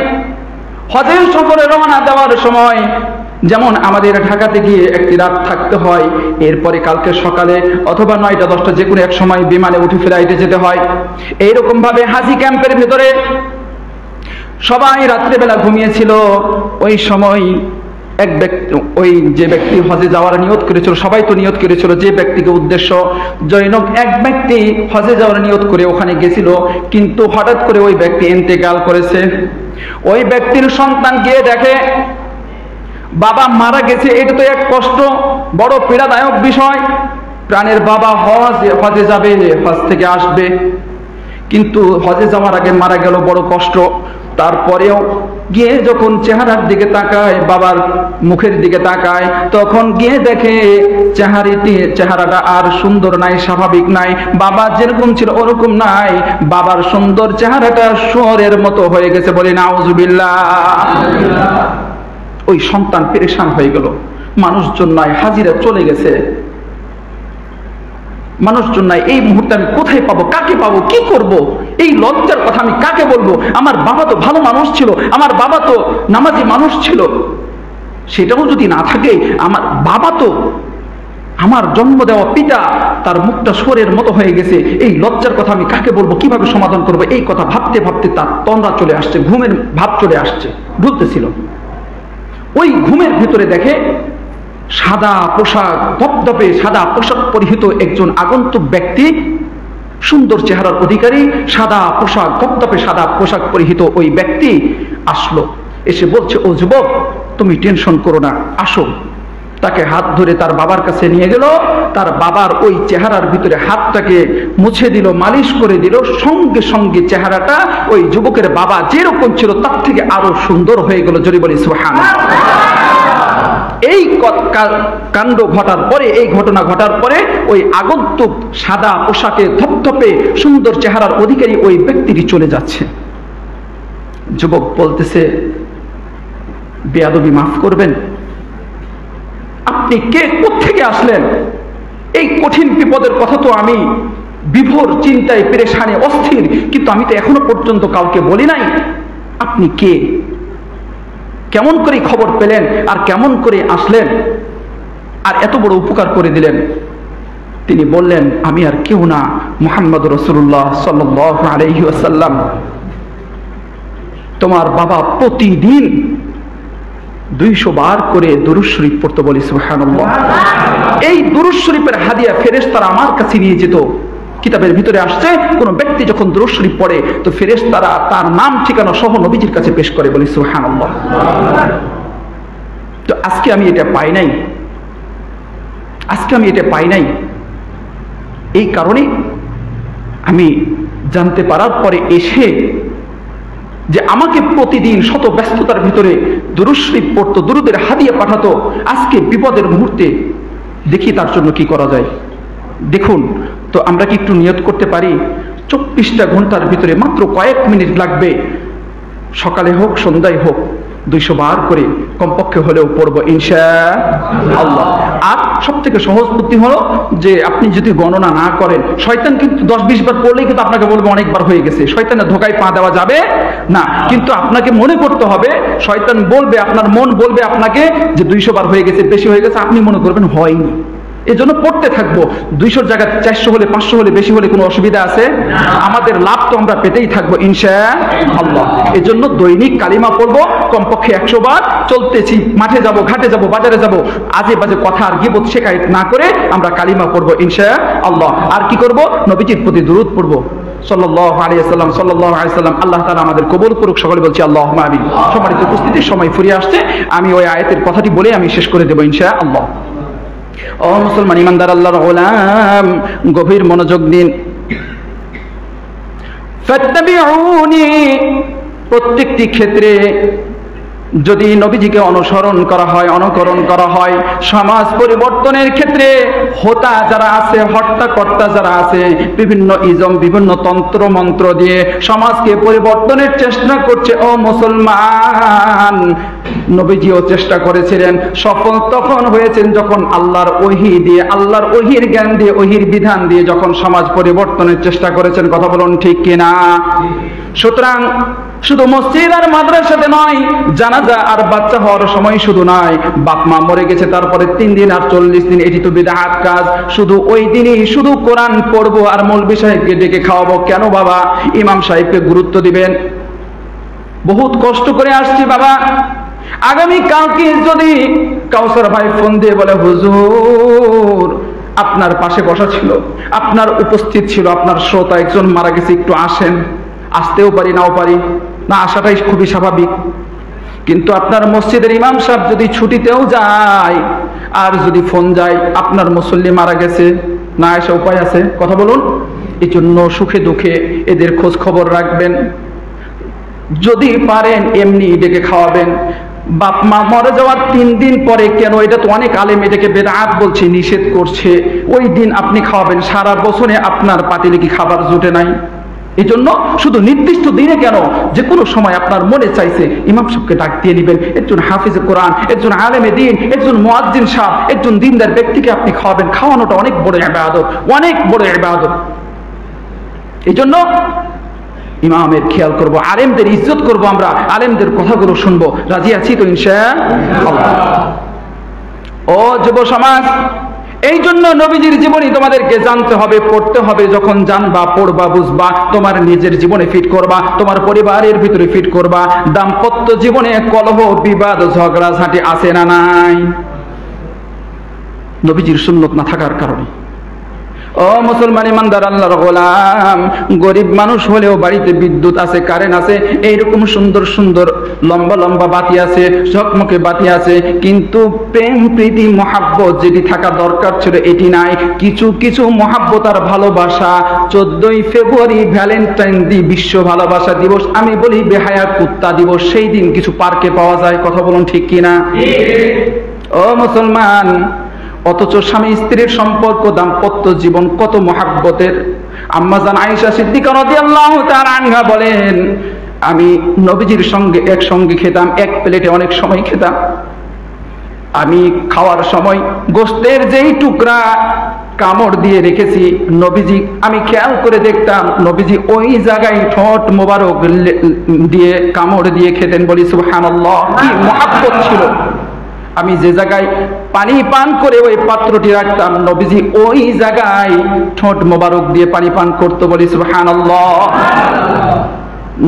হজের সফরে রওনা দেওয়ার সময় যেমন আমাদের ঢাকাতে গিয়ে একটি রাত থাকতে হয়, এরপরে কালকে সকালে অথবা 9টা 10টা যে কোনো এক সময় বিমানে উঠে ফ্লাইটে যেতে হয়। এইরকম ভাবে হাজি ক্যাম্পের ভিতরে সবাই রাত্রেবেলা ঘুমিয়েছিল। ওই সময় এক ব্যক্তি, ওই যে ব্যক্তি হজে যাওয়ার নিয়ত করেছিল, সবাই তো নিয়ত করেছিল, যে ব্যক্তিকে উদ্দেশ্য জৈনক, এক ব্যক্তি হজে যাওয়ার নিয়ত করে ওখানে গেছিল, কিন্তু হঠাৎ করে ওই ব্যক্তি ইন্তেকাল করেছে। ওই ব্যক্তির সন্তান গিয়ে দেখে বাবা মারা গেছে। এটা তো এক কষ্ট, বড় পীড়াদায়ক বিষয়। প্রাণের বাবা হজে যাবে, হজ থেকে আসবে, কিন্তু হজে যাওয়ার আগে মারা গেল, বড় কষ্ট। তারপরেও গিয়ে যখন চেহারার দিকে তাকায়, বাবার মুখের দিকে তাকায়, তখন গিয়ে দেখে চেহারাটা আর সুন্দর নাই, স্বাভাবিক নাই। বাবা যেরকম ছিল ওরকম নাই, বাবার সুন্দর চেহারাটা শুয়োরের মতো হয়ে গেছে। বলে নাউজুবিল্লাহ। ওই সন্তান পেরেশান হয়ে গেল। মানুষজন নাই, হাজিরা চলে গেছে, মানুষজন নাই। এই মুহূর্তে আমি কোথায় পাবো, কাকে পাবো, কি করব? এই লজ্জার কথা আমি কাকে বলবো? আমার বাবা তো ভালো মানুষ ছিল, আমার বাবা তো নামাজি মানুষ ছিল। সেটাও যদি না থাকে, আমার বাবা তো আমার জন্ম দেওয়া পিতা, তার মুখটা সোরের মতো হয়ে গেছে, এই লজ্জার কথা আমি কাকে বলবো, কিভাবে সমাধান করবো, এই কথা ভাবতে ভাবতে তার তন্দ্রা চলে আসছে, ঘুমের ভাব চলে আসছে, ভুলতেছিল। ওই ঘুমের ভিতরে দেখে সাদা পোশাক, ধপধপে সাদা পোশাক পরিহিত একজন আগন্তুক ব্যক্তি, সুন্দর চেহারার অধিকারী, সাদা পোশাক, ধপধপে সাদা পোশাক পরিহিত ওই ব্যক্তি আসলো। এসে বলছে, ও যুবক, তুমি টেনশন করো না, আসো। তাকে হাত ধরে তার বাবার কাছে নিয়ে গেল। তার বাবার ওই চেহারার ভিতরে হাতটাকে মুছে দিল, মালিশ করে দিল। সঙ্গে সঙ্গে চেহারাটা ওই যুবকের বাবা যেরকম ছিল তার থেকে আরো সুন্দর হয়ে গেল। জোরে বলি সুবহানাল্লাহ। এই কাণ্ড ঘটার পরে, এই ঘটনা ঘটার পরে ওই আগন্তুক সাদা পোশাকে ধপধপে সুন্দর চেহারার অধিকারী ওই ব্যক্তিটি চলে যাচ্ছে। যুবক বলতেছে, বেয়াদবি মাফ করবেন, আপনি কে, কোত্থেকে আসলেন? এই কঠিন বিপদের কথা তো আমি বিভোর চিন্তায় পেরেশানে অস্থির, কিন্তু আমি তো এখনো পর্যন্ত কাউকে বলি নাই। আপনি কে, কেমন করে খবর পেলেন, আর কেমন করে আসলেন, আর এত বড় উপকার করে দিলেন? তিনি বললেন, আমি আর কেউ না, মুহাম্মদ রাসূলুল্লাহ সাল্লাল্লাহু আলাইহি ওয়াসাল্লাম। তোমার বাবা প্রতিদিন 200 বার করে দুরূদ শরীফ পড়তে, বলি সুবহানাল্লাহ। এই দুরূদ শরীফের হাদিয়া ফেরেশতারা আমার কাছে নিয়ে যেত। কিতাবের ভিতরে আসছে, কোন ব্যক্তি যখন দুরূদ শরীফ পড়ে তো ফেরেশতারা তার নাম ঠিকানা সহ নবীজির কাছে পেশ করে, বলি সুবহানাল্লাহ। তো আজকে আমি এটা পাই নাই, আজকে আমি এটা পাই নাই। এই কারণে আমি জানতে পারার পরে এসে যে আমাকে প্রতিদিন শত ব্যস্ততার ভিতরে দুরূদ শরীফ পড়তো, দুরূদের হাদিয়া পাঠাতো, আজকে বিপদের মুহূর্তে দেখি তার জন্য কি করা যায়। দেখুন তো, আমরা কি একটু নিয়ত করতে পারি? 24টা ঘন্টার ভিতরে মাত্র কয়েক মিনিট লাগবে, সকালে হোক সন্ধ্যায় হোক 200 বার করে কমপক্ষে হলেও পড়বো ইনশাআল্লাহ। আর সব থেকে সহজ বুদ্ধি হলো যে আপনি যদি গণনা না করেন, শয়তান কিন্তু 10-20 বার পড়লেই কিন্তু আপনাকে বলবে অনেকবার হয়ে গেছে। শয়তানের ধোকায় পা দেওয়া যাবে না, কিন্তু আপনাকে মনে করতে হবে। শয়তান বলবে, আপনার মন বলবে আপনাকে যে 200 বার হয়ে গেছে, বেশি হয়ে গেছে, আপনি মনে করবেন হয়নি। এই জন্য পড়তে থাকবো। 200 জায়গায় 400 হলে, 500 হলে, বেশি হলে কোনো অসুবিধা আছে? আমাদের লাভ তো আমরা পেতেই থাকবো ইনশাআল্লাহ। এই জন্য দৈনিক কালিমা পড়বো কমপক্ষে 100 বার। চলতেছি, মাঠে যাব, ঘাটে যাব, বাজারে যাব, আজে বাজে কথা আর গীবত শেখায়ত না করে আমরা কালিমা পড়বো ইনশাআল্লাহ। আর কি করব? নবীজির প্রতি দুরূদ পড়বো সাল্লাল্লাহু আলাইহি ওয়াসাল্লাম, সাল্লাল্লাহু আলাইহি ওয়াসাল্লাম। আল্লাহ তাআলা আমাদের কবুল করুক, সকলে বলছি আল্লাহুম্মা আমিন। সম্মানিত উপস্থিতি, সময় ফুরিয়ে আসছে, আমি ওই আয়াতের কথাটি বলে আমি শেষ করে দেব ইনশাআল্লাহ। ও মুসলমান ইমানদার আল্লাহর গোলাম, গভীর মনোযোগ দিন। ফাত্তাবিউনি, প্রত্যেকটি ক্ষেত্রে যদি নবীজিকে অনুসরণ করা হয়, অনুকরণ করা হয়, সমাজ পরিবর্তনের ক্ষেত্রে হোতা যারা আছে, হর্তাকর্তা যারা আছে, বিভিন্ন ইজম, বিভিন্ন তন্ত্র মন্ত্র দিয়ে সমাজকে পরিবর্তনের চেষ্টা করছে। ও মুসলমান, নবীজিও চেষ্টা করেছিলেন, সফল তখন হয়েছেন যখন আল্লাহর ওহী দিয়ে, আল্লাহর ওহীর জ্ঞান দিয়ে, ওহীর বিধান দিয়ে যখন সমাজ পরিবর্তনের চেষ্টা করেছেন। কথা বলুন ঠিক কিনা? সুতরাং শুধু মসজিদ আর মাদ্রাসাতে নয়, জানাজা আর বাচ্চা হওয়ার সময় শুধু নয়, বাপ মা মরে গেছে তারপরে 3 দিন আর 40 দিন, এটি তো বিদআত কাজ। শুধু ওই দিনই শুধু কোরআন পড়বো আর মৌলভী সাহেবকে ডেকে খাওয়াবো, কেন বাবা? ইমাম সাহেবকে গুরুত্ব দিবেন। বহুত কষ্ট করে আসছি বাবা, আগামী কালকে যদি কাউসার ভাই ফোন দিয়ে বলে, হুজুর আপনার পাশে বসা ছিল, আপনার উপস্থিত ছিল, আপনার শ্রোতা একজন মারা গেছে, একটু আসেন। আসতেও পারি, নাও পারি, না আসাটাই খুবই স্বাভাবিক। কিন্তু আপনার মসজিদের ইমাম সাহেব যদি ছুটিতেও যায়, আর যদি ফোন যায় আপনার মুসল্লি মারা গেছে, না আসা উপায় আছে? কথা বলুন। এই জন্য সুখে দুঃখে এদের খোঁজ খবর রাখবেন, যদি পারেন এমনি ডেকে খাওয়াবেন। বাপ মা মরে যাওয়ার 3 দিন পরে কেন? এটা তো অনেক আলেম এটাকে বেদআত বলছে, নিষেধ করছে। ওই দিন আপনি খাওয়াবেন, সারা বছরে আপনার পাতিলে কি খাবার জুটে নাই? এই জন্য শুধু নির্দিষ্ট দিনে কেন, যে কোনো সময় আপনার মনে চাইছে ইমাম সাহেবকে ডাক দিয়ে নেবেন। একজন হাফিজে কোরআন, একজন আলেমে দ্বীন, একজন মুয়াজ্জিন সাহেব, একজন দিনদার ব্যক্তিকে আপনি খাওয়াবেন। খাওয়ানোটা অনেক বড় ইবাদত, অনেক বড় ইবাদত। এই জন্য ইমামের খেয়াল করব, আলেমদের ইজ্জত করব, আমরা আলেমদের কথাগুলো শুনবো। রাজি আছি তো ইনশাআল্লাহ? ও যুব সমাজ, এই জন্য নবীজির জীবনী তোমাদেরকে জানতে হবে, পড়তে হবে। যখন জানবা, পড়বা, বুঝবা, তোমার নিজের জীবনে ফিট করবা, তোমার পরিবারের ভিতরে ফিট করবা। দাম্পত্য জীবনে কলহ, বিবাদ, ঝগড়াঝাঁটি আছে না নাই? নবীজির সুন্নত না থাকার কারণে। ও মুসলমান ইমানদার আল্লাহর গোলাম, গরিব মানুষ হলেও বাড়িতে বিদ্যুৎ আছে, কারেন্ট আছে, এইরকম সুন্দর সুন্দর লম্বা লম্বা বাতি আছে, ঝকমকে বাতি আছে, কিন্তু প্রেম, প্রীতি, মহাব্বত যেটি থাকা দরকার ছিল এটি নাই। কিছু কিছু মহাব্বত আর ভালোবাসা, 14ই ফেব্রুয়ারি ভ্যালেন্টাইন দি, বিশ্ব ভালোবাসা দিবস, আমি বলি বেহায়া কুত্তা দিবস, সেই দিন কিছু পার্কে পাওয়া যায়। কথা বলুন ঠিক কিনা? ও মুসলমান, অথচ স্বামী স্ত্রীর সম্পর্ক, দাম্পত্য জীবন কত মহাব্বতের। আম্মাজান আয়েশা সিদ্দিকা রাদিয়াল্লাহু তাআলা আনহা বলেন, আমি নবীজির সঙ্গে একসঙ্গে খেতাম, এক প্লেটে অনেক সময় খেতাম। আমি খাওয়ার সময় গোশতের যেই টুকরা কামড় দিয়ে রেখেছি, নবীজি আমি খেয়াল করে দেখতাম নবীজি ওই জায়গায় ঠোঁট মোবারক দিয়ে কামড় দিয়ে খেতেন। বলি সুবহানাল্লাহ, কি মহাব্বত ছিল। আমি যে জায়গায় পানি পান করে ওই পাত্রটি রাখতাম, নবীজি ওই জায়গায় ঠোঁট মোবারক দিয়ে পানি পান করতো। বলি সুবহানাল্লাহ।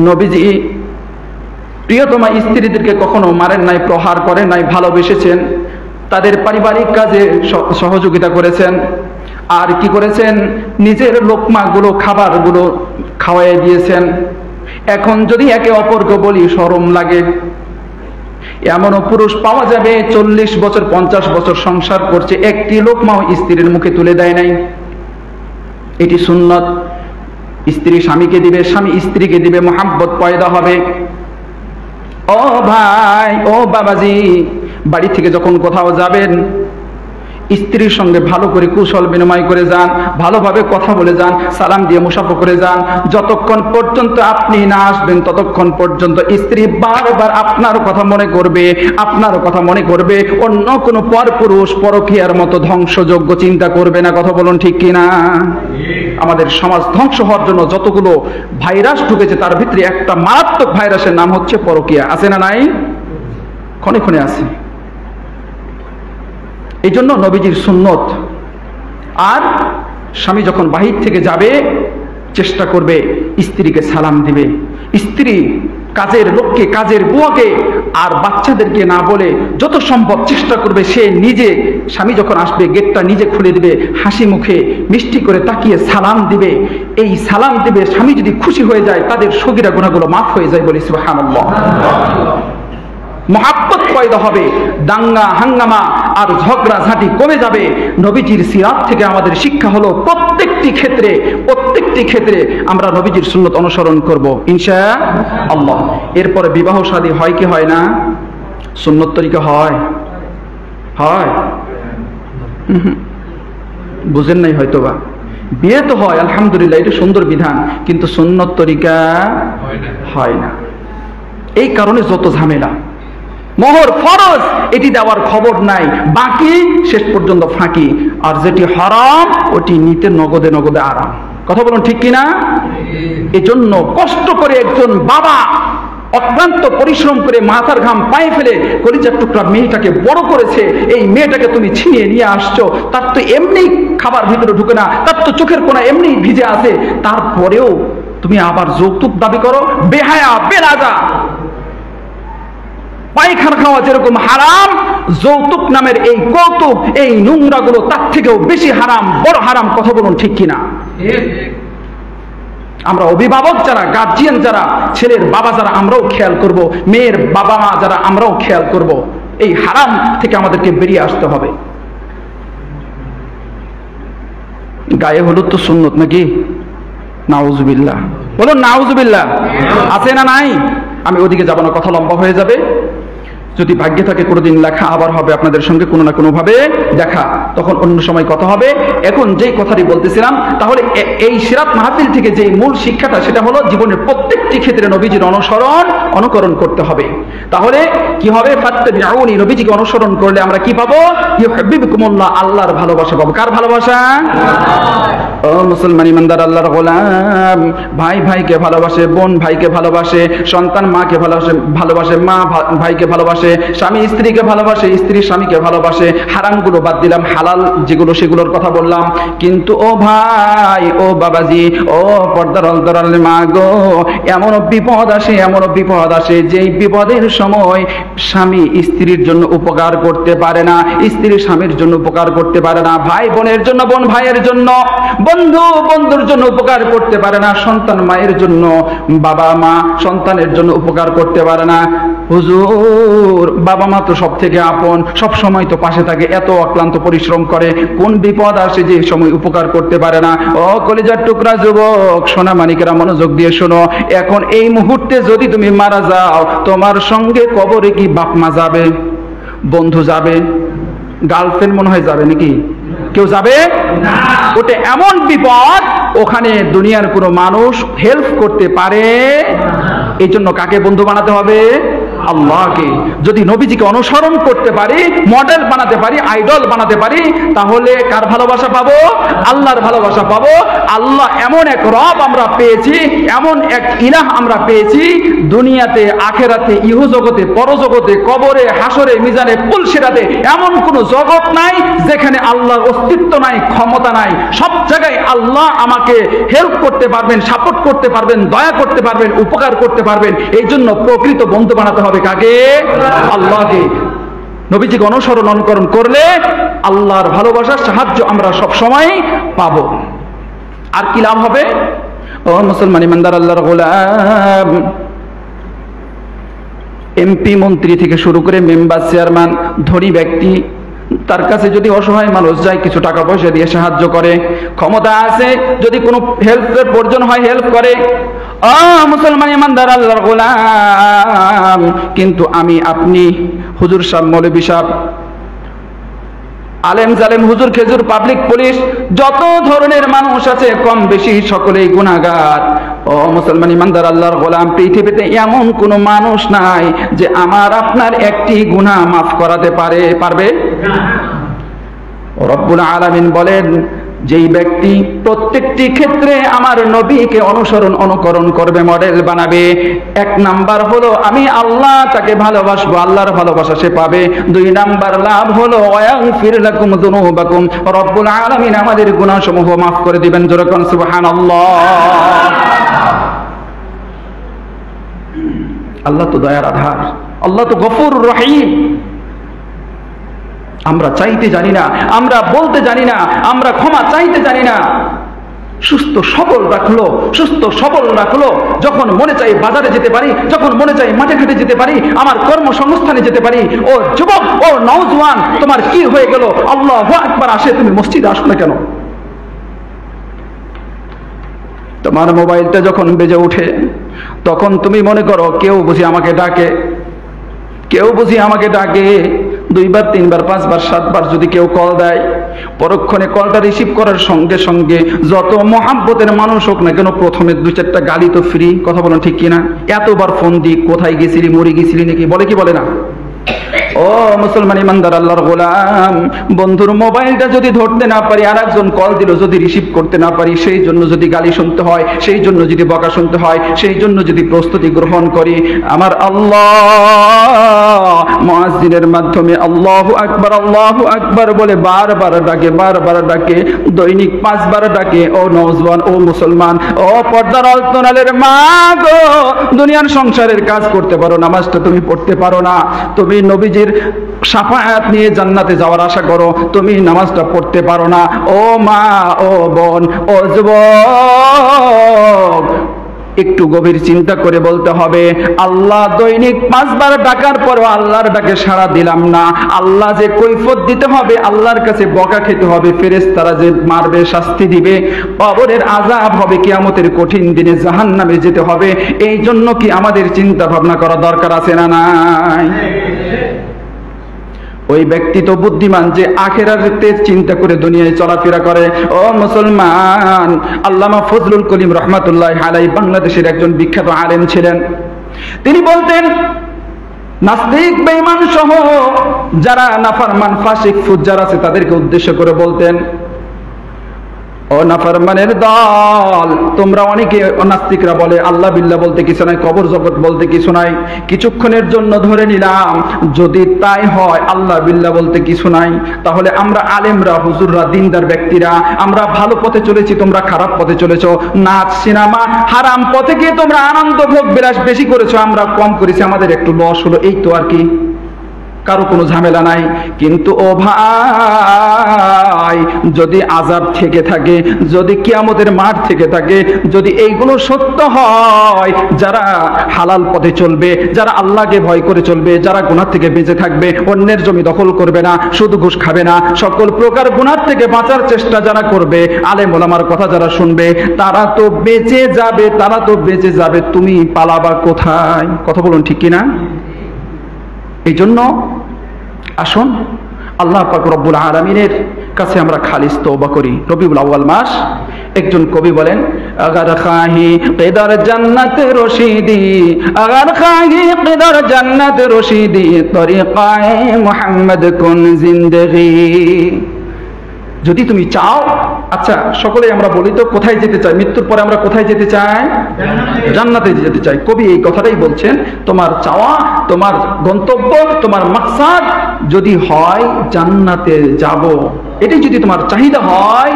নবীজি প্রিয়তমা স্ত্রীদেরকে কখনো মারেন নাই, প্রহার করেন নাই, ভালোবেসেছেন, তাদের পারিবারিক কাজে সহযোগিতা করেছেন। আর কি করেছেন? নিজের লোকমাগুলো, খাবারগুলো খাওয়াই দিয়েছেন। এখন যদি একে অপরকে বলি শরম লাগে। এমনও পুরুষ পাওয়া যাবে 40 বছর 50 বছর সংসার করছে, একটি লোকমাও স্ত্রীর মুখে তুলে দেয় নাই। এটি সুন্নত। স্ত্রী স্বামীকে দিবে, স্বামী স্ত্রীকে দিবে, মহাব্বত পয়দা হবে। ও ভাই, ও বাবাজি, বাড়ি থেকে যখন কোথাও যাবেন, স্ত্রীর সঙ্গে ভালো করে কুশল বিনিময় করে যান, ভালোভাবে কথা বলে যান, সালাম দিয়ে মুসাফা করে যান। যতক্ষণ পর্যন্ত আপনি না আসবেন ততক্ষণ পর্যন্ত স্ত্রী বারবার আপনার কথা মনে করবে, আপনার কথা মনে করবে, অন্য কোনো পরপুরুষ, পরকীয়ার মতো ধ্বংসযোগ্য চিন্তা করবে না। কথা বলুন ঠিক কিনা? আমাদের সমাজ ধ্বংস হওয়ার জন্য যতগুলো ভাইরাস ঢুকেছে তার ভিতরে একটা মারাত্মক ভাইরাসের নাম হচ্ছে পরকীয়া। আছে না নাই? ক্ষণে ক্ষণে আছে। এই জন্য নবীজির সুন্নত। আর স্বামী যখন বাহির থেকে যাবে চেষ্টা করবে স্ত্রীকে সালাম দিবে। স্ত্রী কাজের লোককে, কাজের বুয়াকে আর বাচ্চাদেরকে না বলে যত সম্ভব চেষ্টা করবে সে নিজে, স্বামী যখন আসবে গেটটা নিজে খুলে দিবে, হাসি মুখে মিষ্টি করে তাকিয়ে সালাম দিবে। এই সালাম দিবে, স্বামী যদি খুশি হয়ে যায় তাদের সগীরা গুনাহগুলো মাফ হয়ে যায়। বলি সুবহানাল্লাহ। মহাব্বত পয়দা হবে, দাঙ্গা হাঙ্গামা আর ঝগড়া ঝাঁটি কমে যাবে। নবীজির সিরাত থেকে আমাদের শিক্ষা হলো প্রত্যেকটি ক্ষেত্রে আমরা নবীজির সুন্নত অনুসরণ করব ইনশাআল্লাহ। এরপরে বিবাহ শাদী হয় কি হয় না? সুন্নত তরিকা হয়? বুঝেন নাই হয়তোবা। বিয়ে তো হয় আলহামদুলিল্লাহ, এটা সুন্দর বিধান, কিন্তু সুন্নত তরিকা হয় না। এই কারণে যত ঝামেলা। মোহর ফরজ, এটি দেওয়ার খবর নাই, বাকি শেষ পর্যন্ত ফাঁকি। আর যেটি হারাম ওটি নিতে নগদে নগদে আরাম। কথা বলুন ঠিক কিনা? এজন্য কষ্ট করে একজন বাবা অক্লান্ত পরিশ্রম করে মাথার ঘাম পায়ে ফেলে কলিজার টুকরা মেয়েটাকে বড় করেছে, এই মেয়েটাকে তুমি ছিনিয়ে নিয়ে আসছো, তার তো এমনি খাবার ভিতরে ঢুকে না, তার তো চোখের কোণা এমনি ভিজে আছে, তারপরেও তুমি আবার যৌতুক দাবি করো। বেহায়া, বেরাজা। পায়খানা খাওয়া যেরকম হারাম, যৌতুক নামের এই কৌতুক, এই নোংরা গুলো তার থেকেও বেশি হারাম, বড় হারাম। কথা বলুন ঠিক কিনা? আমরা অভিভাবক যারা, গার্জিয়ান যারা, ছেলের বাবা যারা, আমরাও খেয়াল করব, মেয়ের বাবা মা যারা, আমরাও খেয়াল করব। এই হারাম থেকে আমাদেরকে বেরিয়ে আসতে হবে। গায়ে হলুদ তো সুন্নত নাকি? নাউজুবিল্লাহ। বলুন নাউজুবিল্লাহ। আছে না নাই? আমি ওদিকে যাব না, কথা লম্বা হয়ে যাবে। যদি ভাগ্যে থাকে কোনোদিন লেখা আবার হবে আপনাদের সঙ্গে কোনো না কোনো ভাবে দেখা, তখন অন্য সময় কথা হবে। এখন যেই কথাটি বলতেছিলাম, তাহলে এই সিরাত মাহফিল থেকে যে মূল শিক্ষাটা, সেটা হলো জীবনের প্রত্যেকটি ক্ষেত্রে নবীজির অনুকরণ করতে হবে। তাহলে কি হবে? ফাত্তাবিউনি, নবীজিকে অনুসরণ করলে আমরা কি পাবো? ইউহিব্বুকুমুল্লাহ, আল্লাহর ভালোবাসা পাবো। কার ভালোবাসা? ও মুসলমান ইমানদার আল্লাহর গোলাম, ভাই ভাইকে ভালোবাসে, বোন ভাইকে ভালোবাসে, সন্তান মাকে ভালোবাসে, মা ভাইকে ভালোবাসে, ভালোবাসে, স্বামী স্ত্রীকে ভালোবাসে, স্ত্রী স্বামীকে ভালোবাসে। হারামগুলো বাদ দিলাম, হালাল যেগুলো সেগুলোর কথা বললাম। কিন্তু ও ভাই, ও বাবাজি, ও পর্দার অন্তরাল মা গো, এমনও বিপদ আসে, এমনও বিপদ আসে, যেই বিপদের সময় স্বামী স্ত্রীর জন্য উপকার করতে পারে না, স্ত্রী স্বামীর জন্য উপকার করতে পারে না, ভাই বোনের জন্য বোন ভাইয়ের জন্য, বন্ধু বন্ধুর জন্য উপকার করতে পারে না, সন্তান মায়ের জন্য, বাবা মা সন্তানের জন্য উপকার করতে পারে না। হুজুর, বাবা মা তো সব থেকে আপন, সব সময় তো পাশে থাকে, এত অক্লান্ত পরিশ্রম করে, কোন বিপদ আসে যে সময় উপকার করতে পারে না। ও কলিজার টুকরা যুবক, সোনা মানিকেরা, মনোযোগ দিয়ে শোনো। এখন এই মুহূর্তে যদি তুমি মারা যাও, তোমার সঙ্গে কবরে কি বাপ মা যাবে, বন্ধু যাবে, গার্লফ্রেন্ড মনে হয় যাবে নাকি? কেউ যাবে না। ওটা এমন বিপদ, ওখানে দুনিয়ার কোনো মানুষ হেল্প করতে পারে। এই জন্য কাকে বন্ধু বানাতে হবে? আল্লাহকে। যদি নবীজিকে অনুসরণ করতে পারি, মডেল বানাতে পারি, আইডল বানাতে পারি, তাহলে কার ভালোবাসা পাবো? আল্লাহর ভালোবাসা পাবো। আল্লাহ এমন এক রব আমরা পেয়েছি, এমন এক ইলাহ আমরা পেয়েছি, দুনিয়াতে, আখেরাতে, ইহ জগতে, পরজগতে, কবরে, হাসরে, মিজানে, পুলসিরাতে এমন কোনো জগৎ নাই যেখানে আল্লাহর অস্তিত্ব নাই, ক্ষমতা নাই। সব জায়গায় আল্লাহ আমাকে হেল্প করতে পারবেন, সাপোর্ট করতে পারবেন, দয়া করতে পারবেন, উপকার করতে পারবেন। এই জন্য প্রকৃত বন্ধু বানাতে হবে কাকে? আল্লাহকে। নবীজিকে অনুকরণ করলে আল্লাহর ভালোবাসার সাহায্য আমরা সব সময় পাবো। আর কি লাভ হবে? ও মুসলমান ইমানদার আল্লাহর গোলাম, এমপি মন্ত্রী থেকে শুরু করে মেম্বার, চেয়ারম্যান, ধনী ব্যক্তি, তার কাছে যদি অসহায় মানুষ যায়, কিছু টাকা পয়সা দিয়ে সাহায্য করে, ক্ষমতা আছে, যদি কোনো হেল্পের প্রয়োজন হয় হেল্প করে। মুসলমান ইমানদার আল্লাহর গোলাম, কিন্তু আমি আপনি, হুজুর সাহেব, মৌলভী সাহেব, আলেম জালেম, হুজুর খেজুর, পাবলিক পুলিশ, যত ধরনের মানুষ আছে কম বেশি সকলেই গুনাহগার। ও মুসলমান ইমানদার আল্লাহর গোলাম, পৃথিবীতে এমন কোনো মানুষ নাই যে আমার আপনার একটি গুনাহ মাফ করাতে পারবে? রব্বুল আলামিন বলেন, যেই ব্যক্তি প্রত্যেকটি ক্ষেত্রে আমার নবীকে অনুকরণ করবে, মডেল বানাবে, এক নাম্বার হলো আমি আল্লাহ তাকে ভালোবাসবো, আল্লাহর ভালোবাসা সে পাবে। দুই নাম্বার লাভ হলো ওয়াগফির লাকুম যুনুবাকুম, রব্বুল আলামিন আমাদের গুনাহসমূহ মাফ করে দিবেন। জোরে কোন সুবহানাল্লাহ। আল্লাহ তো দয়ার আধার, আল্লাহ তো গফুরুর রহিম। আমরা চাইতে জানি না, আমরা বলতে জানি না, আমরা ক্ষমা চাইতে জানি না। সুস্থ সবল রাখলো, যখন মনে চাই বাজারে যেতে পারি, যখন মনে চাই মাঠে ঘাটে যেতে পারি, আমার কর্মসংস্থানে যেতে পারি। ও যুবক, ও নওজওয়ান, তোমার কি হয়ে গেল? আল্লাহু আকবার আসে, তুমি মসজিদে আসো না কেন? তোমার মোবাইলটা যখন বেজে ওঠে, তখন তুমি মনে করো কেউ বুঝি আমাকে ডাকে, 2 বার 3 বার 5 বার 7 বার যদি কেউ কল দেয়, পরক্ষণে কলটা রিসিভ করার সঙ্গে সঙ্গে যত মহাব্বতের মানুষ হোক না কেন, প্রথমে 2-4টা গালি তো ফ্রি। কথা বলেন ঠিক কিনা? এতবার ফোন দি, কোথায় গেছিলি, মরে গেছিলি নাকি, বলে কি বলে না? ও মুসলমান ইমানদার আল্লাহর গোলাম, বন্ধুর মোবাইলটা যদি ধরতে না পারি, আর একজন কল দিল যদি রিসিভ করতে না পারি, সেই জন্য যদি গালি শুনতে হয়, সেই জন্য যদি বকা শুনতে হয়, সেই জন্য যদি প্রস্তুতি গ্রহণ করি, আমার আল্লাহ মুয়াজ্জিনের মাধ্যমে আল্লাহু আকবার বলে বারবার ডাকে, দৈনিক 5 বার ডাকে। ও নওজওয়ান, ও মুসলমান, ও পর্দার অন্তরালের মা গো, দুনিয়ার সংসারের কাজ করতে পারো, নামাজটা তুমি পড়তে পারো না, তুমি নবীজির শাফাআত নিয়ে জান্নাতে যাওয়ার আশা করো, তুমি নামাজটা পড়তে পারো না। ও মা, ও বোন, ও যুবক, একটু গভীর চিন্তা করে বলতে হবে, আল্লাহ দৈনিক 5 বার ডাকার পরও আল্লাহর ডাকে সাড়া দিলাম না, আল্লাহ যে কৈফিয়ত দিতে হবে, আল্লাহর কাছে বকা খেতে হবে, ফেরেশতারা যে মারবে, শাস্তি দিবে, কবরের আযাব হবে, কিয়ামতের কঠিন দিনে জাহান্নামে যেতে হবে। এই জন্য কি আমাদের চিন্তা ভাবনা করা দরকার আছে না নাই? ওই ব্যক্তি তো বুদ্ধিমান যে আখিরাতের চিন্তা করে দুনিয়ায় চলাফেরা করে। ও মুসলমান, আল্লামা ফজলুল করিম রহমাতুল্লাহি আলাইহি বাংলাদেশের একজন বিখ্যাত আলেম ছিলেন। তিনি বলতেন, নাস্তিক, বেঈমান সহ যারা নাফরমান, ফাসিক, ফুজ্জার আছে, তাদেরকে উদ্দেশ্য করে বলতেন, ও নাফরমানের দল, তোমরা অনেকে নাস্তিকরা বলে আল্লাহ বিল্লাহ বলতে কিছু নাই, কবর জগৎ বলতে কিছু নাই। কিছুক্ষণের জন্য ধরে নিলাম যদি তাই হয় আল্লাহ বিল্লাহ বলতে কিছু নাই, তাহলে আমরা আলেমরা, হুজুররা, দিনদার ব্যক্তিরা আমরা ভালো পথে চলেছি, তোমরা খারাপ পথে চলেছো। নাচ, সিনেমা, হারাম পথে গিয়ে তোমরা আনন্দ ভোগ বিলাস বেশি করেছো, আমরা কম করেছি, আমাদের একটু লস হলো, এই তো আর কি, কারো কোনো ঝামেলা নাই। কিন্তু ও ভাই, যদি আযাব থেকে থাকে, যদি কিয়ামতের মাঠ থেকে থাকে, যদি এইগুলো সত্য হয়, যারা হালাল পথে চলবে, যারা আল্লাহকে ভয় করে চলবে, যারা গুনাহ থেকে বেঁচে থাকবে, অন্যের জমি দখল করবে না, সুদ ঘুষ খাবে না, সকল প্রকার গুনাহ থেকে বাঁচার চেষ্টা যারা করবে, আলেম ওলামার কথা যারা শুনবে, তারা তো বেঁচে যাবে, তারা তো বেঁচে যাবে। তুমি পালাবা কোথায়? কথা বলুন, ঠিক কিনা? এই জন্য আসুন আল্লাহ পাক রব্বুল আলামিনের কাছে আমরা খালিস তওবা করি। রবিউল আউয়াল মাস, একজন কবি বলেন, আগার খাহি কিদার জান্নাত রশিদি, আগার খাহি কিদার জান্নাত রশিদি, তরিকায়ে মুহাম্মদ কুন জিন্দেগি। যদি তুমি চাও, আচ্ছা সকলেই আমরা বলি তো কোথায় যেতে চাই? মৃত্যুর পরে আমরা কোথায় যেতে চাই? জান্নাতে যেতে চাই। কবি এই কথাটাই বলছেন, তোমার চাওয়া, তোমার গন্তব্য, তোমার মাকসাদ যদি হয় জান্নাতে যাব, এটাই যদি তোমার চাহিদা হয়,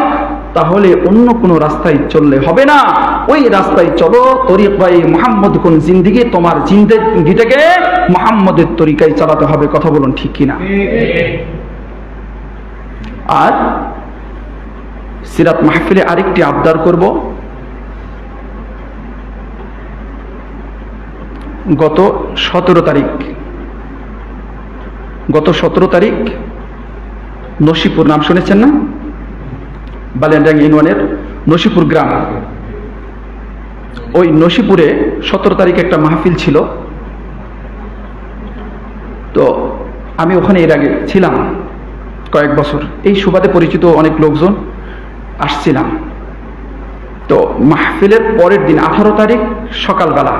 তাহলে অন্য কোনো রাস্তায় চললে হবে না। ওই রাস্তায় চলো, তরিকায়ে মুহাম্মদ কুন জিন্দেগি, তোমার জিন্দেগিটাকে মুহাম্মদের তরিকায় চালাতে হবে। কথা বলুন, ঠিক কিনা? আর সিরাত মাহফিলে আরেকটি আবদার করব। গত 17 তারিখ নসিপুর, নাম শুনেছেন না? বালিয়াডাঙ্গা ইউনিয়নের নসিপুর গ্রাম, ওই নসিপুরে 17 তারিখ একটা মাহফিল ছিল। তো আমি ওখানে এর আগে ছিলাম কয়েক বছর, এই সুবাদে পরিচিত অনেক লোকজন আসছিলাম। তো মাহফিলের পরের দিন 18 তারিখ সকালবেলা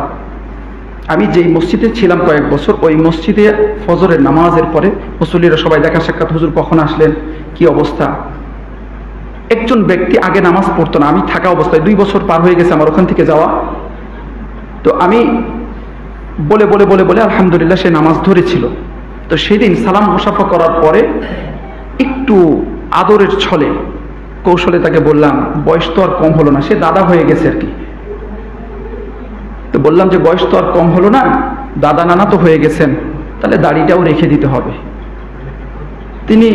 আমি যেই মসজিদে ছিলাম কয়েক বছর, ওই মসজিদে ফজরের নামাজের পরে মুসল্লিরা সবাই দেখা সাক্ষাৎ, হুজুর কখন আসলেন, কি অবস্থা। একজন ব্যক্তি আগে নামাজ পড়তো না, আমি থাকা অবস্থায়, 2 বছর পার হয়ে গেছে আমার ওখান থেকে যাওয়া। তো আমি বলে বলে বলে বলে আলহামদুলিল্লাহ সে নামাজ ধরেছিল। তো সেদিন সালাম মুসাফা করার পরে একটু আদরের ছলে কৌশলে তাকে বললাম, বয়স তো আর কম হলো না, সে দাদা হয়ে গেছে আর কি। তো বললাম যে বয়স তো আর কম হলো না, দাদা নানা তো হয়ে গেছেন, তাহলে দাড়িটাও রেখে দিতে হবে। তিনি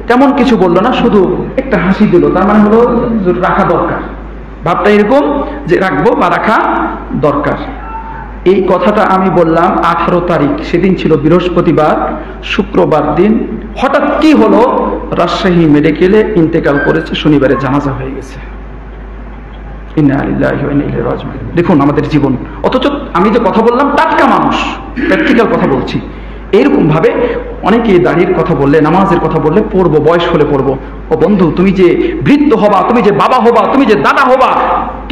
তেমন কিছু বললো না, শুধু একটা হাসি দিল, তার মানে হলো রাখা দরকার, ভাবটা এরকম যে রাখবো বা রাখা দরকার। এই কথাটা আমি বললাম 18 তারিখ, সেদিন ছিল বৃহস্পতিবার, শুক্রবার দিন হঠাৎ কি হলো, রাজশাহী মেডিকেলে ইন্তেকাল করেছে, শনিবারে জানাজা হয়ে গেছে। ইন্না লিল্লাহি ওয়া ইন্না ইলাইহি রাজিউন। দেখুন আমাদের জীবন, অথচ আমি যে কথা বললাম টাটকা মানুষ, প্র্যাকটিক্যাল কথা বলছি। এইরকম ভাবে অনেকে দাড়ির কথা বললে, নামাজের কথা বললে, পড়বো, বয়স হলে পড়বো। ও বন্ধু, তুমি যে বৃদ্ধ হবা, তুমি যে বাবা হবা, তুমি যে দাদা হবা,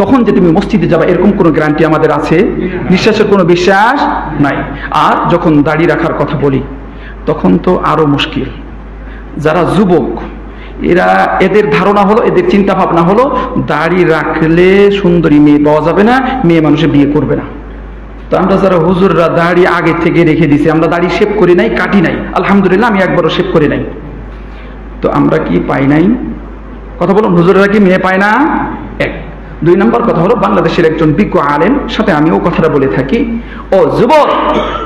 তখন যে তুমি মসজিদে যাবা, এরকম কোনো গ্যারান্টি আমাদের আছে? নিঃশ্বাসের কোনো বিশ্বাস নাই। আর যখন দাড়ি রাখার কথা বলি, তখন তো আরো মুশকিল। যারা যুবক, এদের ধারণা হলো, এদের চিন্তা ভাবনা হলো, দাড়ি রাখলে সুন্দরী মেয়ে পাওয়া যাবে না, মেয়ে মানুষে বিয়ে করবে না। তো আমরা যারা হুজুররা দাড়ি আগে থেকে রেখে দিছি, আমরা দাড়ি শেভ করি নাই, কাটি নাই, আলহামদুলিল্লাহ আমি একবারও শেভ করি নাই। তো আমরা কি পাই নাই? কথা বলুন, হুজুররা কি মেয়ে পায় না? এক। 2 নম্বর কথা হলো, বাংলাদেশের একজন বিজ্ঞ আলেম সাথে আমিও কথাটা বলে থাকি, ও যুবক,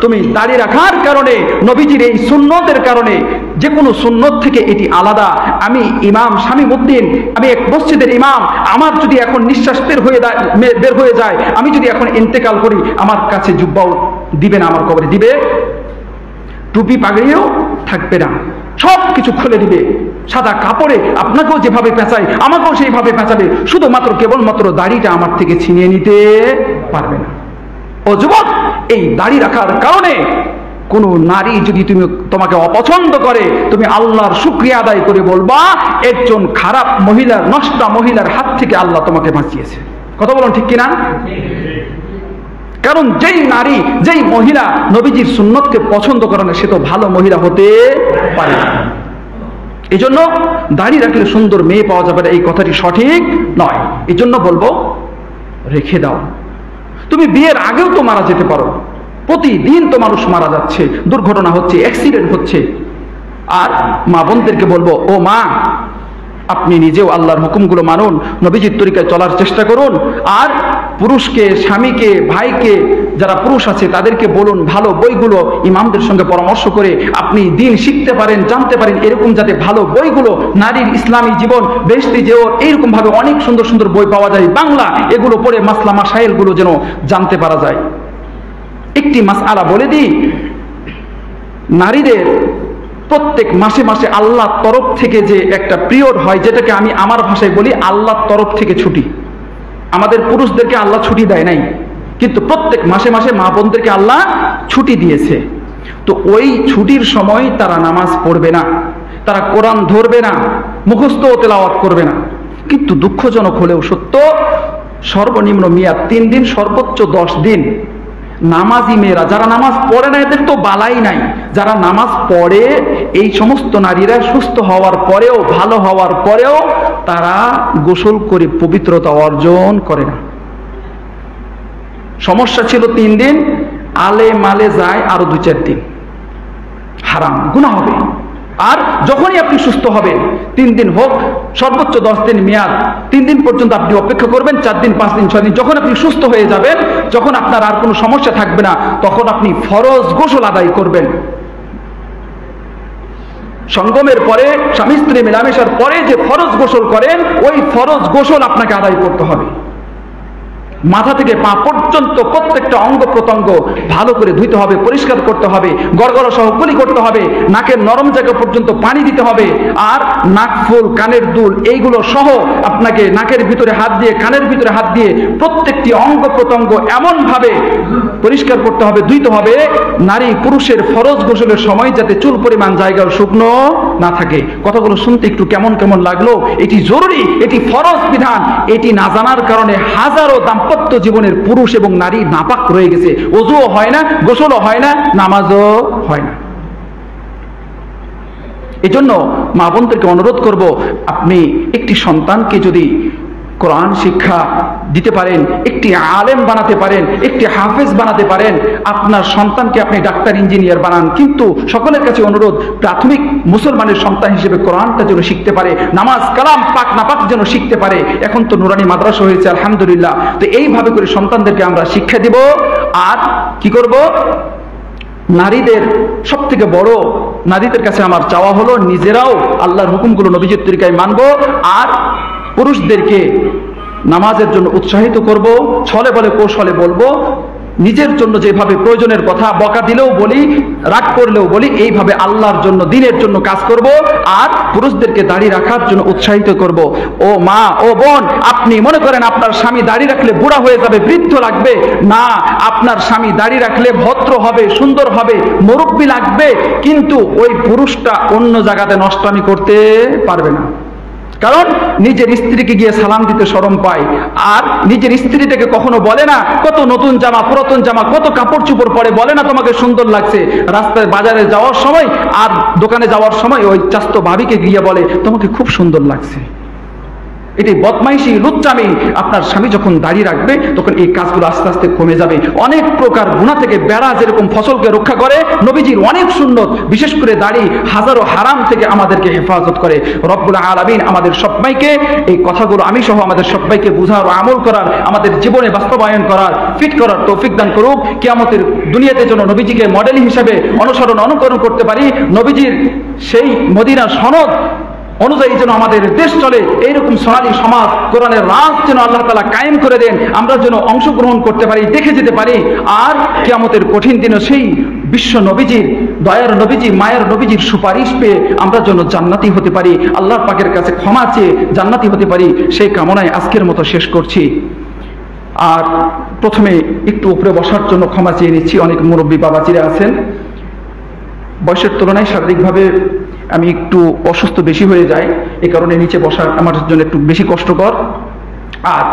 তুমি দাড়ি রাখার কারণে, নবীজির এই সুন্নতের কারণে, যে কোনো সুন্নত থেকে এটি আলাদা। আমি ইমাম শামীমউদ্দিন, আমি এক মসজিদের ইমাম, আমার যদি এখন নিঃশ্বাস বের হয়ে যায়, আমি যদি এখন ইন্তেকাল করি, আমার কাছে জুব্বাও দিবে না, আমার কবরে দিবে, টুপি পাগড়িও থাকবে না, সব কিছু খুলে দিবে, সাদা কাপড়ে আপনাকেও যেভাবে পেঁচায় আমাকেও সেইভাবে পেঁচাবে, শুধুমাত্র কেবলমাত্র দাড়িটা আমার থেকে ছিনিয়ে নিতে পারবে না। ও যুবক, এই দাড়ি রাখার কারণে কোন নারী যদি তোমাকে অপছন্দ করে, তুমি আল্লাহর শুকরিয়া আদায় করে বলবা, একজন খারাপ মহিলার, নষ্টা মহিলার হাত থেকে আল্লাহ তোমাকে বাঁচিয়েছে। কথা বলুন, ঠিক কিনা? কারণ যেই নারী, যেই মহিলা নবীজির সুন্নতকে পছন্দ করে না, সে তো ভালো মহিলা হতে পারে না। এই জন্য দাড়ি রাখলে সুন্দর মেয়ে পাওয়া যাবে না, এই কথাটি সঠিক নয়। এই জন্য বলবো রেখে দাও। তুমি বিয়ের আগেও তো মারা যেতে পারো, প্রতিদিন তো মানুষ মারা যাচ্ছে, দুর্ঘটনা হচ্ছে, অ্যাক্সিডেন্ট হচ্ছে। আর মা বোনদেরকে বলবো, ও মা, আপনি নিজেও আল্লাহর হুকুমগুলো মানুন, নবীজির তরিকায় চলার চেষ্টা করুন। আর পুরুষকে, স্বামীকে, ভাইকে, যারা পুরুষ আছে তাদেরকে বলুন ভালো বইগুলো ইমামদের সঙ্গে পরামর্শ করে আপনি দিন শিখতে পারেন, জানতে পারেন, এরকম যাতে ভালো বইগুলো, নারীর ইসলামী জীবন, বেহেশতি জীবন, এইরকম ভাবে অনেক সুন্দর সুন্দর বই পাওয়া যায় বাংলা, এগুলো পড়ে মাসলা মাসাইলগুলো যেন জানতে পারা যায়। একটি মাসআলা বলে দিই, নারীদের প্রত্যেক মাসে মাসে আল্লাহর তরফ থেকে যে একটা পিরিয়ড হয়, যেটাকে আমি আমার ভাষায় বলি আল্লাহর তরফ থেকে ছুটি। আমাদের পুরুষদেরকে আল্লাহ ছুটি দেয় নাই, কিন্তু প্রত্যেক মাসে মাসে মা বোনদেরকে আল্লাহ ছুটি দিয়েছে। তো ওই ছুটির সময় তারা নামাজ পড়বে না, তারা কোরআন ধরবে না, মুখস্থ তেলাওয়াত করবে না। কিন্তু দুঃখজনক হলেও সত্য, সর্বনিম্ন মেয়াদ 3 দিন, সর্বোচ্চ 10 দিন নামাজি মেয়েরা, যারা নামাজ পড়ে না এদের তো বালাই নাই, যারা নামাজ পড়ে এই সমস্ত নারীরা সুস্থ হওয়ার পরেও, ভালো হওয়ার পরেও তারা গোসল করে পবিত্রতা অর্জন করে না। সমস্যা ছিল 3 দিন, আলে মালে যায় আরো 2-4 দিন, হারাম, গুনাহ হবে। আর যখনই আপনি সুস্থ হবেন, 3 দিন হোক, সর্বোচ্চ 10 দিন মেয়াদ, 3 দিন পর্যন্ত আপনি অপেক্ষা করবেন, 4 দিন, 5 দিন, 6 দিন, যখন আপনি সুস্থ হয়ে যাবেন, যখন আপনার আর কোনো সমস্যা থাকবে না, তখন আপনি ফরজ গোসল আদায় করবেন। সঙ্গমের পরে, স্বামী স্ত্রী মেলামেশার পরে যে ফরজ গোসল করেন, ওই ফরজ গোসল আপনাকে আদায় করতে হবে। মাথা থেকে পা পর্যন্ত প্রত্যেকটা অঙ্গ প্রত্যঙ্গ ভালো করে ধুইতে হবে, পরিষ্কার করতে হবে, গড়গড়া সহ কুলি করতে হবে, নাকের নরম জায়গা পর্যন্ত পানি দিতে হবে। আর নাক ফুল, কানের দুল, এইগুলো সহ আপনাকে নাকের ভিতরে হাত দিয়ে, কানের ভিতরে হাত দিয়ে প্রত্যেকটি অঙ্গ প্রত্যঙ্গ এমন ভাবে পরিষ্কার করতে হবে, ধুইতে হবে, নারী পুরুষের ফরজ গোসলের সময় যাতে চুল পরিমাণ জায়গাও শুকনো না থাকে। কথাগুলো শুনতে একটু কেমন কেমন লাগলো, এটি জরুরি, এটি ফরজ বিধান। এটি না জানার কারণে হাজারো দাম্পত্য জীবনের পুরুষ এবং নারী নাপাক রয়ে গেছে, ওযুও হয় না, গোসলও হয় না, নামাজও হয় না। এজন্য মা বোনদেরকে অনুরোধ করব, আপনি একটি সন্তানকে যদি কোরআন শিক্ষা দিতে পারেন, একটি আলেম বানাতে পারেন, একটি হাফেজ বানাতে পারেন, আপনার সন্তানকে আপনি ডাক্তার, ইঞ্জিনিয়ার বানান, কিন্তু সকলের কাছে অনুরোধ, প্রাথমিক মুসলমানের সন্তান হিসেবে কোরআনটা যেন শিখতে পারে, নামাজ কালাম পাক নাপাক যেন শিখতে পারে। এখন তো নুরানি মাদ্রাসা হয়েছে আলহামদুলিল্লাহ। তো এইভাবে করে সন্তানদেরকে আমরা শিক্ষা দিব। আর কি করব, নারীদের সব থেকে বড়, নারীদের কাছে আমার চাওয়া হলো নিজেরাও আল্লাহর হুকুমগুলো নবীজির তরিকায় মানব, আর পুরুষদেরকে নামাজের জন্য উৎসাহিত করব, ছলে বলে কৌশলে বলবো, নিজের জন্য যেভাবে প্রয়োজনের কথা বকা দিলেও বলি, রাগ করলেও বলি, এইভাবে আল্লাহর জন্য, দিনের জন্য কাজ করব। আর পুরুষদেরকে দাড়ি রাখার জন্য উৎসাহিত করব। ও মা, ও বোন, আপনি মনে করেন আপনার স্বামী দাড়ি রাখলে বুড়া হয়ে যাবে, বৃদ্ধ লাগবে, না, আপনার স্বামী দাড়ি রাখলে ভদ্র হবে, সুন্দর হবে, মুরব্বী লাগবে, কিন্তু ওই পুরুষটা অন্য জায়গাতে নষ্টামি করতে পারবে না। কারণ নিজের স্ত্রীকে গিয়ে সালাম দিতে শরম পায়, আর নিজের স্ত্রীটাকে কখনো বলে না, কত নতুন জামা, পুরাতন জামা, কত কাপড় চোপড় পরে, বলে না তোমাকে সুন্দর লাগছে। রাস্তায় বাজারে যাওয়ার সময় আর দোকানে যাওয়ার সময় ওই চাস্তো ভাবিকে গিয়ে বলে তোমাকে খুব সুন্দর লাগছে। এটি বদমাইশি, লুচ্চামি। আপনার স্বামী যখন দাঁড়িয়ে রাখবে তখন এই কাজগুলো আস্তে আস্তে কমে যাবে। অনেক প্রকার গুনাহ থেকে বেড়া যেরকম ফসলকে রক্ষা করে, নবীজির অনেক সুন্নত, বিশেষ করে দাড়ি হাজারো হারাম থেকে আমাদেরকে হেফাজত করে। রব্বুল আলামিন আমাদের সবাইকে এই কথাগুলো, আমি সহ আমাদের সবাইকে বুঝার ও আমল করার, আমাদের জীবনে বাস্তবায়ন করার, ফিট করার তৌফিক দান করুক। কিয়ামতের দুনিয়াতে যেন নবীজিকে মডেল হিসেবে অনুসরণ, অনুকরণ করতে পারি। নবীজির সেই মদিনা সনদ অনুযায়ী যেন আমাদের দেশ চলে, এইরকম সোনালী সমাজ, কোরআনের রাজ যেন আল্লাহ তাআলা কায়েম করে দেন, আমরা যেন অংশগ্রহণ করতে পারি, দেখে যেতে পারি। আর কিয়ামতের কঠিন দিনে সেই বিশ্ব নবীজির, দয়ার নবীজি, মায়ের নবীজির সুপারিশ পেয়ে আমরা যেন জান্নাতি হতে পারি, আল্লাহর পাকের কাছে ক্ষমা চেয়ে জান্নাতি হতে পারি, সেই কামনায় আজকের মতো শেষ করছি। আর প্রথমে একটু উপরে বসার জন্য ক্ষমা চেয়ে নিচ্ছি, অনেক মুরব্বী বাবাজিরা আছেন, বয়সের তুলনায় শারীরিকভাবে আমি একটু অসুস্থ বেশি হয়ে যায়, এই কারণে নিচে বসা আমার জন্য একটু বেশি কষ্টকর। আর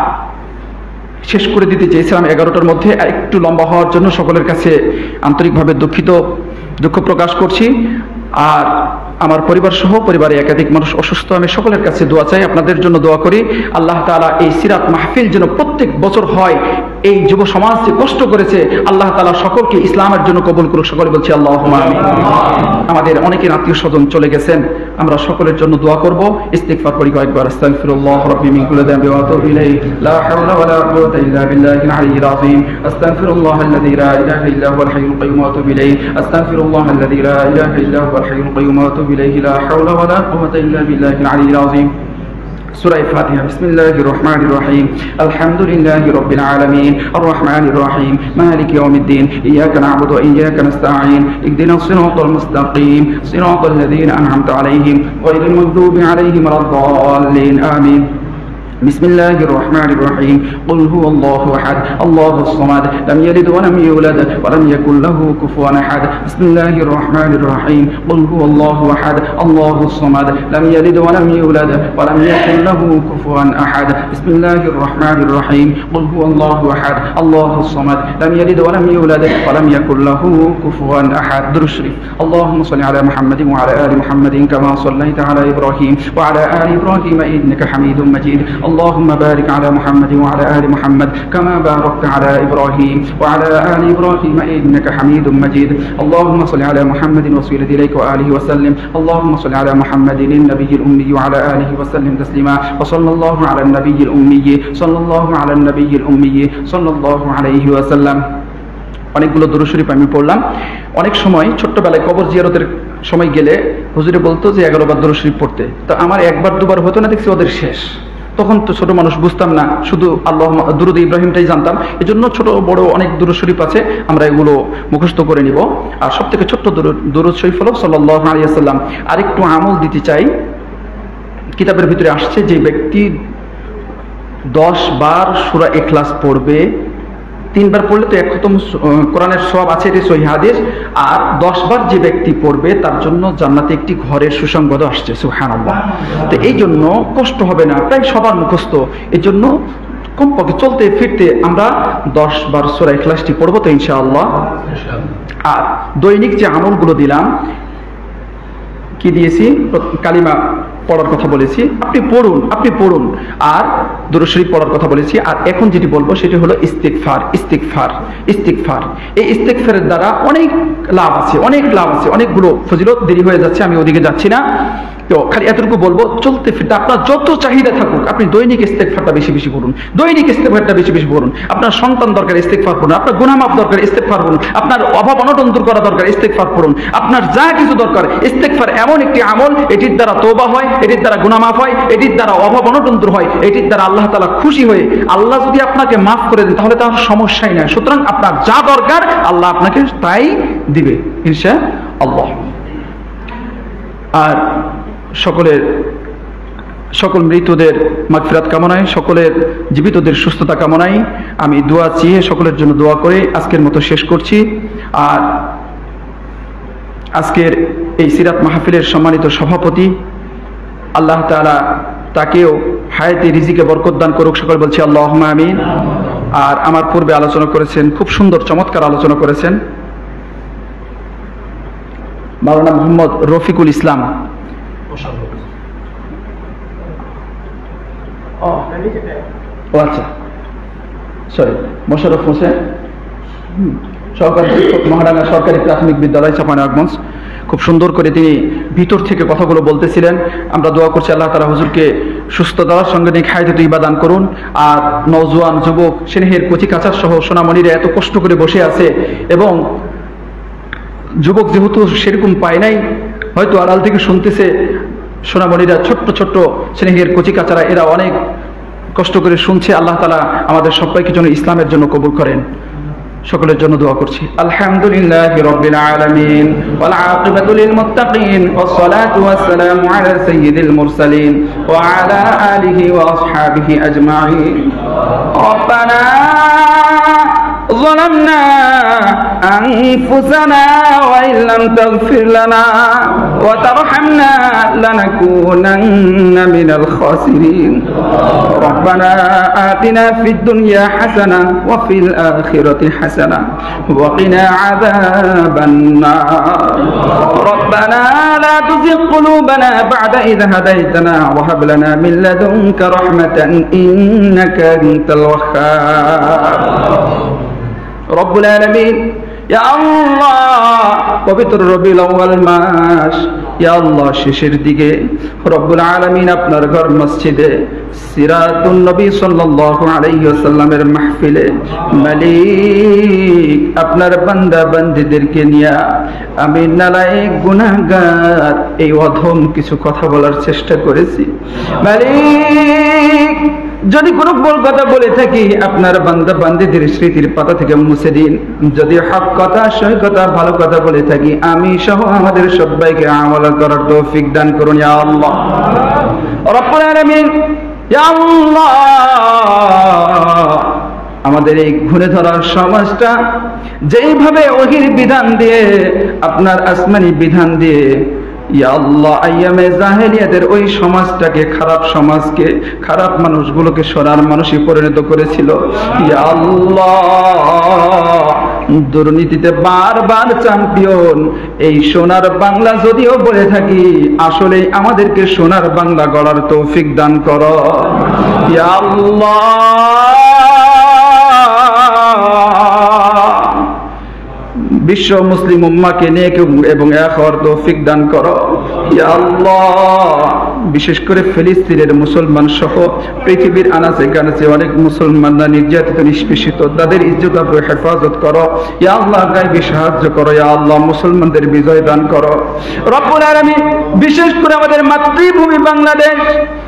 শেষ করে দিতে চেয়েছিলাম 11টার মধ্যে, একটু লম্বা হওয়ার জন্য সকলের কাছে আন্তরিকভাবে দুঃখ প্রকাশ করছি। আর আমার পরিবার সহ পরিবারে একাধিক মানুষ অসুস্থ, আমি সকলের কাছে দোয়া চাই, আপনাদের জন্য দোয়া করি। আল্লাহ তাআলা এই সিরাত মাহফিল যেন প্রত্যেক বছর হয়। এই যুব সমাজ যে কষ্ট করেছে, আল্লাহ তাআলা সকলকে ইসলামের জন্য কবুল করুক। সকলে বলছি আল্লাহুম্মা আমিন। আমাদের অনেকের আত্মীয় স্বজন চলে গেছেন, আমরা সকলের জন্য দোয়া করব। ইস্তিগফার করি কয়েকবার। আস্তাগফিরুল্লাহ রাব্বি মিন কুল্লি যামবি ওয়া আতুবু ইলাইহি লা হাওলা ওয়া লা কুওয়াতা ইল্লা বিল্লাহিল আলিয়্যিল আযীম। আস্তাগফিরুল্লাহাল্লাযী লা ইলাহা ইল্লা হুয়াল হাইয়ুল কাইয়্যুম ওয়া আতুবু ইলাইহি। আস্তাগফিরুল্লাহাল্লাযী লা ইলাহা ইল্লা হুয়াল হাইয়ুল কাইয়্যুম ওয়া আতুবু ইলাইহি লা হাওলা ওয়া লা কুওয়াতা ইল্লা বিল্লাহিল আলিয়্যিল আযীম। سورة الفاتحة. بسم الله الرحمن الرحيم. الحمد لله رب العالمين الرحمن الرحيم مالك يوم الدين إياك نعبد وإياك نستعين اهدنا الصراط المستقيم صراط الذين أنعمت عليهم غير المغضوب عليهم ولا الضالين آمين. بسم الله الرحمن الرحيم. قل هو الله أحد الله الصمد لم يلد ولم يولد ولم يكن له كفوا أحد. بسم الله الرحمن الرحيم. قل هو الله أحد الله الصمد لم يلد ولم يولد ولم يكن له كفوا أحد. بسم الله الرحمن الرحيم. قل هو الله أحد الله الصمد لم يلد ولم يولد ولم يكن له كفوا أحد. درود شريف. اللهم صل على محمد وعلى آل محمد كما صليت على إبراهيم وعلى آل إبراهيم إنك حميد مجيد. اللهم بارك على محمد وعلى آل محمد كما باركت على إبراهيم وعلى آل إبراهيم إنك حميد مجيد. اللهم صل على محمد وصلى إليك وآله وسلم. اللهم صل على محمد النبي الأمي وعلى آله وسلم تسليما. وصلى الله على النبي الأمي صلى الله على النبي الأمي صلى الله عليه وسلم. অনেকগুলো দুরূদ শরীফ আমি পড়লাম। অনেক সময় ছোট্টবেলায় কবর জিয়ারতের সময় গেলে হুজুরে বলতো যে 11 বার দুরূদ শরীফ পড়তে, তো আমার একবার দুবার হতো না, দেখছি ওদের শেষ। তখন তো ছোট মানুষ বুঝতাম না, শুধু আল্লাহ দুরুদ ইব্রাহিমটাই জানতাম। এজন্য ছোট বড় অনেক দুরূদ শরীফ আছে, আমরা এগুলো মুখস্থ করে নিব। আর সব থেকে ছোট্ট দুরূদ শরীফ হলো সাল্লাল্লাহু আলাইহি ওয়াসাল্লাম। আরেকটু আমল দিতে চাই, কিতাবের ভিতরে আসছে যে ব্যক্তি 10 বার সূরা ইখলাস পড়বে, 3 বার পড়লে তো 1 খতম কোরআনের সওয়াব আছে, এটি সহিহ হাদিস। আর 10 বার যে ব্যক্তি পড়বে তার জন্য জান্নাতে একটি ঘরের সুসংবাদ আসছে। সুবহানাল্লাহ। তো এই জন্য কষ্ট হবে না, প্রায় সবার মুখস্থ। এই জন্য কমপক্ষে চলতে ফিরতে আমরা 10 বার সূরা ইখলাসটি পড়বো তো ইনশাআল্লাহ। আর দৈনিক যে আমলগুলো দিলাম, কি দিয়েছি, কালিমা পড়ার কথা বলেছি, আপনি পড়ুন। আর দুরূদ শরীফ পড়ার কথা বলেছি। আর এখন যেটি বলবো সেটি হলো ইস্তিগফার। এই ইস্তিগফারের দ্বারা অনেক লাভ আছে, অনেকগুলো ফজিলত। দেরি হয়ে যাচ্ছে, আমি ওদিকে যাচ্ছি না। তো খালি এতটুকু বলবো, চলতে ফিরতে আপনার যত চাহিদা থাকুক, আপনি দৈনিক ইস্তিগফারটা বেশি বেশি করুন। আপনার সন্তান দরকার, ইস্তিগফার করুন। আপনার গুনাহ মাফ দরকার, ইস্তিগফার করুন। আপনার অভাব অনটন দূর করা দরকার, ইস্তিগফার করুন। আপনার যা কিছু দরকার, ইস্তিগফার এমন একটি আমল, এটির দ্বারা তওবা হয়, এটির দ্বারা গুনাহ মাফ হয়, এটির দ্বারা অভাব অনটন দূর হয়, এটির দ্বারা আল্লাহ তাআলা খুশি হয়ে, আল্লাহ যদি আপনাকে মাফ করে দেন তাহলে তার সমস্যাই নাই। সুতরাং আপনার যা দরকার আল্লাহ আপনাকে তাই দিবে ইনশাআল্লাহ। আর সকল মৃতদের মাগফিরাত কামনায়, সকলের জীবিতদের সুস্থতা কামনায় আমি দোয়া চেয়ে সকলের জন্য দোয়া করে আজকের মতো শেষ করছি। আর আজকের এই সিরাত মাহফিলের সম্মানিত সভাপতি, আল্লাহ তাআলা তাকেও হায়াতে রিজিকে বরকত দান করুক। সকল বলছি আল্লাহুম্মা আমিন। আর আমার পূর্বে আলোচনা করেছেন, খুব সুন্দর চমৎকার আলোচনা করেছেন মাওলানা মোহাম্মদ রফিকুল ইসলাম। আচ্ছা, সরি, মোশাররফ হোসেন, সহকারী শিক্ষক, মহারাঙ্গা সরকারি প্রাথমিক বিদ্যালয়, চাঁপাইনবাবগঞ্জ। খুব সুন্দর করে তিনি ভিতর থেকে কথাগুলো বলতেছিলেন। আমরা দোয়া করছি আল্লাহ তাআলা হুজুরকে সুস্থতার সঙ্গে নিয়ে হায়াতে তৈয়বা দান করুন। আর নওজোয়ান যুবক, স্নেহের কচি কাঁচার সহ সোনামণিরা এত কষ্ট করে বসে আছে, এবং যুবক যেহেতু সেরকম পায় নাই, হয়তো আড়াল থেকে শুনতেছে, সোনামণিরা ছোট্ট ছোট্ট স্নেহের কচি কাচারা, এরা অনেক কষ্ট করে শুনছে। আল্লাহ তাআলা আমাদের সবাইকে যেন ইসলামের জন্য কবুল করেন। সকলের জন্য দোয়া করছি। আলহামদুলিল্লাহি রাব্বিল আলামিন ওয়াল আকিবাতু লিল মুত্তাকিন ওয়াস সালাতু ওয়াস সালামু আলা সাইয়্যিদিল মুরসালিন ওয়া আলা আলিহি ওয়া আসহাবিহি আজমাইন। রব্বানা ظلمنا أنفسنا وإن لم تغفر لنا وترحمنا لنكونن من الخاسرين ربنا آتنا في الدنيا حسنة وفي الآخرة حسنة وقنا عذاب النار ربنا لا تزغ قلوبنا بعد إذ هديتنا وهب لنا من لدنك رحمة إنك أنت الوهاب رب العالمين ইয়া আল্লাহ পবিত্র রবিউল আউয়াল মাস ইয়া আল্লাহ শেষের দিকে রব্বুল আলামিন আপনার ঘর মসজিদে সিরাতুন নবী সাল্লাল্লাহু আলাইহি ওয়াসাল্লামের মাহফিলে মালিক আপনার বান্দা বান্দীদেরকে নিয়ে আমি নালায়েক গুনাহগার এই অধম কিছু কথা বলার চেষ্টা করেছি মালিক যদি কোনো ভুল কথা বলে থাকি আপনার বান্দা বান্দীদের স্মৃতির পাতা থেকে মুছে দিন যদি হক কথা সহি কথা ভালো কথা বলে থাকি আমি সহ আমাদের সবাইকে আমল করার তৌফিক দান করুন ইয়া আল্লাহ রব্বুল আলামিন ইয়া আল্লাহ আমাদের এই ঘুরে ধরার সমাজটা যেইভাবে ওহির বিধান দিয়ে আপনার আসমানি বিধান দিয়ে ইয়া আল্লাহ আইয়ামে জাহেলিয়াতের ওই সমাজটাকে খারাপ সমাজকে খারাপ মানুষগুলোকে সোনার মানুষই পরিণত করেছিল ইয়া আল্লাহ দুর্নীতিতে বারবার চ্যাম্পিয়ন এই সোনার বাংলা যদিও বলে থাকি আসলে আমাদেরকে সোনার বাংলা গড়ার তৌফিক দান করো ইয়া আল্লাহ বিশ্ব মুসলিম উম্মাহকে নেক এবং এক হওয়ার তৌফিক দান করো ইয়া আল্লাহ বিশেষ করে ফিলিস্তিনের মুসলমান সহ পৃথিবীর আনাচে কানাচে অনেক মুসলমানরা নির্যাতিত নিষ্পেষিত তাদের ইজ্জত আবরু হেফাজত করো ইয়া আল্লাহ গায়বী সাহায্য করো ইয়া আল্লাহ মুসলমানদের বিজয় দান করো রব্বুল আলামিন বিশেষ করে আমাদের মাতৃভূমি বাংলাদেশ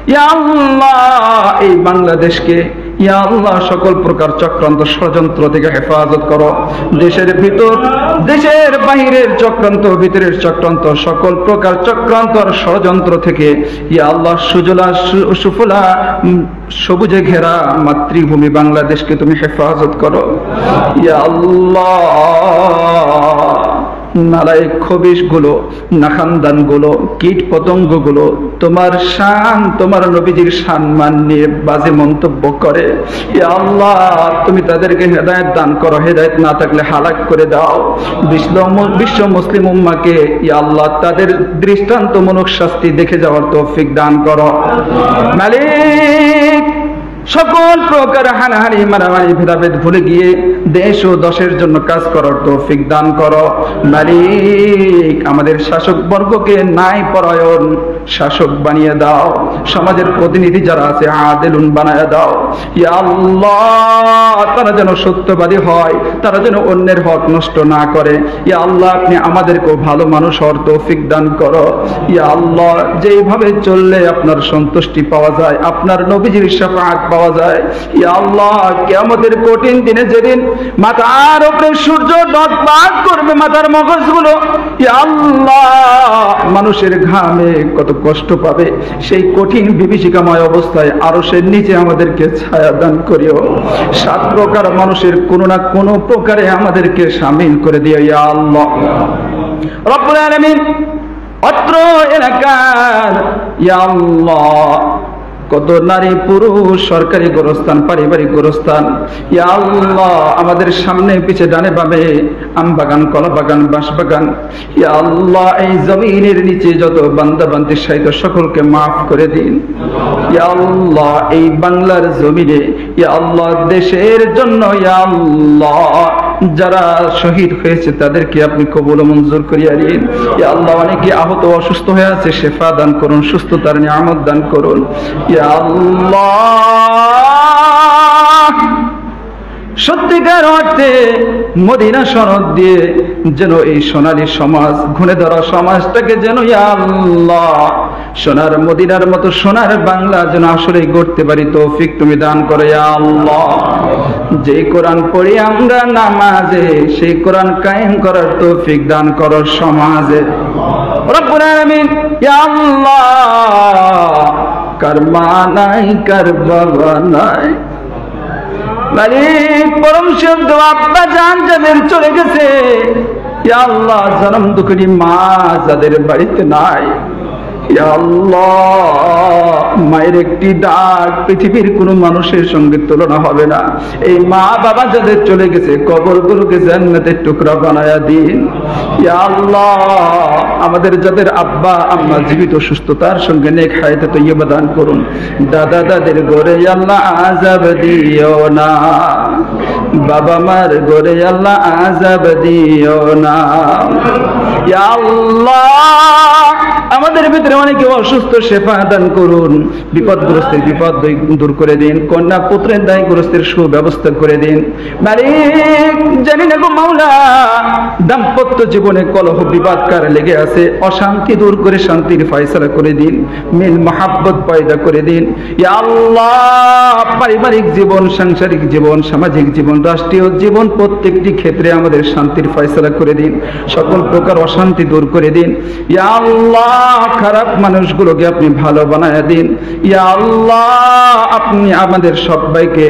ইয়া আল্লাহ এই বাংলাদেশকে ইয়া আল্লাহ সকল প্রকার চক্রান্ত ষড়যন্ত্র থেকে হেফাজত করো দেশের ভিতর দেশের বাহিরের চক্রান্ত ভিতরের চক্রান্ত সকল প্রকার চক্রান্ত আর ষড়যন্ত্র থেকে ইয়া আল্লাহ সুজলা সুফলা সবুজে ঘেরা মাতৃভূমি বাংলাদেশকে তুমি হেফাজত করো ইয়া আল্লাহ নালায়েক খবিশ গুলো নাখানদান গুলো কীট পতঙ্গ গুলো তোমার শান তোমার নবীজির সম্মান নিয়ে বাজে মন্তব্য করে ইয়া আল্লাহ তুমি তাদেরকে হেদায়েত দান করো হেদায়েত না থাকলে হালাক করে দাও বিশ্ব মুসলিম উম্মাহকে ইয়া আল্লাহ তাদের দৃষ্টান্তমূলক শাস্তি দেখে যাওয়ার তৌফিক দান করো মালিক সকল প্রকার হানাহানি মারামারি ভেদাভেদ ভুলে গিয়ে দেশ ও দশের জন্য কাজ করার তৌফিক দান করো মালিক আমাদের শাসক বর্গকে ন্যায় পরায়ণ শাসক বানিয়ে দাও সমাজের প্রতিনিধি যারা আছে আদেলুন বানায় দাও ইয়া আল্লাহ তারা যেন সত্যবাদী হয় তারা যেন অন্যের হক নষ্ট না করে ইয়া আল্লাহ আপনি আমাদেরকেও ভালো মানুষ হওয়ার তৌফিক দান করো ইয়া আল্লাহ যেইভাবে চললে আপনার সন্তুষ্টি পাওয়া যায় আপনার নবীজির শাফাআত পাওয়া যায় ইয়া আল্লাহ কিয়ামতের কঠিন দিনে যেদিন মাথার উপরে সূর্য ডগবাগ করবে মাথার মগজগুলো ইয়া আল্লাহ মানুষের ঘামে কত কষ্ট পাবে সেই কঠিন বিভীষিকাময় অবস্থায় আরশের নিচে আমাদেরকে ছায়া দান করিও সাত প্রকার মানুষের কোনো না কোনো প্রকারে আমাদেরকে শামিল করে দিও ইয়া আল্লাহ রব্বুল আলামিন অত্র এলাকার ইয়া আল্লাহ কত নারী পুরুষ সরকারি গোরস্থান পারিবারিক গোরস্থান ইয়া আল্লাহ আমাদের সামনে পিছে ডানে বামে আম বাগান কলা বাগান বাঁশ বাগান ইয়া আল্লাহ এই জমিনের নিচে যত বান্দা বান্দি সাহিত্য সকলকে মাফ করে দিন ইয়া আল্লাহ এই বাংলার জমিনে ইয়া আল্লাহ দেশের জন্য ইয়া আল্লাহ যারা শহীদ হয়েছে তাদেরকে আপনি কবুল ও মঞ্জুর করিয়া দিন ইয়া আল্লাহ অনেকে আহত অসুস্থ হয়ে আছে শিফা দান করুন সুস্থতার নিয়ামত দান করুন ইয়া আল্লাহ সত্যিকার অর্থে মদিনা শরৎ দিয়ে যেন এই সোনালী সমাজ ঘুরে ধরা সমাজটাকে যেন ইয়া আল্লাহ সোনার মদিনার মতো সোনার বাংলা যেন আসলে গড়তে পারি তৌফিক তুমি দান করো ইয়া আল্লাহ যে কোরআন পড়ি আমরা নামাজে সেই কোরআন কায়েম করার তৌফিক দান করো সমাজে রব্বুল আলামিন ইয়া আল্লাহ কার মা নাই কার বাবা নাই মালিক পরম শুদ্ধ আব্বা জান যাদের চলে গেছে, ইয়া আল্লাহ জনম দুঃখী মা যাদের বাড়িতে নাই, ইয়া আল্লাহ মায়ের একটি ডাক পৃথিবীর কোন মানুষের সঙ্গে তুলনা হবে না। এই মা বাবা যাদের চলে গেছে কবরগুলোকে জান্নাতের টুকরা বানায়া দিন। ইয়া আল্লাহ আমাদের যাদের আব্বা আম্মা জীবিত সুস্থতার সঙ্গে নেক হায়াতে তৈয়বা দান করুন। দাদা দাদের ঘরে আল্লাহ আযাব দিও না, বাবা মার ঘরে আল্লাহ আযাব দিও না। ইয়া আল্লাহ আমাদের ভিতরে অনেকে অসুস্থ, শেফা দান করুন। বিপদগ্রস্তের বিপদ দূর করে দিন, কন্যা পুত্রের দায়গ্রস্তের সুব্যবস্থা করে দিন। মালিক জানি না গো মাওলা, দাম্পত্য জীবনে কলহ বিবাদ কার লেগে আছে, অশান্তি দূর করে শান্তির ফয়সালা করে দিন, মিল মহাব্বত পয়দা করে দিন। ইয়া আল্লাহ পারিবারিক জীবন, সাংসারিক জীবন, সামাজিক জীবন, রাষ্ট্রীয় জীবন প্রত্যেকটি ক্ষেত্রে আমাদের শান্তির ফয়সালা করে দিন, সকল প্রকার অশান্তি দূর করে দিন। ইয়া আল্লাহ খারাপ মানুষগুলোকে আপনি ভালো বানায়া দিন। ইয়া আল্লাহ আপনি আমাদের সবাইকে